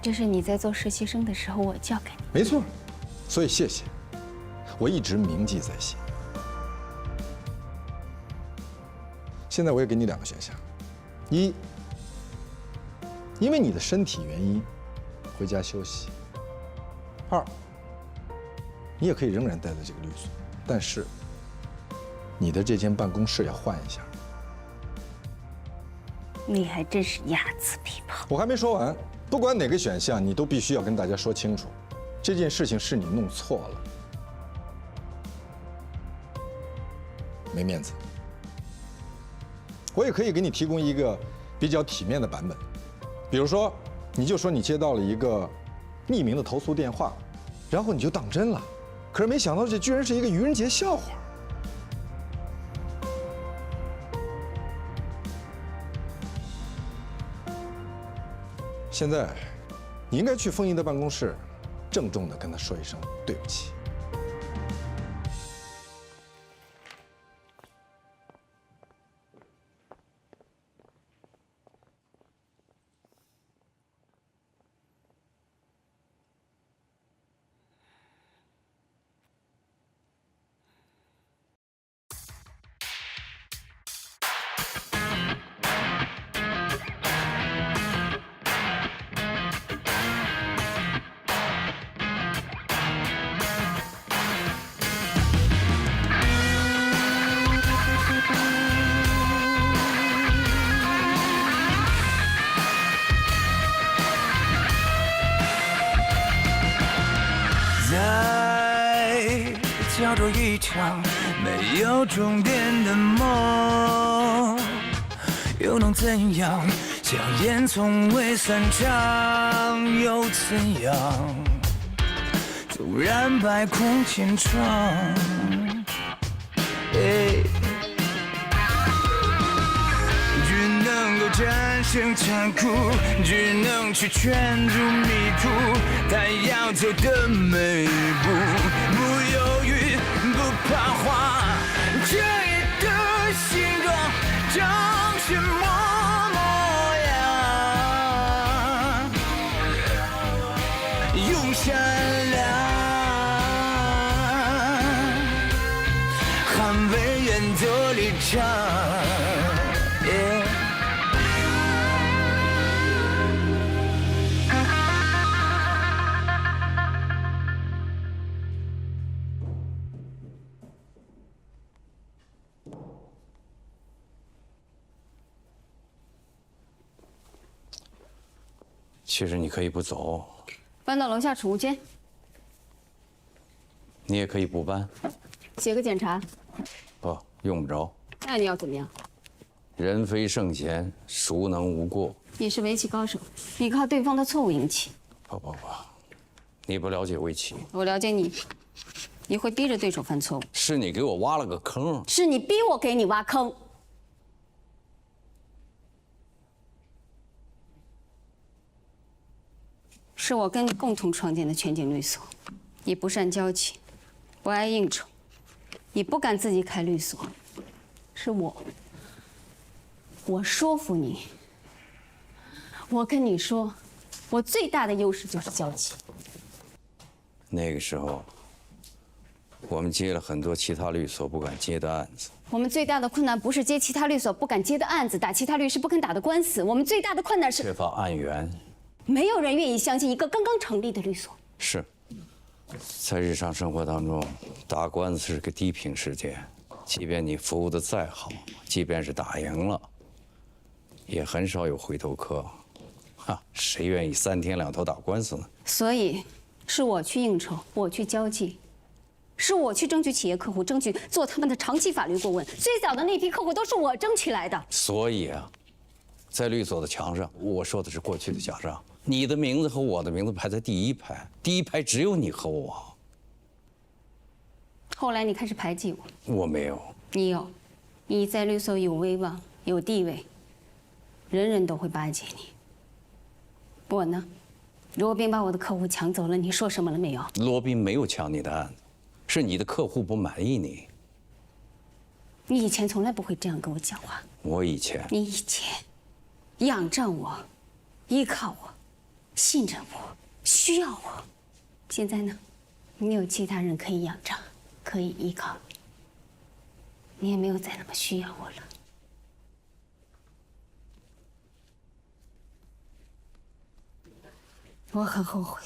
这是你在做实习生的时候我教给你。没错，所以谢谢，我一直铭记在心。现在我也给你2个选项：一，因为你的身体原因回家休息；二，你也可以仍然待在这个律所，但是你的这间办公室要换一下。你还真是睚眦必报。我还没说完，不管哪个选项，你都必须要跟大家说清楚，这件事情是你弄错了，没面子。我也可以给你提供一个比较体面的版本，比如说，你就说你接到了一个匿名的投诉电话，然后你就当真了，可是没想到这居然是一个愚人节笑话。现在，你应该去封印的办公室，郑重地跟他说一声对不起。叫做一场没有终点的梦，又能怎样？硝烟从未散场，又怎样？突然百孔千疮。只能够战胜残酷，只能去劝阻迷途，他要走的每一步，不犹豫，不彷徨，这夜的星光将是模样，用善良捍卫原则立场。其实你可以不走，搬到楼下储物间，你也可以不搬，写个检查。不用不着。那你要怎么样？人非圣贤，孰能无过？你是围棋高手，你靠对方的错误赢棋。不，你不了解围棋。我了解你，你会逼着对手犯错误。是你给我挖了个坑。是你逼我给你挖坑。是我跟你共同创建的全景律所，你不善交际，不爱应酬，你不敢自己开律所，是我说服你。我跟你说，我最大的优势就是交际。那个时候，我们接了很多其他律所不敢接的案子。我们最大的困难不是接其他律所不敢接的案子，打其他律师不肯打的官司，我们最大的困难是缺乏案源。没有人愿意相信一个刚刚成立的律所。是，在日常生活当中，打官司是个低频事件，即便你服务的再好，即便是打赢了，也很少有回头客。谁愿意3天2头打官司呢？所以，是我去应酬，我去交际，是我去争取企业客户，争取做他们的长期法律顾问。最早的那批客户都是我争取来的。所以啊，在律所的墙上，我说的是过去的假账。你的名字和我的名字排在第一排，第一排只有你和我。后来你开始排挤我。我没有。你有，你在律所有威望，有地位，人人都会巴结你。我呢，罗宾把我的客户抢走了，你说什么了没有？罗宾没有抢你的案子，是你的客户不满意你。你以前从来不会这样跟我讲话。我以前，你以前仰仗我，依靠我，信任我，需要我。现在呢，你有其他人可以仰仗，可以依靠，你也没有再那么需要我了。我很后悔，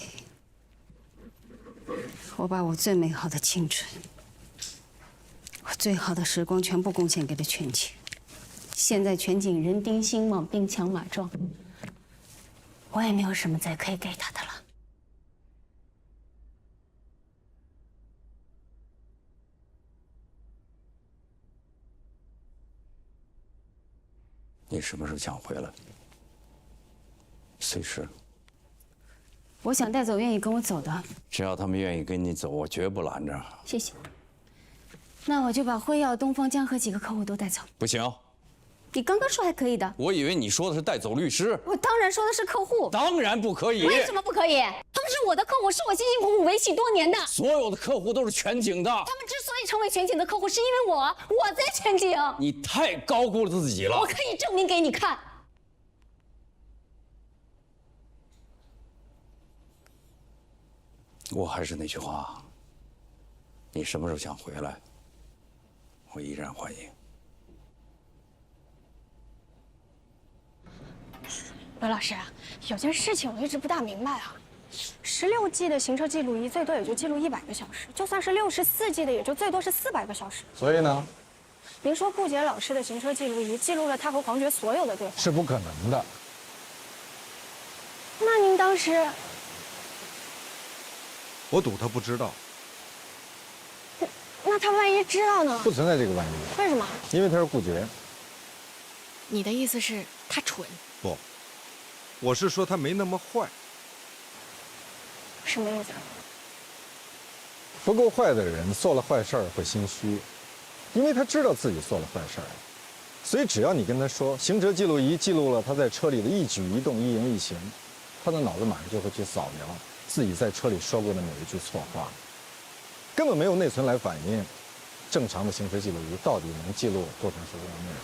我把我最美好的青春，我最好的时光全部贡献给了全景。现在全景人丁兴旺，兵强马壮，我也没有什么再可以给他的了。你什么时候想回来？随时。我想带走愿意跟我走的，只要他们愿意跟你走，我绝不拦着。谢谢。那我就把辉耀、东方江和几个客户都带走。不行。你刚刚说还可以的。我以为你说的是带走律师。我当然说的是客户。当然不可以。为什么不可以？他们是我的客户，是我辛辛苦苦维系多年的。所有的客户都是全景的。他们之所以成为全景的客户，是因为我在全景。你太高估了自己了。我可以证明给你看。我还是那句话，你什么时候想回来，我依然欢迎。罗老师，有件事情我一直不大明白啊。16G 的行车记录仪最多也就记录100个小时，就算是64G 的，也就最多是400个小时。所以呢？您说顾杰老师的行车记录仪记录了他和黄觉所有的对话？是不可能的。那您当时？我赌他不知道。那他万一知道呢？不存在这个万一。为什么？因为他是顾杰。你的意思是他蠢？不，我是说他没那么坏。什么意思？不够坏的人做了坏事儿会心虚，因为他知道自己做了坏事儿。所以只要你跟他说，行车记录仪记录了他在车里的一举一动、一言一行，他的脑子马上就会去扫描自己在车里说过的每一句错话，根本没有内存来反映正常的行车记录仪到底能记录多长时间的内容。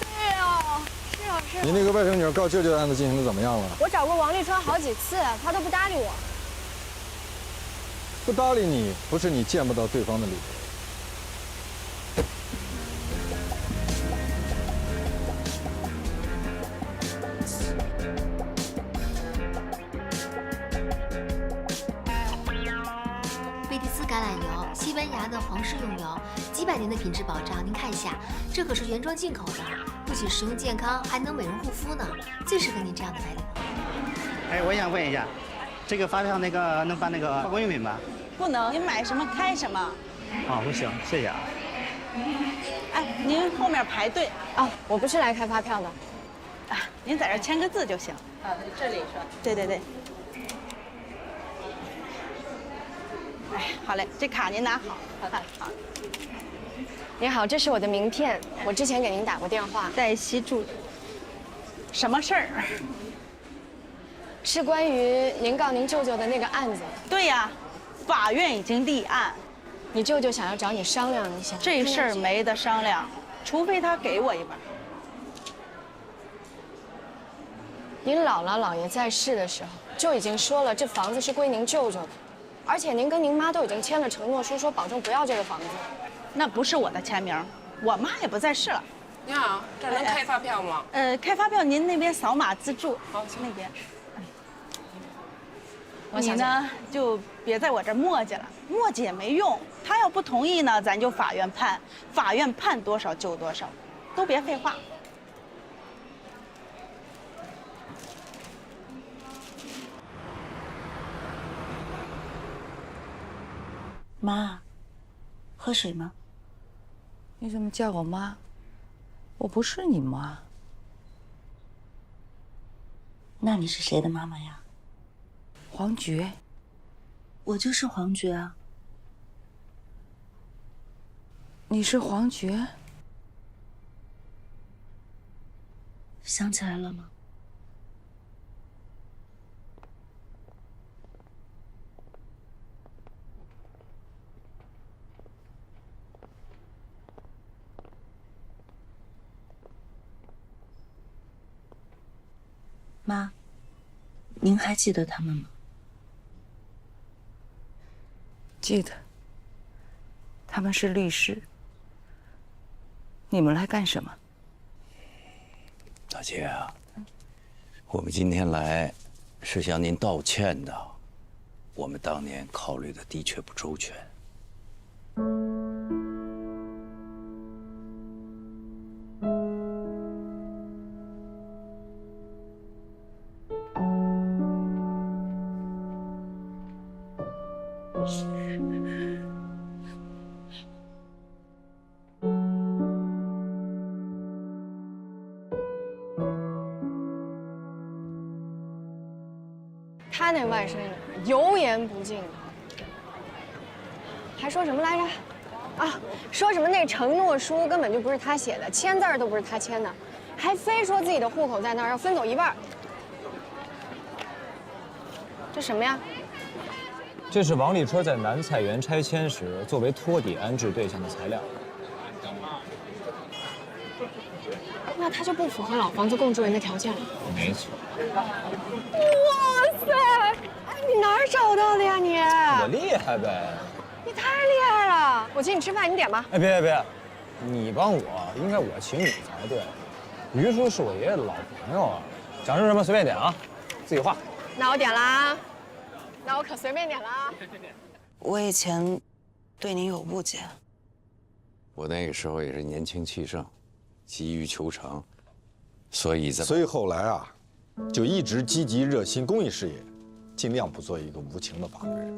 对哦，是啊是啊。你那个外甥女告舅舅的案子进行的怎么样了？我找过王立川好几次，他都不搭理我。不搭理你，不是你见不到对方的理由。贝蒂斯橄榄油，西班牙的皇室用油，几百年的品质保障。您看一下，这可是原装进口的，不仅食用健康，还能美容护肤呢，最适合您这样的白领。哎，我想问一下，这个发票能办化工用品吗？不能，您买什么开什么。哦，不行，谢谢啊。哎，您后面排队啊，我不是来开发票的。啊，您在这签个字就行。啊，这里是吧？对对对。哎，好嘞，这卡您拿好。好的，好。您好，这是我的名片，我之前给您打过电话。黛西助理。什么事儿？是关于您告您舅舅的那个案子。对呀，法院已经立案。你舅舅想要找你商量一下。这事儿没得商量，除非他给我一半。您姥姥姥爷在世的时候就已经说了，这房子是归您舅舅的，而且您跟您妈都已经签了承诺书，说保证不要这个房子。那不是我的签名，我妈也不在世了。你好，这儿能开发票吗？开发票您那边扫码自助。好，那边。你呢就别在我这儿磨叽了，磨叽也没用。他要不同意呢，咱就法院判，法院判多少就多少，都别废话。妈，喝水吗？你怎么叫我妈？我不是你妈。那你是谁的妈妈呀？黄觉。我就是黄觉啊。你是黄觉？想起来了吗？妈，您还记得他们吗？记得。他们是律师。你们来干什么？大姐啊，我们今天来是向您道歉的，我们当年考虑的的确不周全。他那外甥女油盐不进，还说什么来着？啊，说什么那承诺书根本就不是他写的，签字都不是他签的，还非说自己的户口在那儿，要分走一半。这什么呀？这是王立春在南菜园拆迁时作为托底安置对象的材料。那他就不符合老房子共住人的条件了。没错。哇塞！哎，你哪儿找到的呀你？我厉害呗。你太厉害了！我请你吃饭，你点吧。哎，别，你帮我，应该我请你才对。于叔是我爷爷的老朋友啊，想吃什么随便点啊，自己画。那我点啦，那我可随便点啦。我以前对您有误解。我那个时候也是年轻气盛，急于求成，所以后来啊，就一直积极热心公益事业，尽量不做一个无情的法律人。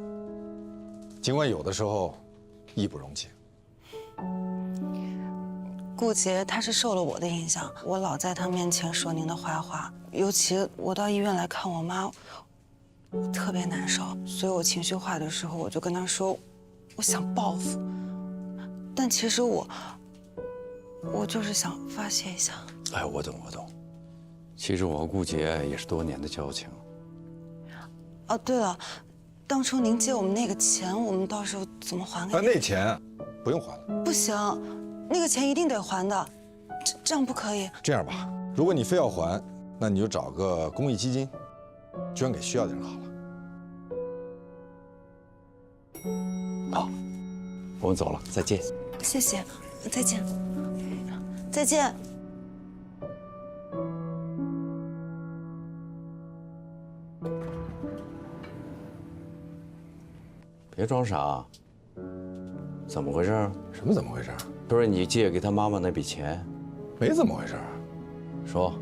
尽管有的时候义不容情。顾杰他是受了我的影响，我老在他面前说您的坏话，尤其我到医院来看我妈，我特别难受，所以我情绪化的时候，我就跟他说，我想报复。但其实我我就是想发泄一下。哎，我懂。其实我和顾杰也是多年的交情。哦，对了，当初您借我们那个钱，我们到时候怎么还给你？那钱不用还了。不行，那个钱一定得还的，这样不可以。这样吧，如果你非要还，那你就找个公益基金，捐给需要的人好了。好，我们走了，再见。谢谢，再见。再见。别装傻，怎么回事？什么怎么回事？不是你借给他妈妈那笔钱，没怎么回事。说，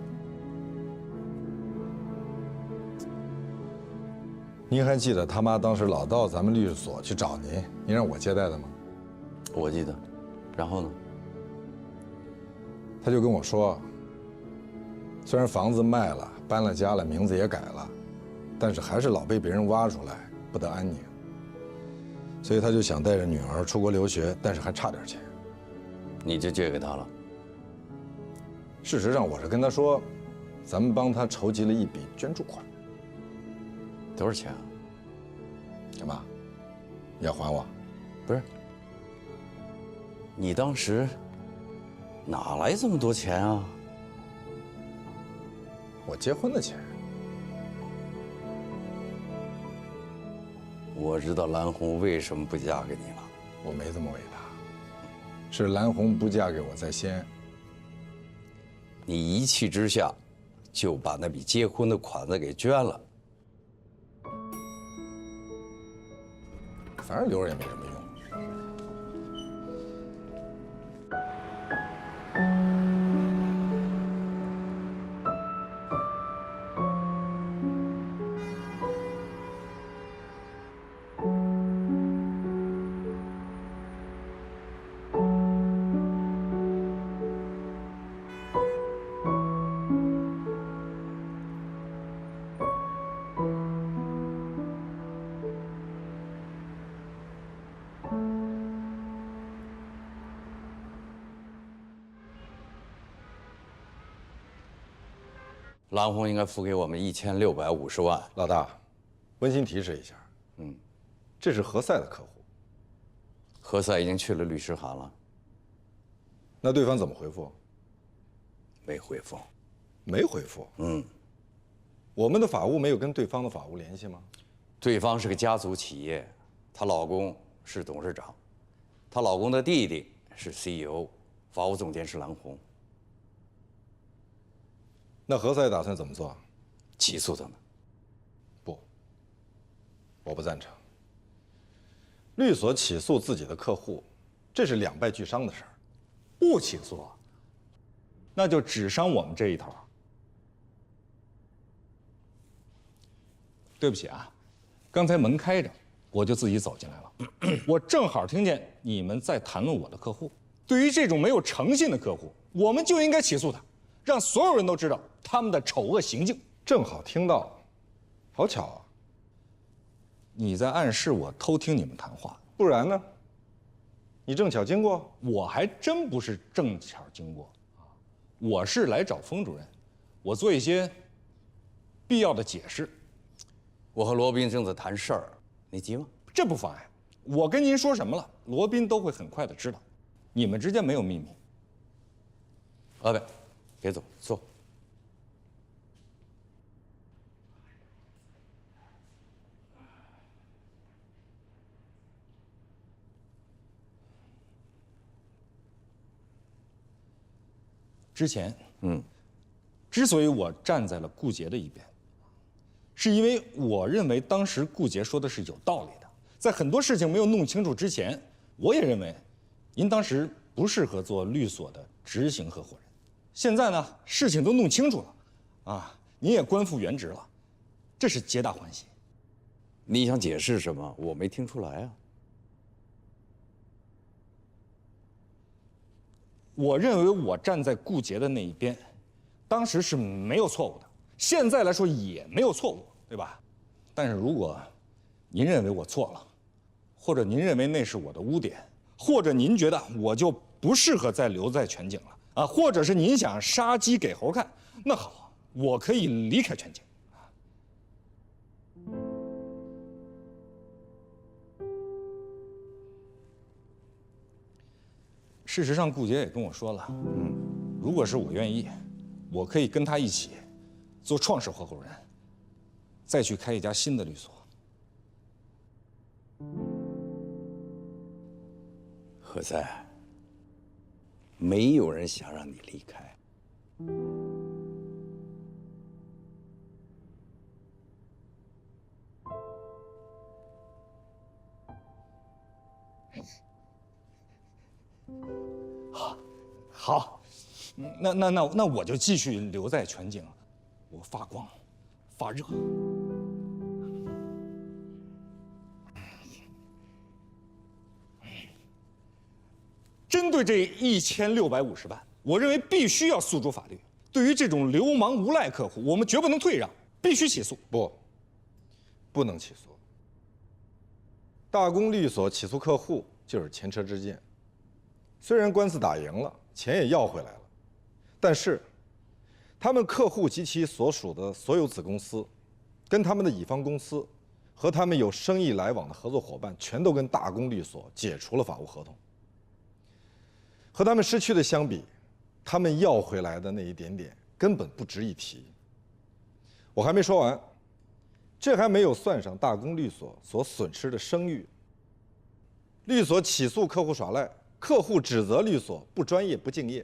您还记得他妈当时老到咱们律师所去找您，您让我接待的吗？我记得。然后呢？他就跟我说，虽然房子卖了，搬了家了，名字也改了，但是还是老被别人挖出来，不得安宁。所以他就想带着女儿出国留学，但是还差点钱。你就借给他了？事实上，我是跟他说，咱们帮他筹集了一笔捐助款。多少钱啊？干嘛？你要还我？不是。你当时哪来这么多钱啊？我结婚的钱。我知道蓝红为什么不嫁给你了。我没这么伟大，是蓝红不嫁给我在先。你一气之下就把那笔结婚的款子给捐了，反正留着也没什么用。蓝红应该付给我们1650万。老大，温馨提示一下，这是何塞的客户。何塞已经去了律师函了。那对方怎么回复？没回复。没回复。我们的法务没有跟对方的法务联系吗？对方是个家族企业，她老公是董事长，她老公的弟弟是 CEO， 法务总监是蓝红。那何塞打算怎么做？起诉他们。不，我不赞成。律所起诉自己的客户，这是两败俱伤的事儿。不起诉，那就只伤我们这一头。对不起啊，刚才门开着，我就自己走进来了。我正好听见你们在谈论我的客户。对于这种没有诚信的客户，我们就应该起诉他，让所有人都知道他们的丑恶行径。正好听到，好巧啊！你在暗示我偷听你们谈话，不然呢？你正巧经过？我还真不是正巧经过啊，我是来找封主任，我做一些必要的解释。我和罗宾正在谈事儿，你急吗？这不妨碍。我跟您说什么了，罗宾都会很快的知道。你们之间没有秘密。阿伟，别走，坐。之前，之所以我站在了顾杰的一边，是因为我认为当时顾杰说的是有道理的。在很多事情没有弄清楚之前，我也认为，您当时不适合做律所的执行合伙人。现在呢，事情都弄清楚了，啊，您也官复原职了，这是皆大欢喜。你想解释什么？我没听出来啊。我认为我站在顾杰的那一边，当时是没有错误的，现在来说也没有错误，对吧？但是如果您认为我错了，或者您认为那是我的污点，或者您觉得我就不适合再留在全景了啊，或者是您想杀鸡给猴看，那好，我可以离开全景。事实上，顾杰也跟我说了，如果是我愿意，我可以跟他一起做创始合伙人，再去开一家新的律所。何在，没有人想让你离开。好，那我就继续留在全景，我发光，发热。针对这1650万，我认为必须要诉诸法律。对于这种流氓无赖客户，我们绝不能退让，必须起诉。不能起诉。大公律所起诉客户就是前车之鉴。虽然官司打赢了，钱也要回来了，但是他们客户及其所属的所有子公司，跟他们的乙方公司和他们有生意来往的合作伙伴，全都跟大公律所解除了法务合同。和他们失去的相比，他们要回来的那一点点根本不值一提。我还没说完，这还没有算上大公律所所损失的声誉。律所起诉客户耍赖，客户指责律所不专业、不敬业。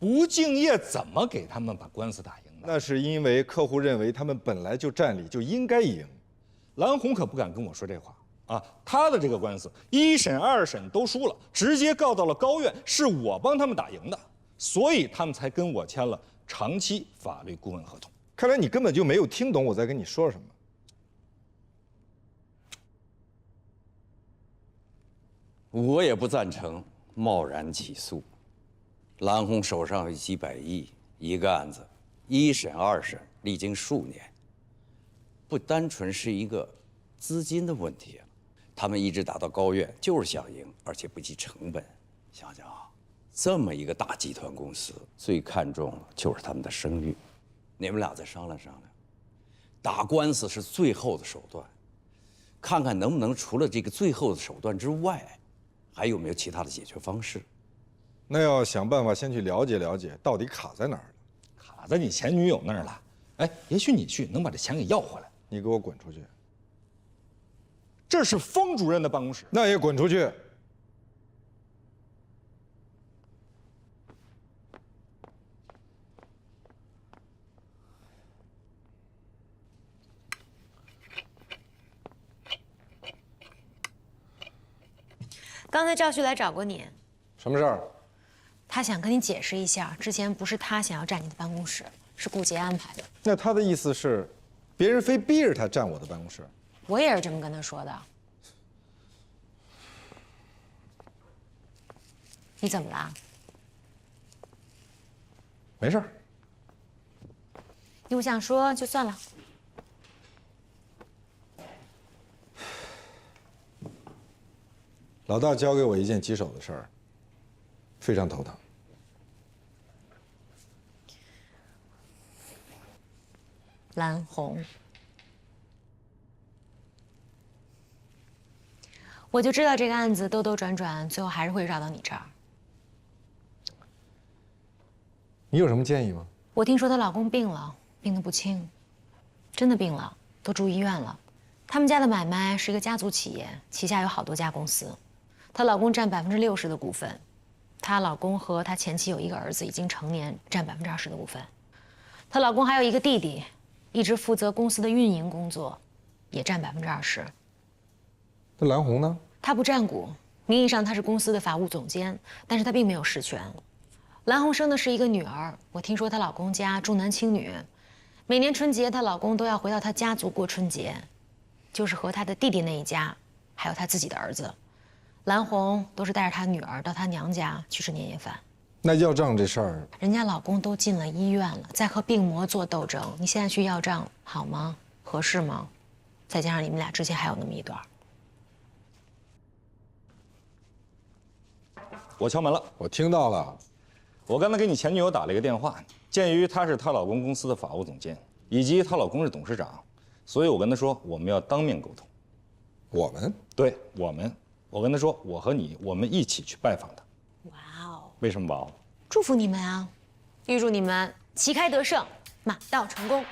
不敬业怎么给他们把官司打赢的？那是因为客户认为他们本来就占理，就应该赢。蓝红可不敢跟我说这话啊！他的这个官司1审、2审都输了，直接告到了高院，是我帮他们打赢的，所以他们才跟我签了长期法律顾问合同。看来你根本就没有听懂我在跟你说什么。我也不赞成贸然起诉。蓝红手上有几百亿一个案子，1审、2审历经数年，不单纯是一个资金的问题，他们一直打到高院就是想赢，而且不计成本。想想啊，这么一个大集团公司，最看重的就是他们的声誉。你们俩再商量商量，打官司是最后的手段，看看能不能除了这个最后的手段之外，还有没有其他的解决方式。那要想办法先去了解了解，到底卡在哪儿了。卡在你前女友那儿了。哎，也许你去能把这钱给要回来。你给我滚出去！这是封主任的办公室。那也滚出去！刚才赵旭来找过你，什么事儿？他想跟你解释一下，之前不是他想要占你的办公室，是顾杰安排的。那他的意思是，别人非逼着他占我的办公室？我也是这么跟他说的。你怎么了？没事儿。你不想说就算了。老大交给我一件棘手的事儿，非常头疼。蓝红，我就知道这个案子兜兜转转，最后还是会绕到你这儿。你有什么建议吗？我听说她老公病了，病得不轻，真的病了，都住医院了。他们家的买卖是一个家族企业，旗下有好多家公司。她老公占60%的股份，她老公和她前妻有一个儿子，已经成年，占20%的股份。她老公还有一个弟弟，一直负责公司的运营工作，也占20%。那蓝红呢？她不占股，名义上她是公司的法务总监，但是她并没有实权。蓝红生的是一个女儿，我听说她老公家重男轻女，每年春节她老公都要回到她家族过春节，就是和她的弟弟那一家，还有她自己的儿子。蓝红都是带着她女儿到她娘家去吃年夜饭。那要账这事儿，人家老公都进了医院了，在和病魔做斗争，你现在去要账好吗？合适吗？再加上你们俩之前还有那么一段。我敲门了。我听到了。我刚才给你前女友打了一个电话，鉴于她是她老公公司的法务总监，以及她老公是董事长，所以我跟她说我们要当面沟通。我们？对，我们。我跟她说，我和你，我们一起去拜访她。哇哦！为什么哇哦？祝福你们啊！预祝你们旗开得胜，马到成功。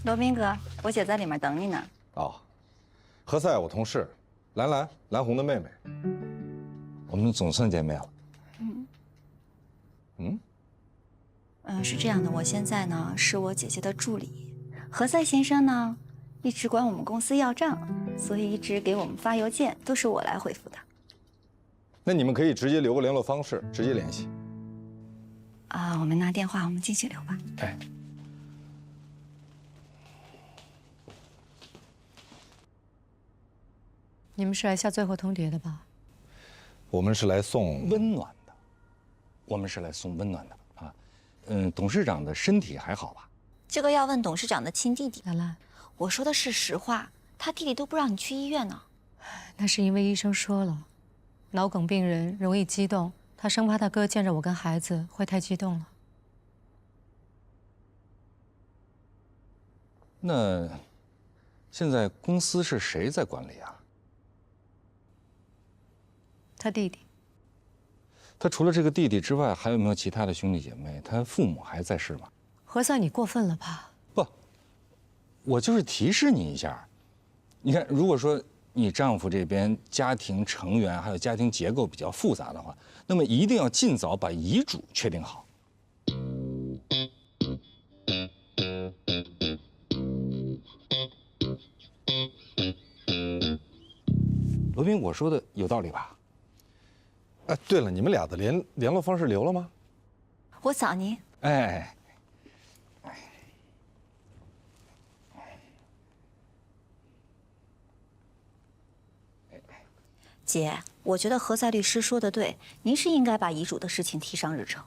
罗宾哥，我姐在里面等你呢。哦，何塞，我同事，蓝红的妹妹。我们总算见面了。是这样的，我现在呢是我姐姐的助理，何塞先生呢一直管我们公司要账，所以一直给我们发邮件，都是我来回复的。那你们可以直接留个联络方式，直接联系。啊，我们拿电话，我们继续留吧。哎。你们是来下最后通牒的吧？我们是来送温暖的，我们是来送温暖的啊。董事长的身体还好吧？这个要问董事长的亲弟弟。兰兰，我说的是实话，他弟弟都不让你去医院呢。那是因为医生说了，脑梗病人容易激动，他生怕他哥见着我跟孩子会太激动了。那现在公司是谁在管理啊？他弟弟。他除了这个弟弟之外，还有没有其他的兄弟姐妹？他父母还在世吗？何塞，你过分了吧？不，我就是提示你一下。你看，如果说你丈夫这边家庭成员还有家庭结构比较复杂的话，那么一定要尽早把遗嘱确定好。罗宾，我说的有道理吧？哎，对了，你们俩的联络方式留了吗？我扫您。哎，姐，我觉得何塞律师说的对，您是应该把遗嘱的事情提上日程。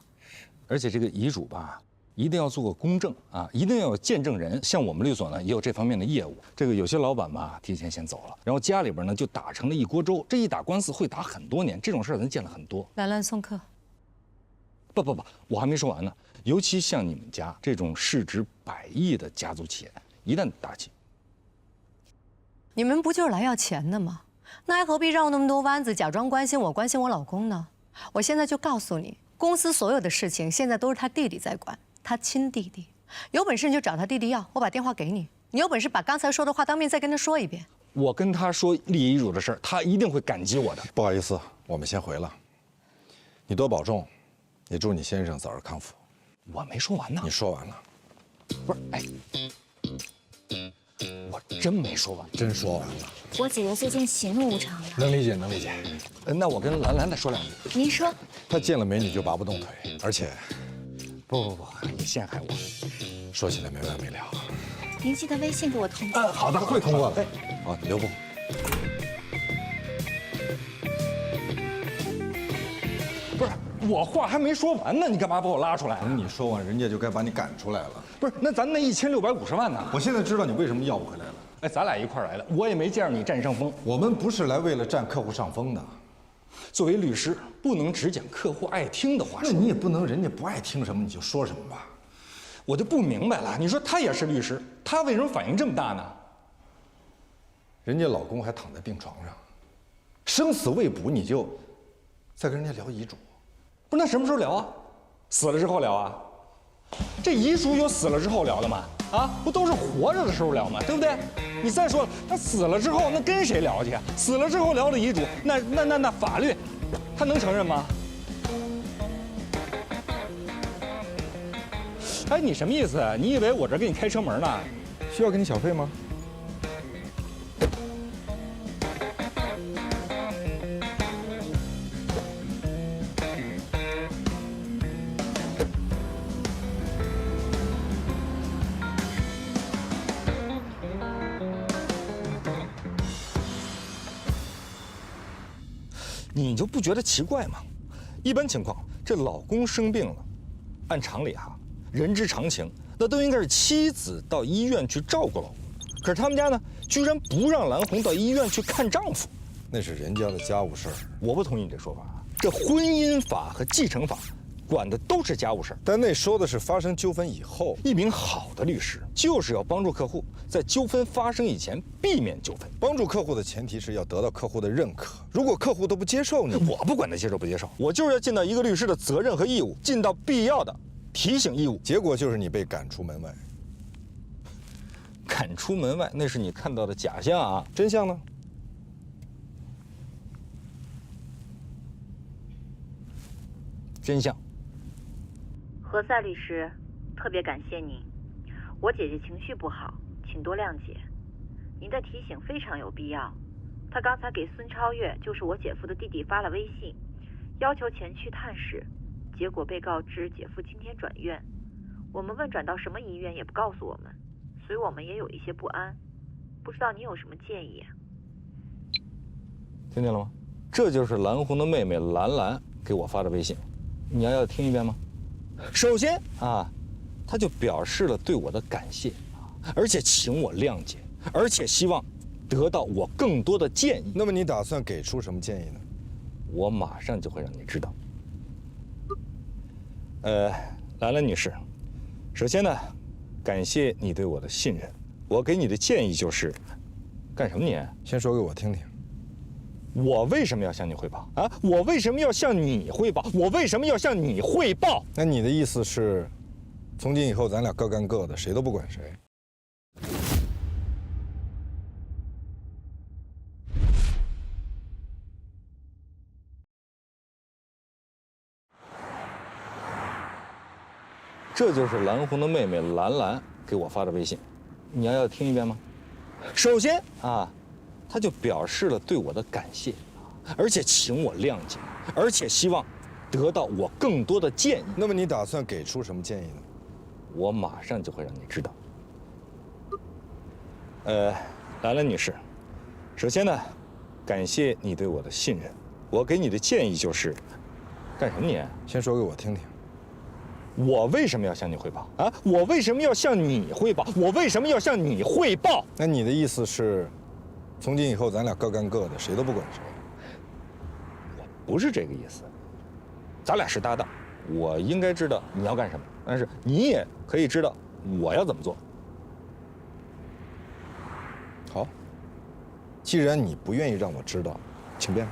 而且这个遗嘱吧，一定要做个公证啊，一定要有见证人。像我们律所呢，也有这方面的业务。这个有些老板吧，提前先走了，然后家里边呢就打成了一锅粥。这一打官司会打很多年，这种事儿咱见了很多。兰兰送客。不，我还没说完呢。尤其像你们家这种市值100亿的家族企业，一旦打起，你们不就是来要钱的吗？那还何必绕那么多弯子，假装关心我、关心我老公呢？我现在就告诉你，公司所有的事情现在都是他弟弟在管，他亲弟弟。有本事你就找他弟弟要，我把电话给你。你有本事把刚才说的话当面再跟他说一遍。我跟他说立遗嘱的事儿，他一定会感激我的。不好意思，我们先回了。你多保重，也祝你先生早日康复。我没说完呢。你说完了。不是，哎，我真没说完。真说完了。我姐姐最近喜怒无常的。能理解，能理解。那我跟兰兰再说两句。您说。他见了美女就拔不动腿，而且，不，你陷害我。说起来没完没了。您记得微信给我通知。好的，会通过的。好，留步。不是，我话还没说完呢，你干嘛把我拉出来？等你说完，人家就该把你赶出来了。不是，那咱那1650万呢？我现在知道你为什么要不回来了。哎，咱俩一块儿来的，我也没见着你占上风。我们不是来为了占客户上风的。作为律师，不能只讲客户爱听的话。那你也不能人家不爱听什么你就说什么吧。我就不明白了，你说他也是律师，他为什么反应这么大呢？人家老公还躺在病床上，生死未卜，你就再跟人家聊遗嘱。不是，那什么时候聊啊？死了之后聊啊？这遗嘱有死了之后聊的吗？啊，不都是活着的时候聊吗？对不对？你再说了，他死了之后，那跟谁聊去？死了之后聊的遗嘱，那法律，他能承认吗？哎，你什么意思？你以为我这给你开车门呢？需要给你小费吗？你就不觉得奇怪吗？一般情况，这老公生病了，按常理哈，人之常情，那都应该是妻子到医院去照顾老公。可是他们家呢，居然不让蓝红到医院去看丈夫，那是人家的家务事儿。我不同意你这说法。这婚姻法和继承法管的都是家务事儿，但那说的是发生纠纷以后。一名好的律师就是要帮助客户在纠纷发生以前避免纠纷。帮助客户的前提是要得到客户的认可。如果客户都不接受你，我不管他接受不接受，我就是要尽到一个律师的责任和义务，尽到必要的提醒义务。结果就是你被赶出门外。赶出门外，那是你看到的假象啊，真相呢？真相。何塞律师，特别感谢您。我姐姐情绪不好，请多谅解。您的提醒非常有必要。她刚才给孙超越，就是我姐夫的弟弟发了微信，要求前去探视，结果被告知姐夫今天转院。我们问转到什么医院也不告诉我们，所以我们也有一些不安。不知道你有什么建议？听见了吗？这就是蓝红的妹妹兰兰给我发的微信。你要听一遍吗？首先啊，他就表示了对我的感谢，而且请我谅解，而且希望得到我更多的建议。那么你打算给出什么建议呢？我马上就会让你知道。兰兰女士，首先呢，感谢你对我的信任。我给你的建议就是，干什么你？先说给我听听。我为什么要向你汇报啊？我为什么要向你汇报？我为什么要向你汇报？那你的意思是，从今以后咱俩各干各的，谁都不管谁？这就是蓝红的妹妹兰兰给我发的微信，你要听一遍吗？首先啊，她就表示了对我的感谢，而且请我谅解，而且希望得到我更多的建议。那么你打算给出什么建议呢？我马上就会让你知道。兰兰女士，首先呢，感谢你对我的信任。我给你的建议就是，干什么你？先说给我听听。我为什么要向你汇报啊？我为什么要向你汇报？我为什么要向你汇报？那你的意思是，从今以后咱俩各干各的，谁都不管谁？我不是这个意思。咱俩是搭档，我应该知道你要干什么，但是你也可以知道我要怎么做。好，既然你不愿意让我知道，请便。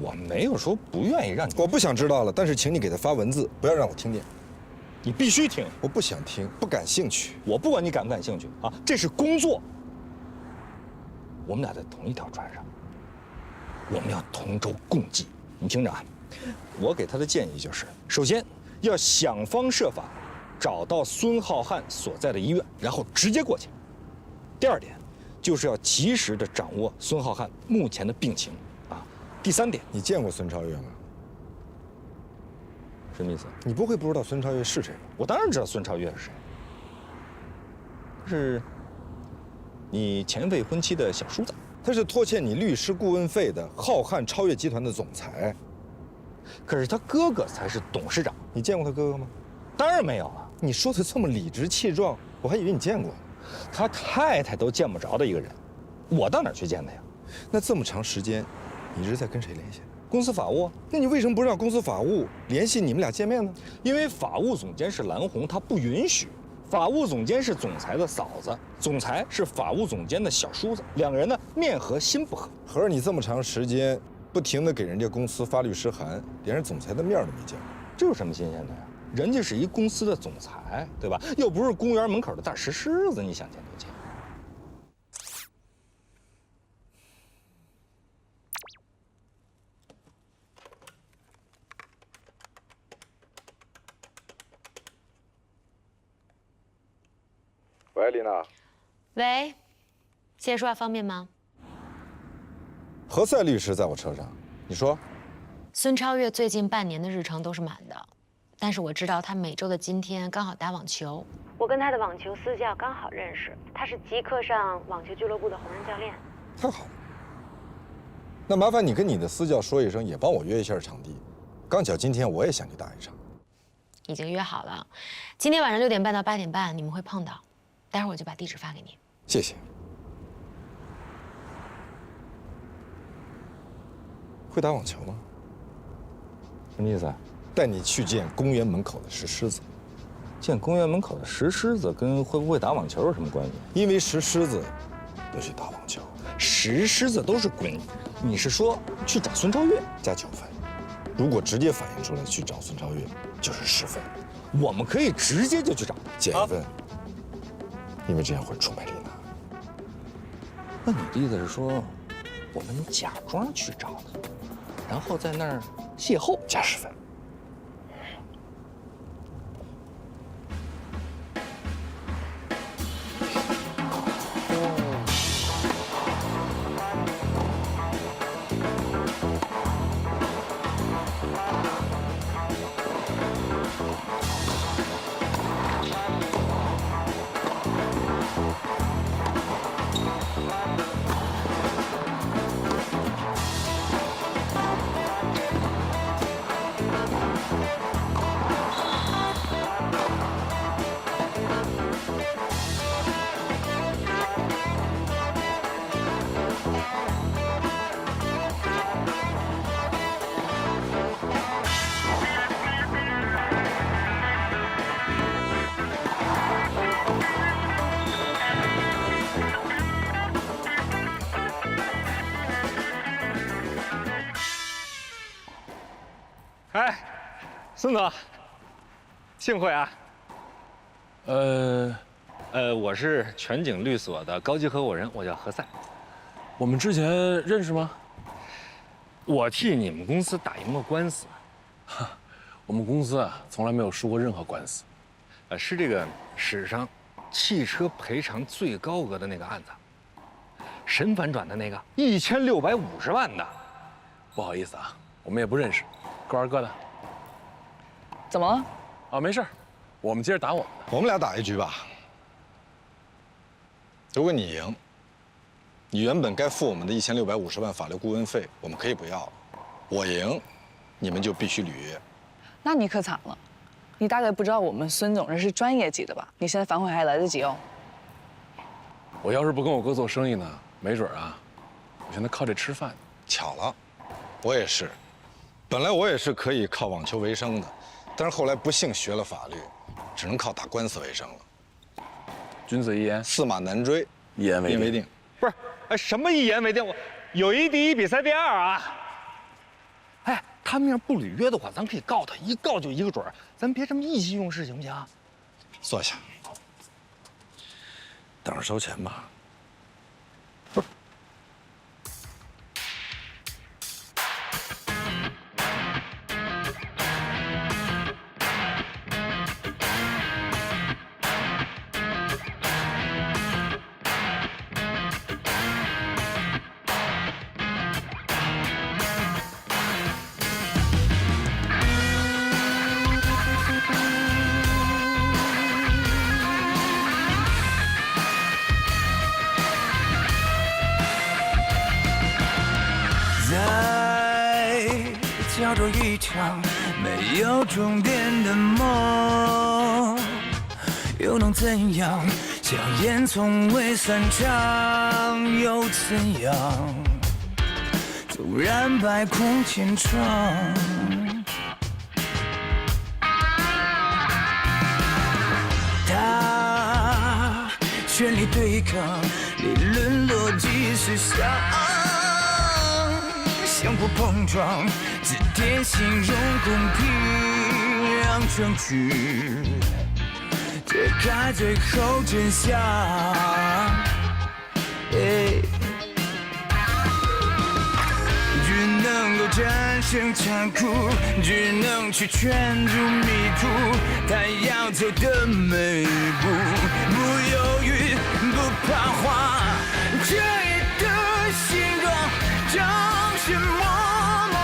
我没有说不愿意让你，我不想知道了，但是请你给他发文字，不要让我听见。你必须听。我不想听，不感兴趣。我不管你感不感兴趣啊，这是工作。我们俩在同一条船上，我们要同舟共济。你听着啊，我给他的建议就是：首先要想方设法找到孙浩瀚所在的医院，然后直接过去。第二点，就是要及时的掌握孙浩瀚目前的病情。第三点，你见过孙超越吗？什么意思？你不会不知道孙超越是谁吧？我当然知道孙超越是谁，是你前未婚妻的小叔子。他是拖欠你律师顾问费的浩瀚超越集团的总裁。可是他哥哥才是董事长。你见过他哥哥吗？当然没有了。你说的这么理直气壮，我还以为你见过。他太太都见不着的一个人，我到哪儿去见他呀？那这么长时间，你一直在跟谁联系？公司法务。那你为什么不让公司法务联系你们俩见面呢？因为法务总监是蓝红，他不允许。法务总监是总裁的嫂子，总裁是法务总监的小叔子，两个人呢面和心不和。合着你这么长时间不停地给人家公司发律师函，连人总裁的面都没见过，这有什么新鲜的呀？人家是一公司的总裁，对吧？又不是公园门口的大石狮子，你想见就见。喂，丽娜。喂，现在说话方便吗？何塞律师在我车上，你说。孙超越最近半年的日程都是满的，但是我知道他每周的今天刚好打网球。我跟他的网球私教刚好认识，他是极客上网球俱乐部的红人教练。太好了。那麻烦你跟你的私教说一声，也帮我约一下场地。刚巧今天我也想去打一场。已经约好了，今天晚上6点半到8点半你们会碰到，待会儿我就把地址发给你。谢谢。会打网球吗？什么意思啊？带你去见公园门口的石狮子。见公园门口的石狮子跟会不会打网球有什么关系？因为石狮子都去打网球，石狮子都是滚。你是说去找孙超越加9分？如果直接反映出来去找孙超越，就是10分。我们可以直接就去找，减1分，因为这样会出卖丽娜。那你的意思是说，我们假装去找他，然后在那儿邂逅，加10分。哎，孙总，幸会啊。我是全景律所的高级合伙人，我叫何赛。我们之前认识吗？我替你们公司打赢过官司。我们公司啊，从来没有输过任何官司。是这个史上汽赔偿最高额的那个案子，神反转的那个，1650万的。不好意思啊，我们也不认识，各玩各的。怎么了？啊，没事，我们接着打我们的。我们俩打一局吧。如果你赢，你原本该付我们的1650万法律顾问费，我们可以不要了。我赢，你们就必须履约。那你可惨了，你大概不知道我们孙总这是专业级的吧？你现在反悔还来得及哦。我要是不跟我哥做生意呢，没准啊，我现在靠这吃饭。巧了，我也是。本来我也是可以靠网球为生的，但是后来不幸学了法律，只能靠打官司为生了。君子一言，驷马难追，一言为定。不是，哎，什么一言为定？我友谊第一，比赛第2啊！哎，他们要不履约的话，咱可以告他，一告就一个准儿。咱别这么意气用事，行不行？坐下，等着收钱吧。不是。叫做一场没有终点的梦，又能怎样？硝烟从未散场，又怎样？纵然百孔千疮，他全力对抗，理论逻辑思想。相互碰撞，字典形容公平，让证据揭开最后真相。只能够战胜残酷，只能去圈住迷途。他要走的每一步，不犹豫，不彷徨。这夜的形状，长什么模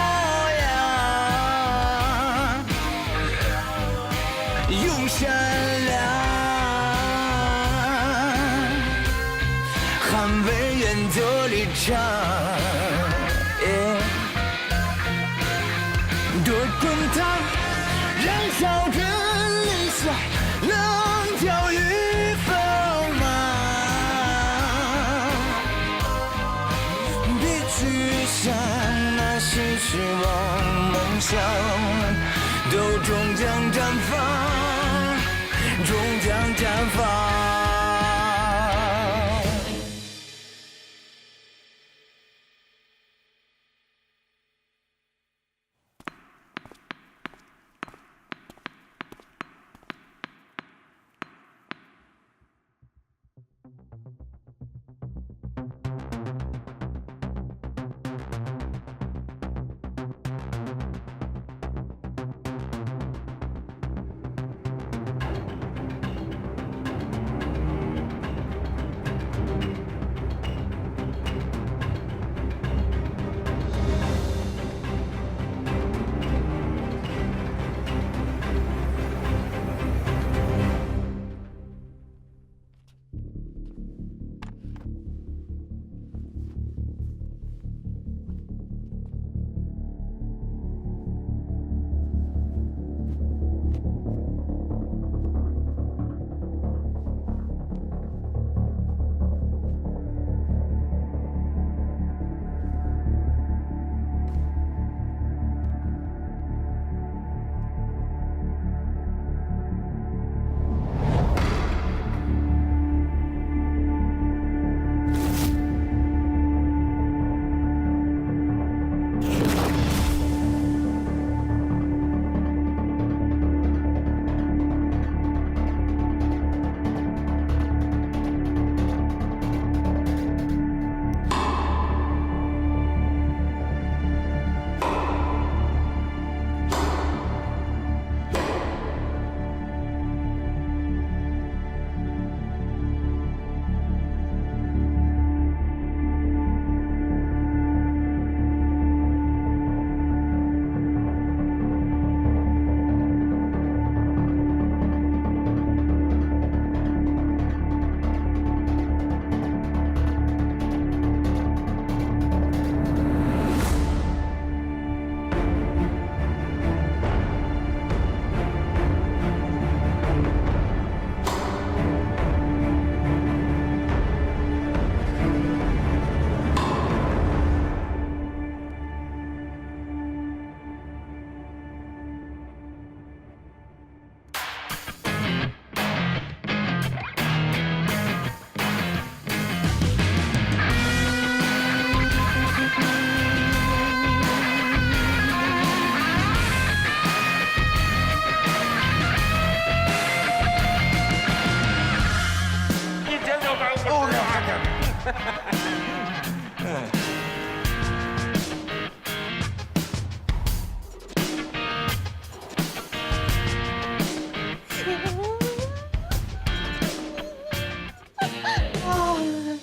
样？用善良捍卫原则立场。笑，都终将绽放，终将绽放。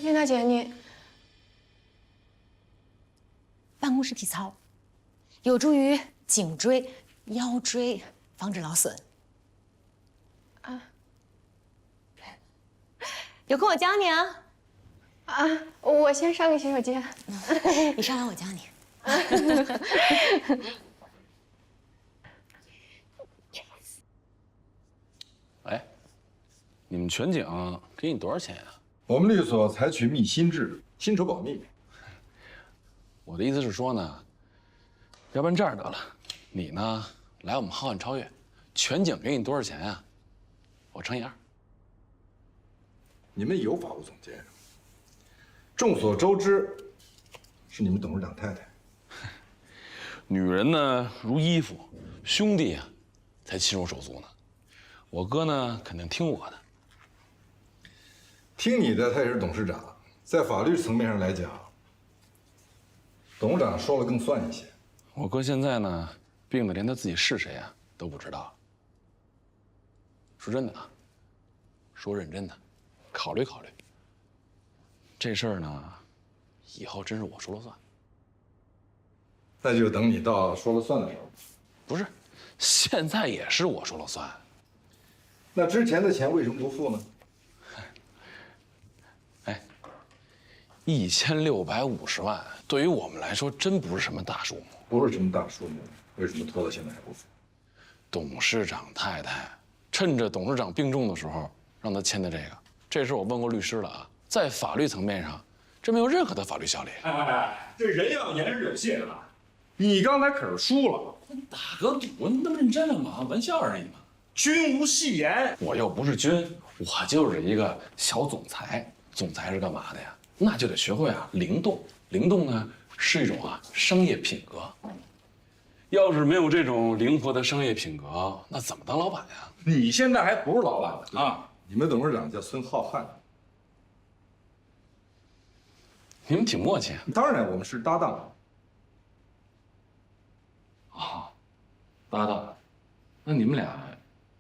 燕大姐，你办公室体操，有助于颈椎、腰椎，防止劳损。啊，有空我教你啊。啊，我先上个洗手间。你上完我教你。哎，你们全景给你多少钱呀？我们律所采取密薪制，薪酬保密。我的意思是说呢，要不然这样得了，你呢来我们浩瀚超越，全景给你多少钱呀？我乘以2。你们有法务总监，众所周知，是你们董事长太太。女人呢如衣服，兄弟啊才亲如手足呢。我哥呢肯定听我的。听你的，他也是董事长，在法律层面上来讲，董事长说了更算一些。我哥现在呢病得连他自己是谁啊都不知道。说真的啊，说认真的，考虑考虑。这事儿呢，以后真是我说了算。那就等你到说了算的时候。不是，现在也是我说了算。那之前的钱为什么不付呢？1650万，对于我们来说真不是什么大数目。不是什么大数目，为什么拖到现在还不付？董事长太太趁着董事长病重的时候让他签的这个，这事我问过律师了啊，在法律层面上，这没有任何的法律效力。这人要言而有信啊！你刚才可是输了，打个赌，那么认真干嘛？玩笑而已嘛。君无戏言，我又不是君，我就是一个小总裁。总裁是干嘛的呀？那就得学会灵动。灵动呢是一种商业品格。要是没有这种灵活的商业品格，那怎么当老板呀？你现在还不是老板呢啊！你们董事长叫孙浩瀚。你们挺默契。当然，我们是搭档。搭档，那你们俩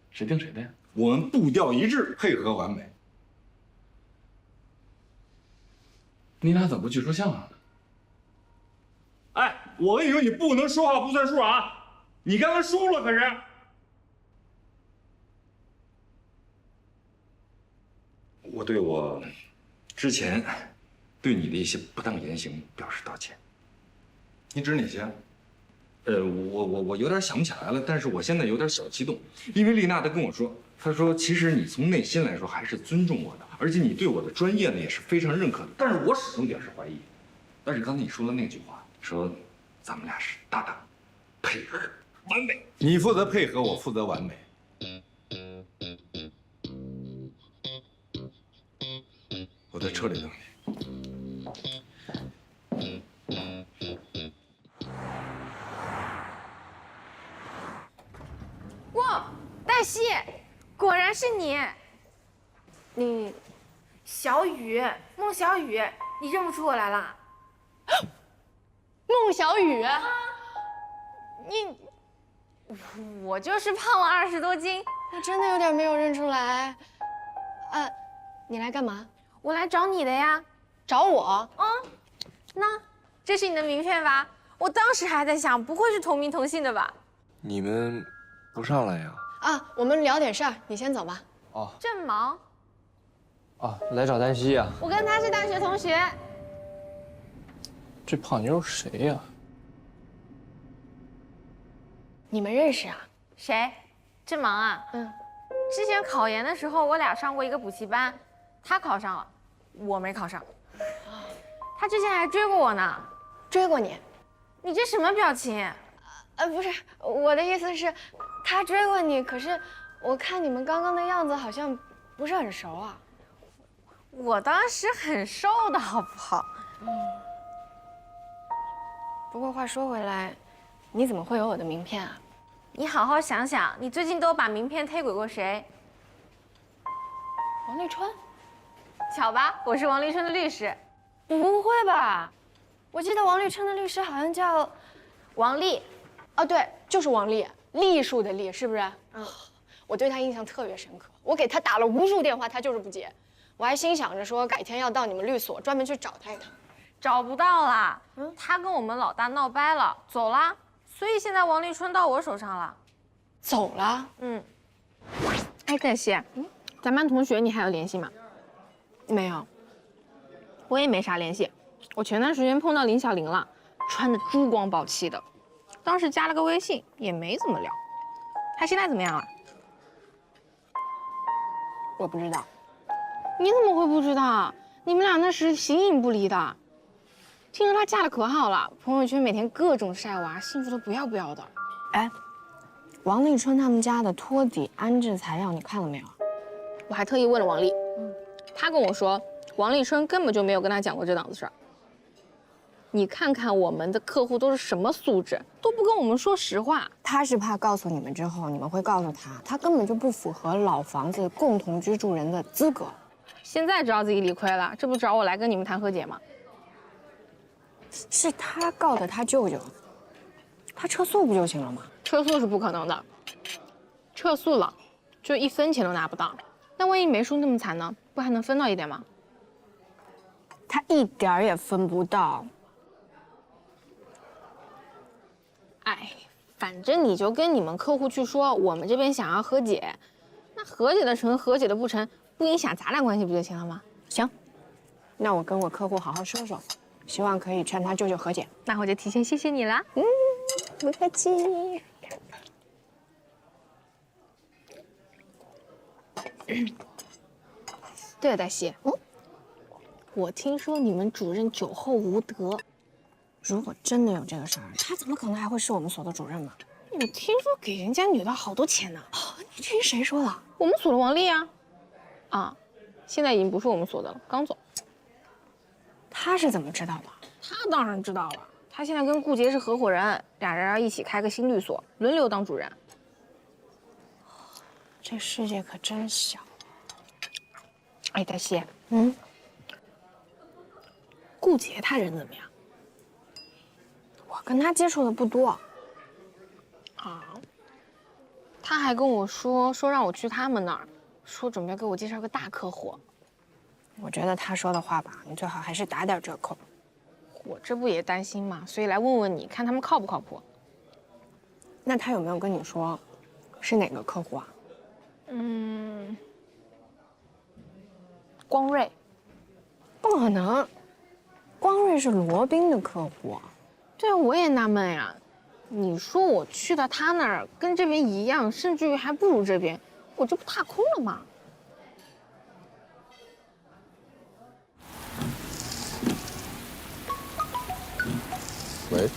谁听谁的呀？我们步调一致，配合完美。你俩怎么不去说相声呢？哎，我跟你说，你不能说话不算数啊！你刚才输了可是。我对我之前对你的一些不当言行表示道歉。你指哪些？我有点想不起来了，但是我现在有点小激动，因为丽娜她跟我说，她说其实你从内心来说还是尊重我的，而且你对我的专业呢也是非常认可的，但是我始终表示怀疑。但是刚才你说的那句话，说咱们俩是搭档，配合完美，你负责配合，我负责完美。我在车里等你。哇，黛西，果然是你！你，小雨，孟小雨，你认不出我来了？孟小雨，我就是胖了20多斤，我真的有点没有认出来。你来干嘛？我来找你的呀。找我？那这是你的名片吧？我当时还在想，不会是同名同姓的吧？你们不上来呀？我们聊点事儿，你先走吧。哦。正忙。来找黛西呀？我跟他是大学同学。这胖妞是谁呀？你们认识啊？谁？正忙啊？之前考研的时候，我俩上过一个补习班，他考上了，我没考上。他之前还追过我呢。追过你？你这什么表情？不是，我的意思是，他追过你，可是我看你们刚刚的样子好像不是很熟啊。我当时很瘦的好不好？不过话说回来，你怎么会有我的名片啊？你好好想想，你最近都把名片推给过谁？王立春。巧吧，我是王立春的律师。不会吧？我记得王立春的律师好像叫王丽。对，就是王丽，栗树的栗，是不是？我对他印象特别深刻，我给他打了无数电话，他就是不接。我还心想着说，改天要到你们律所专门去找他一趟。找不到啦，他跟我们老大闹掰了，走了，所以现在王立春到我手上了。走了？哎，黛西，咱班同学你还有联系吗？没有，我也没啥联系。我前段时间碰到林小玲了，穿的珠光宝气的，当时加了个微信，也没怎么聊。她现在怎么样了？我不知道。你怎么会不知道？你们俩那时形影不离的。听说她嫁得可好了，朋友圈每天各种晒娃，幸福的不要不要的。哎，王立春他们家的托底安置材料你看了没有？我还特意问了王丽，她跟我说，王立春根本就没有跟她讲过这档子事儿。你看看我们的客户都是什么素质，都不跟我们说实话。他是怕告诉你们之后，你们会告诉他，他根本就不符合老房子共同居住人的资格。现在知道自己理亏了，这不找我来跟你们谈和解吗？是他告的他舅舅，他撤诉不就行了吗？撤诉是不可能的，撤诉了就1分钱都拿不到。那万一没输那么惨呢？不还能分到一点吗？他一点儿也分不到。哎，反正你就跟你们客户去说，我们这边想要和解，那和解的成，和解的不成，不影响咱俩关系不就行了吗？行，那我跟我客户好好说说，希望可以劝他舅舅和解。那我就提前谢谢你啦。不客气。对了，黛西，我听说你们主任酒后无德。如果真的有这个事儿，他怎么可能还会是我们所的主任嘛？我听说给人家女的好多钱呢。哦，你听谁说的？我们锁了王丽啊。啊，现在已经不是我们锁的了，刚走。他是怎么知道的？他当然知道了，他现在跟顾杰是合伙人，俩人要一起开个新律所，轮流当主任。这世界可真小。哎，黛西，顾杰他人怎么样？我跟他接触的不多。啊，他还跟我说让我去他们那儿，说准备给我介绍个大客户。我觉得他说的话吧，你最好还是打点折扣。我这不也担心嘛，所以来问问你，看他们靠不靠谱。那他有没有跟你说是哪个客户啊？光瑞。不可能，光瑞是罗宾的客户。对啊，我也纳闷呀。你说我去到他那儿跟这边一样，甚至于还不如这边，我这不踏空了吗？喂，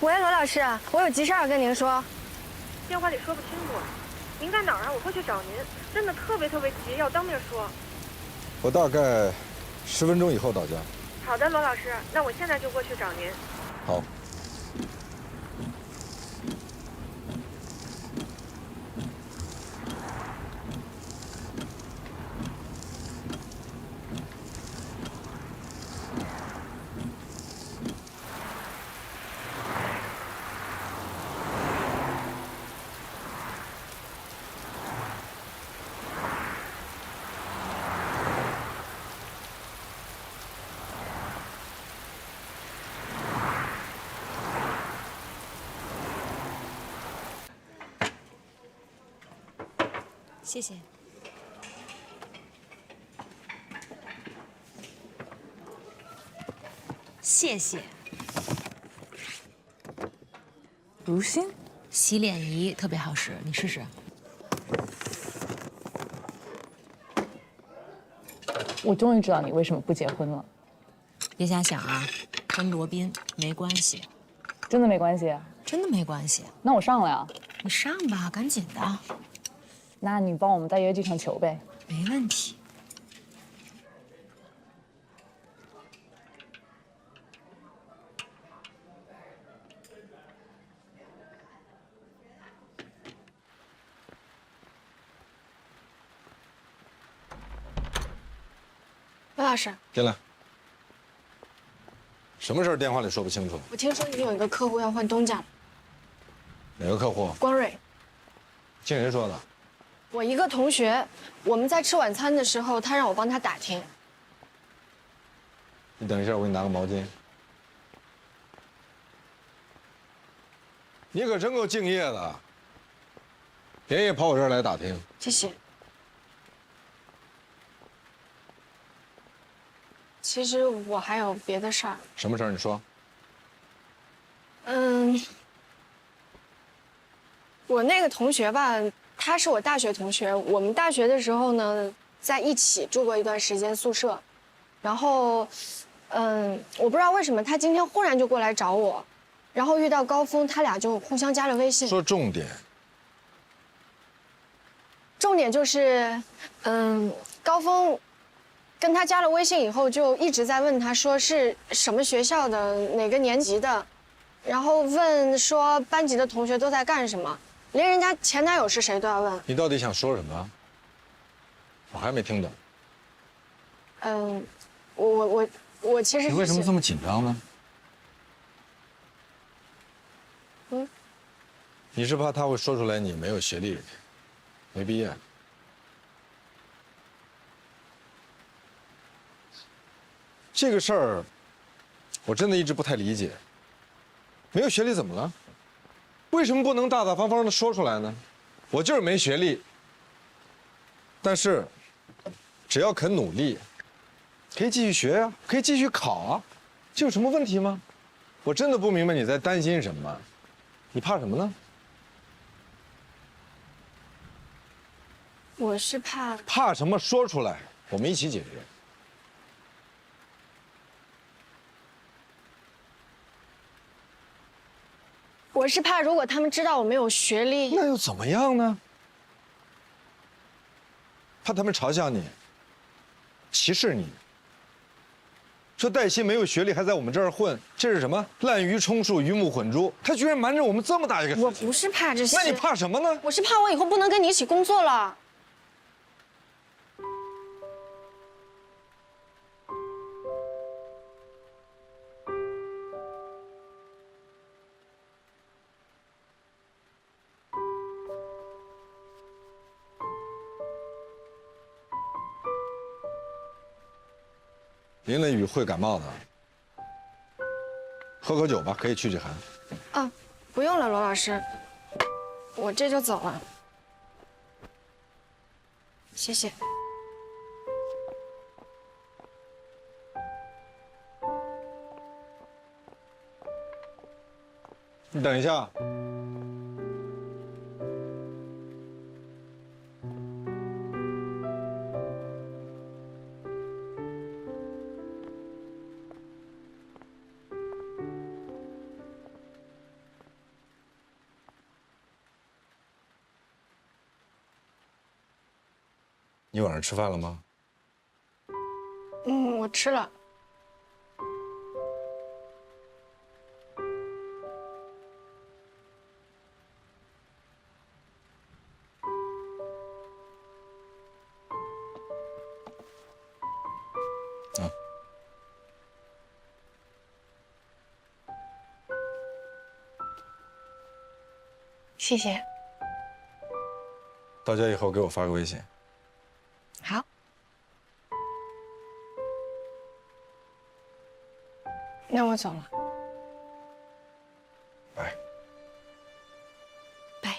喂，罗老师，我有急事儿跟您说。电话里说不清楚，您在哪儿啊？我会去找您，真的特别急，要当面说。我大概10分钟以后到家。好的，罗老师，那我现在就过去找您。好。谢谢。谢谢。如新洗脸仪特别好使，你试试。我终于知道你为什么不结婚了。别瞎想啊，跟罗宾没关系。真的没关系？真的没关系。那我上了呀。你上吧，赶紧的。那你帮我们再约这场球呗。没问题。罗老师，进来。什么事儿电话里说不清楚？我听说你有一个客户要换东家了。哪个客户？光瑞。听谁说的？我一个同学，我们在吃晚餐的时候，他让我帮他打听。你等一下，我给你拿个毛巾。你可真够敬业的，连夜跑我这儿来打听。谢谢。其实我还有别的事儿。什么事儿？你说。我那个同学吧，他是我大学同学。我们大学的时候呢，在一起住过一段时间宿舍。然后，我不知道为什么他今天忽然就过来找我，然后遇到高峰，他俩就互相加了微信。说重点。重点就是，高峰跟他加了微信以后，就一直在问他说是什么学校的，哪个年级的，然后问说班级的同学都在干什么，连人家前男友是谁都要问。你到底想说什么？我还没听懂。我其实你为什么这么紧张呢？你是怕他会说出来你没有学历，没毕业。这个事儿，我真的一直不太理解。没有学历怎么了？为什么不能大大方方的说出来呢？我就是没学历，但是只要肯努力，可以继续学呀，可以继续考啊，这有什么问题吗？我真的不明白你在担心什么，你怕什么呢？我是怕。怕什么？说出来，我们一起解决。我是怕如果他们知道我没有学历，那又怎么样呢？怕他们嘲笑你，歧视你，说黛西没有学历还在我们这儿混，这是什么？滥竽充数，鱼目混珠。他居然瞒着我们这么大一个事情。我不是怕这些。那你怕什么呢？我是怕我以后不能跟你一起工作了。淋了雨会感冒的，喝口酒吧，可以去寒。啊，不用了，罗老师，我这就走了。谢谢。你等一下。你晚上吃饭了吗？我吃了。谢谢。到家以后给我发个微信。好。那我走了。拜。拜。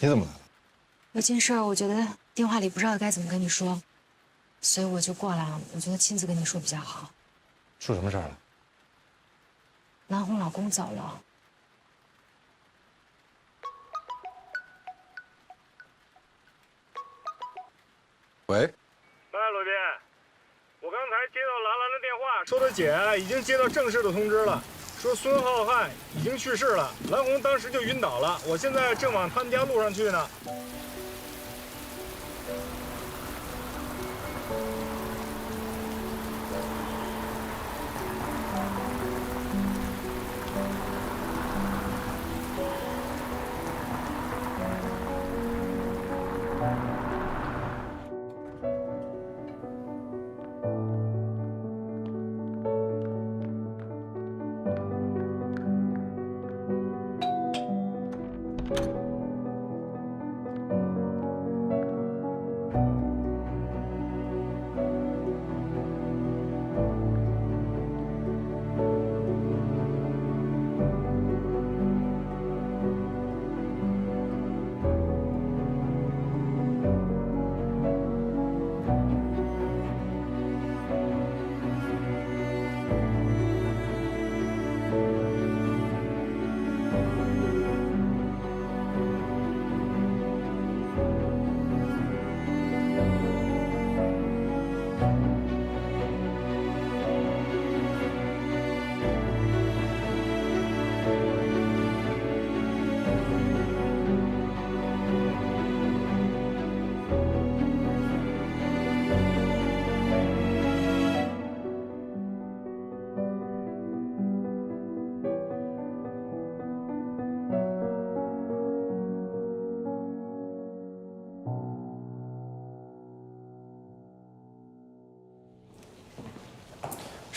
你怎么了？有件事儿，我觉得电话里不知道该怎么跟你说，所以我就过来了。我觉得亲自跟你说比较好。出什么事儿了？南红老公走了。喂。哎，罗斌，我刚才接到兰兰的电话，说她姐已经接到正式的通知了。说孙浩瀚已经去世了，兰红当时就晕倒了，我现在正往他们家路上去呢。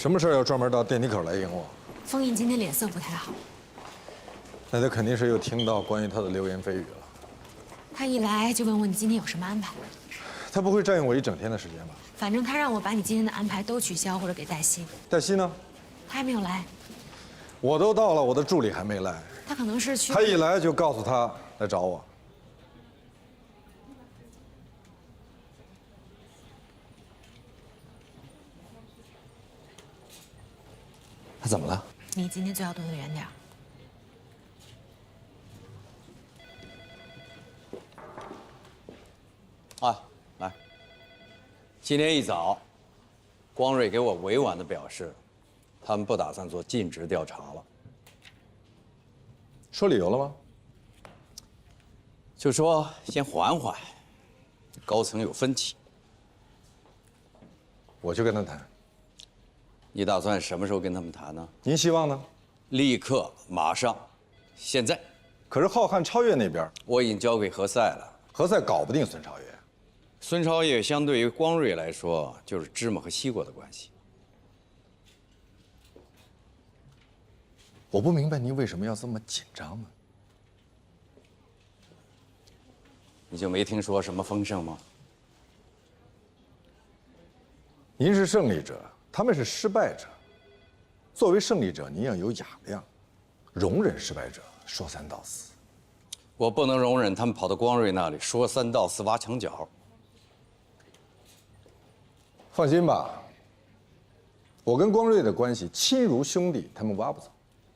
什么事儿要专门到电梯口来迎我？封印今天脸色不太好，那他肯定是又听到关于他的流言蜚语了。他一来就问我你今天有什么安排。他不会占用我一整天的时间吧？反正他让我把你今天的安排都取消或者给黛西。黛西呢？他还没有来。我都到了，我的助理还没来。他可能是去。他一来就告诉他来找我。他怎么了？你今天最好躲得远点。啊，来，今天一早，光瑞给我委婉地表示，他们不打算做尽职调查了。说理由了吗？就说先缓缓，高层有分歧。我去跟他谈。你打算什么时候跟他们谈呢？您希望呢？立刻，马上，现在。可是浩瀚超越那边，我已经交给何塞了。何塞搞不定孙超越。孙超越相对于光瑞来说，就是芝麻和西瓜的关系。我不明白您为什么要这么紧张呢？你就没听说什么风声吗？您是胜利者，他们是失败者。作为胜利者，您要有雅量，容忍失败者说三道四。我不能容忍他们跑到光瑞那里说三道四、挖墙脚。放心吧，我跟光瑞的关系亲如兄弟，他们挖不走。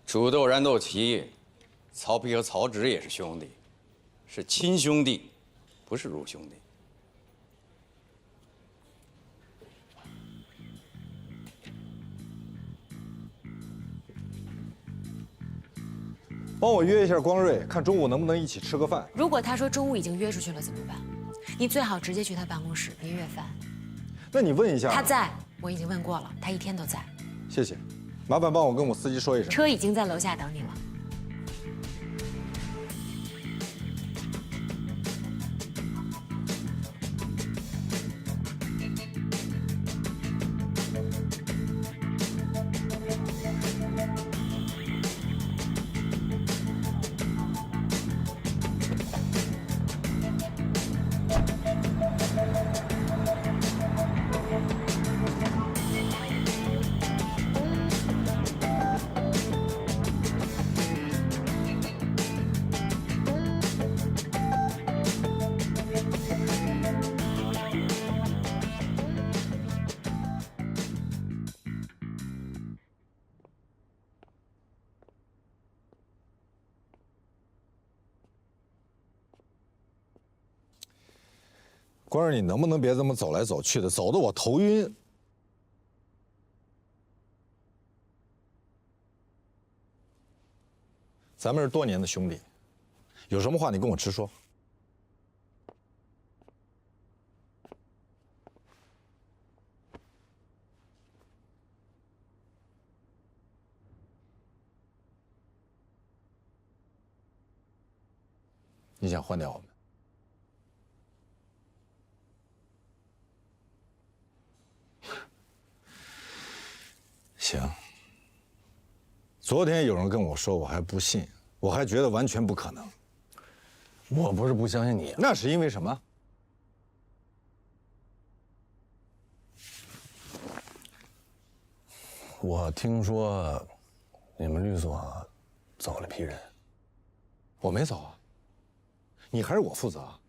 煮豆燃豆萁，曹丕和曹植也是兄弟，是亲兄弟，不是如兄弟。帮我约一下光瑞，看中午能不能一起吃个饭。如果他说中午已经约出去了怎么办？你最好直接去他办公室，别约饭。那你问一下。他在，我已经问过了，他一天都在。谢谢，麻烦帮我跟我司机说一声。车已经在楼下等你了。光儿，你能不能别这么走来走去的，走得我头晕。咱们是多年的兄弟，有什么话你跟我直说。你想换掉我们？行。昨天有人跟我说，我还不信，我还觉得完全不可能。我不是不相信你，那是因为什么？我听说你们律所走了批人。我没走啊，你还是我负责啊。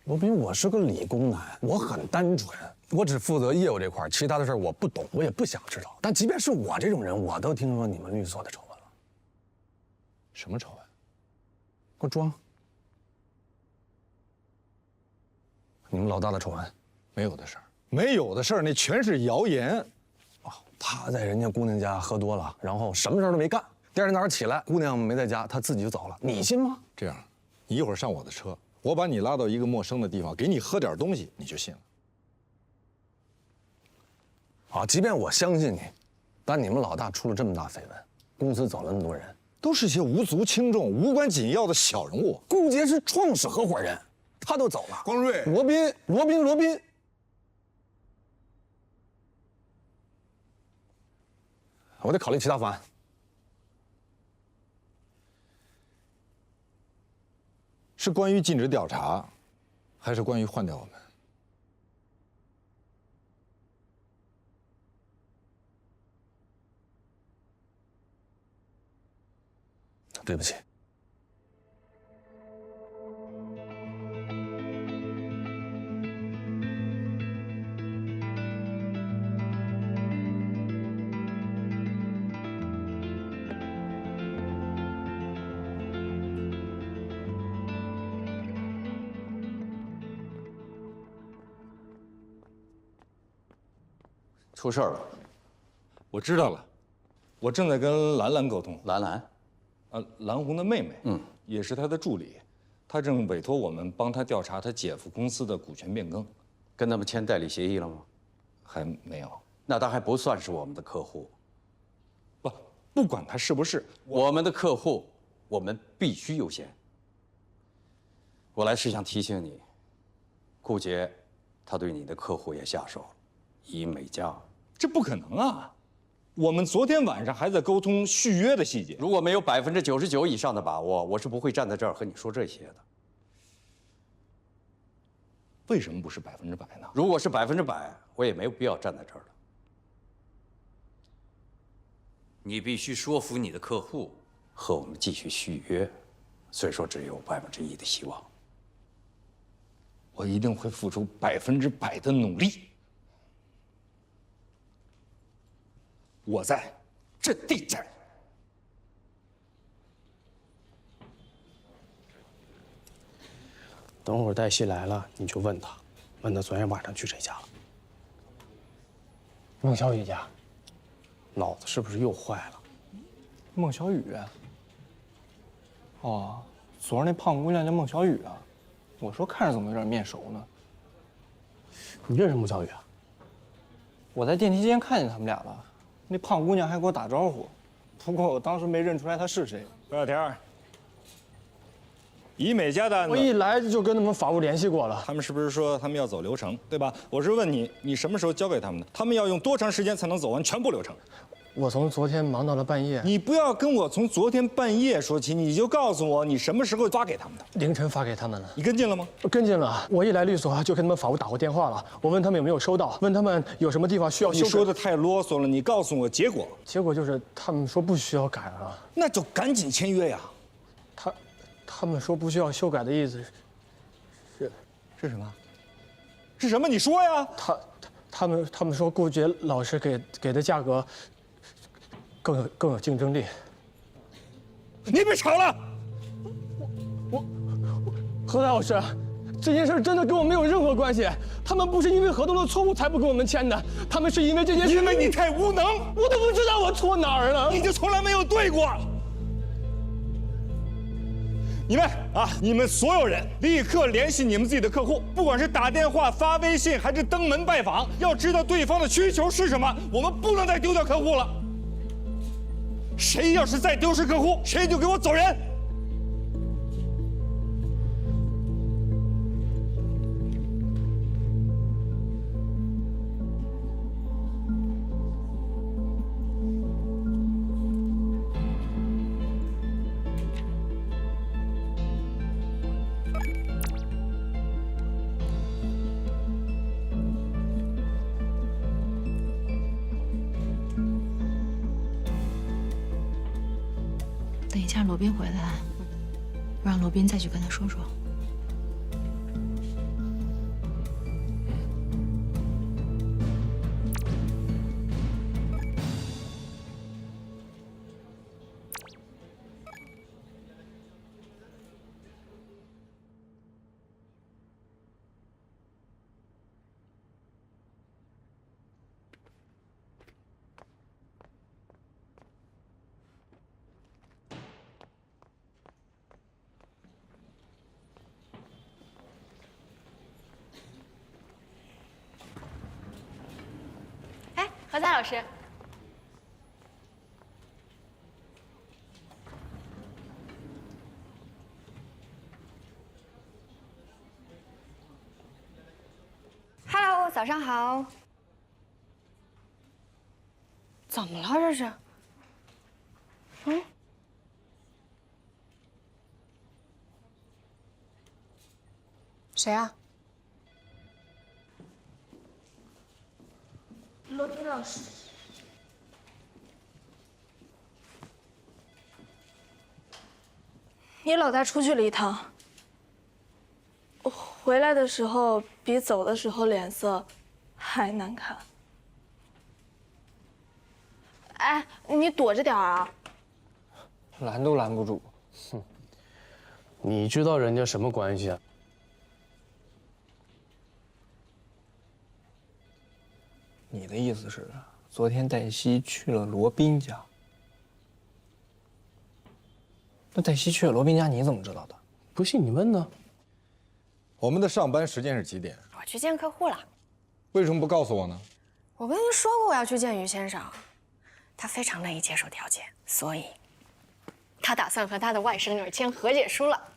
罗宾，我是个理工男，我很单纯，我只负责业务这块，其他的事我不懂，我也不想知道。但即便是我这种人，我都听说你们律所的丑闻了。什么丑闻？给我装！你们老大的丑闻，没有的事儿，没有的事儿，那全是谣言。哦，他在人家姑娘家喝多了，然后什么事儿都没干。第二天早上起来，姑娘没在家，他自己就走了。你信吗？这样，你一会儿上我的车，我把你拉到一个陌生的地方，给你喝点东西，你就信了。好，即便我相信你，但你们老大出了这么大绯闻，公司走了那么多人，都是些无足轻重、无关紧要的小人物。顾杰是创始合伙人，他都走了。光瑞、罗宾。我得考虑其他方案。是关于禁止调查，还是关于换掉我们？对不起。出事儿了，我知道了，我正在跟兰兰沟通。兰兰，兰红的妹妹，也是她的助理，她正委托我们帮她调查她姐夫公司的股权变更，跟他们签代理协议了吗？还没有。那他还不算是我们的客户。不管他是不是我们的客户，我们必须优先。我来是想提醒你，顾杰，他对你的客户也下手了，以美家。这不可能啊！我们昨天晚上还在沟通续约的细节。如果没有99%以上的把握，我是不会站在这儿和你说这些的。为什么不是100%呢？如果是100%，我也没有必要站在这儿了。你必须说服你的客户和我们继续续约，虽说只有1%的希望。我一定会付出100%的努力。我在阵地战。等会儿黛西来了，你就问他昨天晚上去谁家了？孟小雨家。脑子是不是又坏了？孟小雨。哦，昨儿那胖姑娘叫孟小雨啊。我说看着怎么有点面熟呢？你认识孟小雨啊？我在电梯间看见他们俩了，那胖姑娘还给我打招呼，不过我当时没认出来她是谁。何小天，以美家的案子，我一来就跟他们法务联系过了，他们是不是说他们要走流程，对吧？我是问你，你什么时候交给他们的？他们要用多长时间才能走完全部流程？我从昨天忙到了半夜。你不要跟我从昨天半夜说起，你就告诉我你什么时候发给他们的。凌晨发给他们了。你跟进了吗？跟进了。我一来律所就跟他们法务打过电话了，我问他们有没有收到，问他们有什么地方需要修改。你说的太啰嗦了，你告诉我结果。结果就是他们说不需要改了。那就赶紧签约呀。他们说不需要修改的意思是什么？是什么？你说呀。他们说顾杰老师给的价格更有竞争力。你别吵了！我何大老师，这件事真的跟我没有任何关系。他们不是因为合同的错误才不跟我们签的，他们是因为这件事。因为你太无能，我都不知道我错哪儿了。你就从来没有对过。你们所有人立刻联系你们自己的客户，不管是打电话、发微信，还是登门拜访，要知道对方的需求是什么。我们不能再丢掉客户了。谁要是再丢失客户，谁就给我走人。等一下罗宾回来，让罗宾再去跟他说说。何佳老师，早上好。怎么了这是？嗯。谁啊？罗宾老师。你老大出去了一趟，回来的时候比走的时候脸色还难看。哎，你躲着点啊！拦都拦不住。哼，你知道人家什么关系啊？你的意思是，昨天黛西去了罗宾家？那黛西去了罗宾家，你怎么知道的？不信你问呢。我们的上班时间是几点？我去见客户了。为什么不告诉我呢？我跟您说过我要去见于先生，他非常乐意接受条件，所以他打算和他的外甥女签和解书了。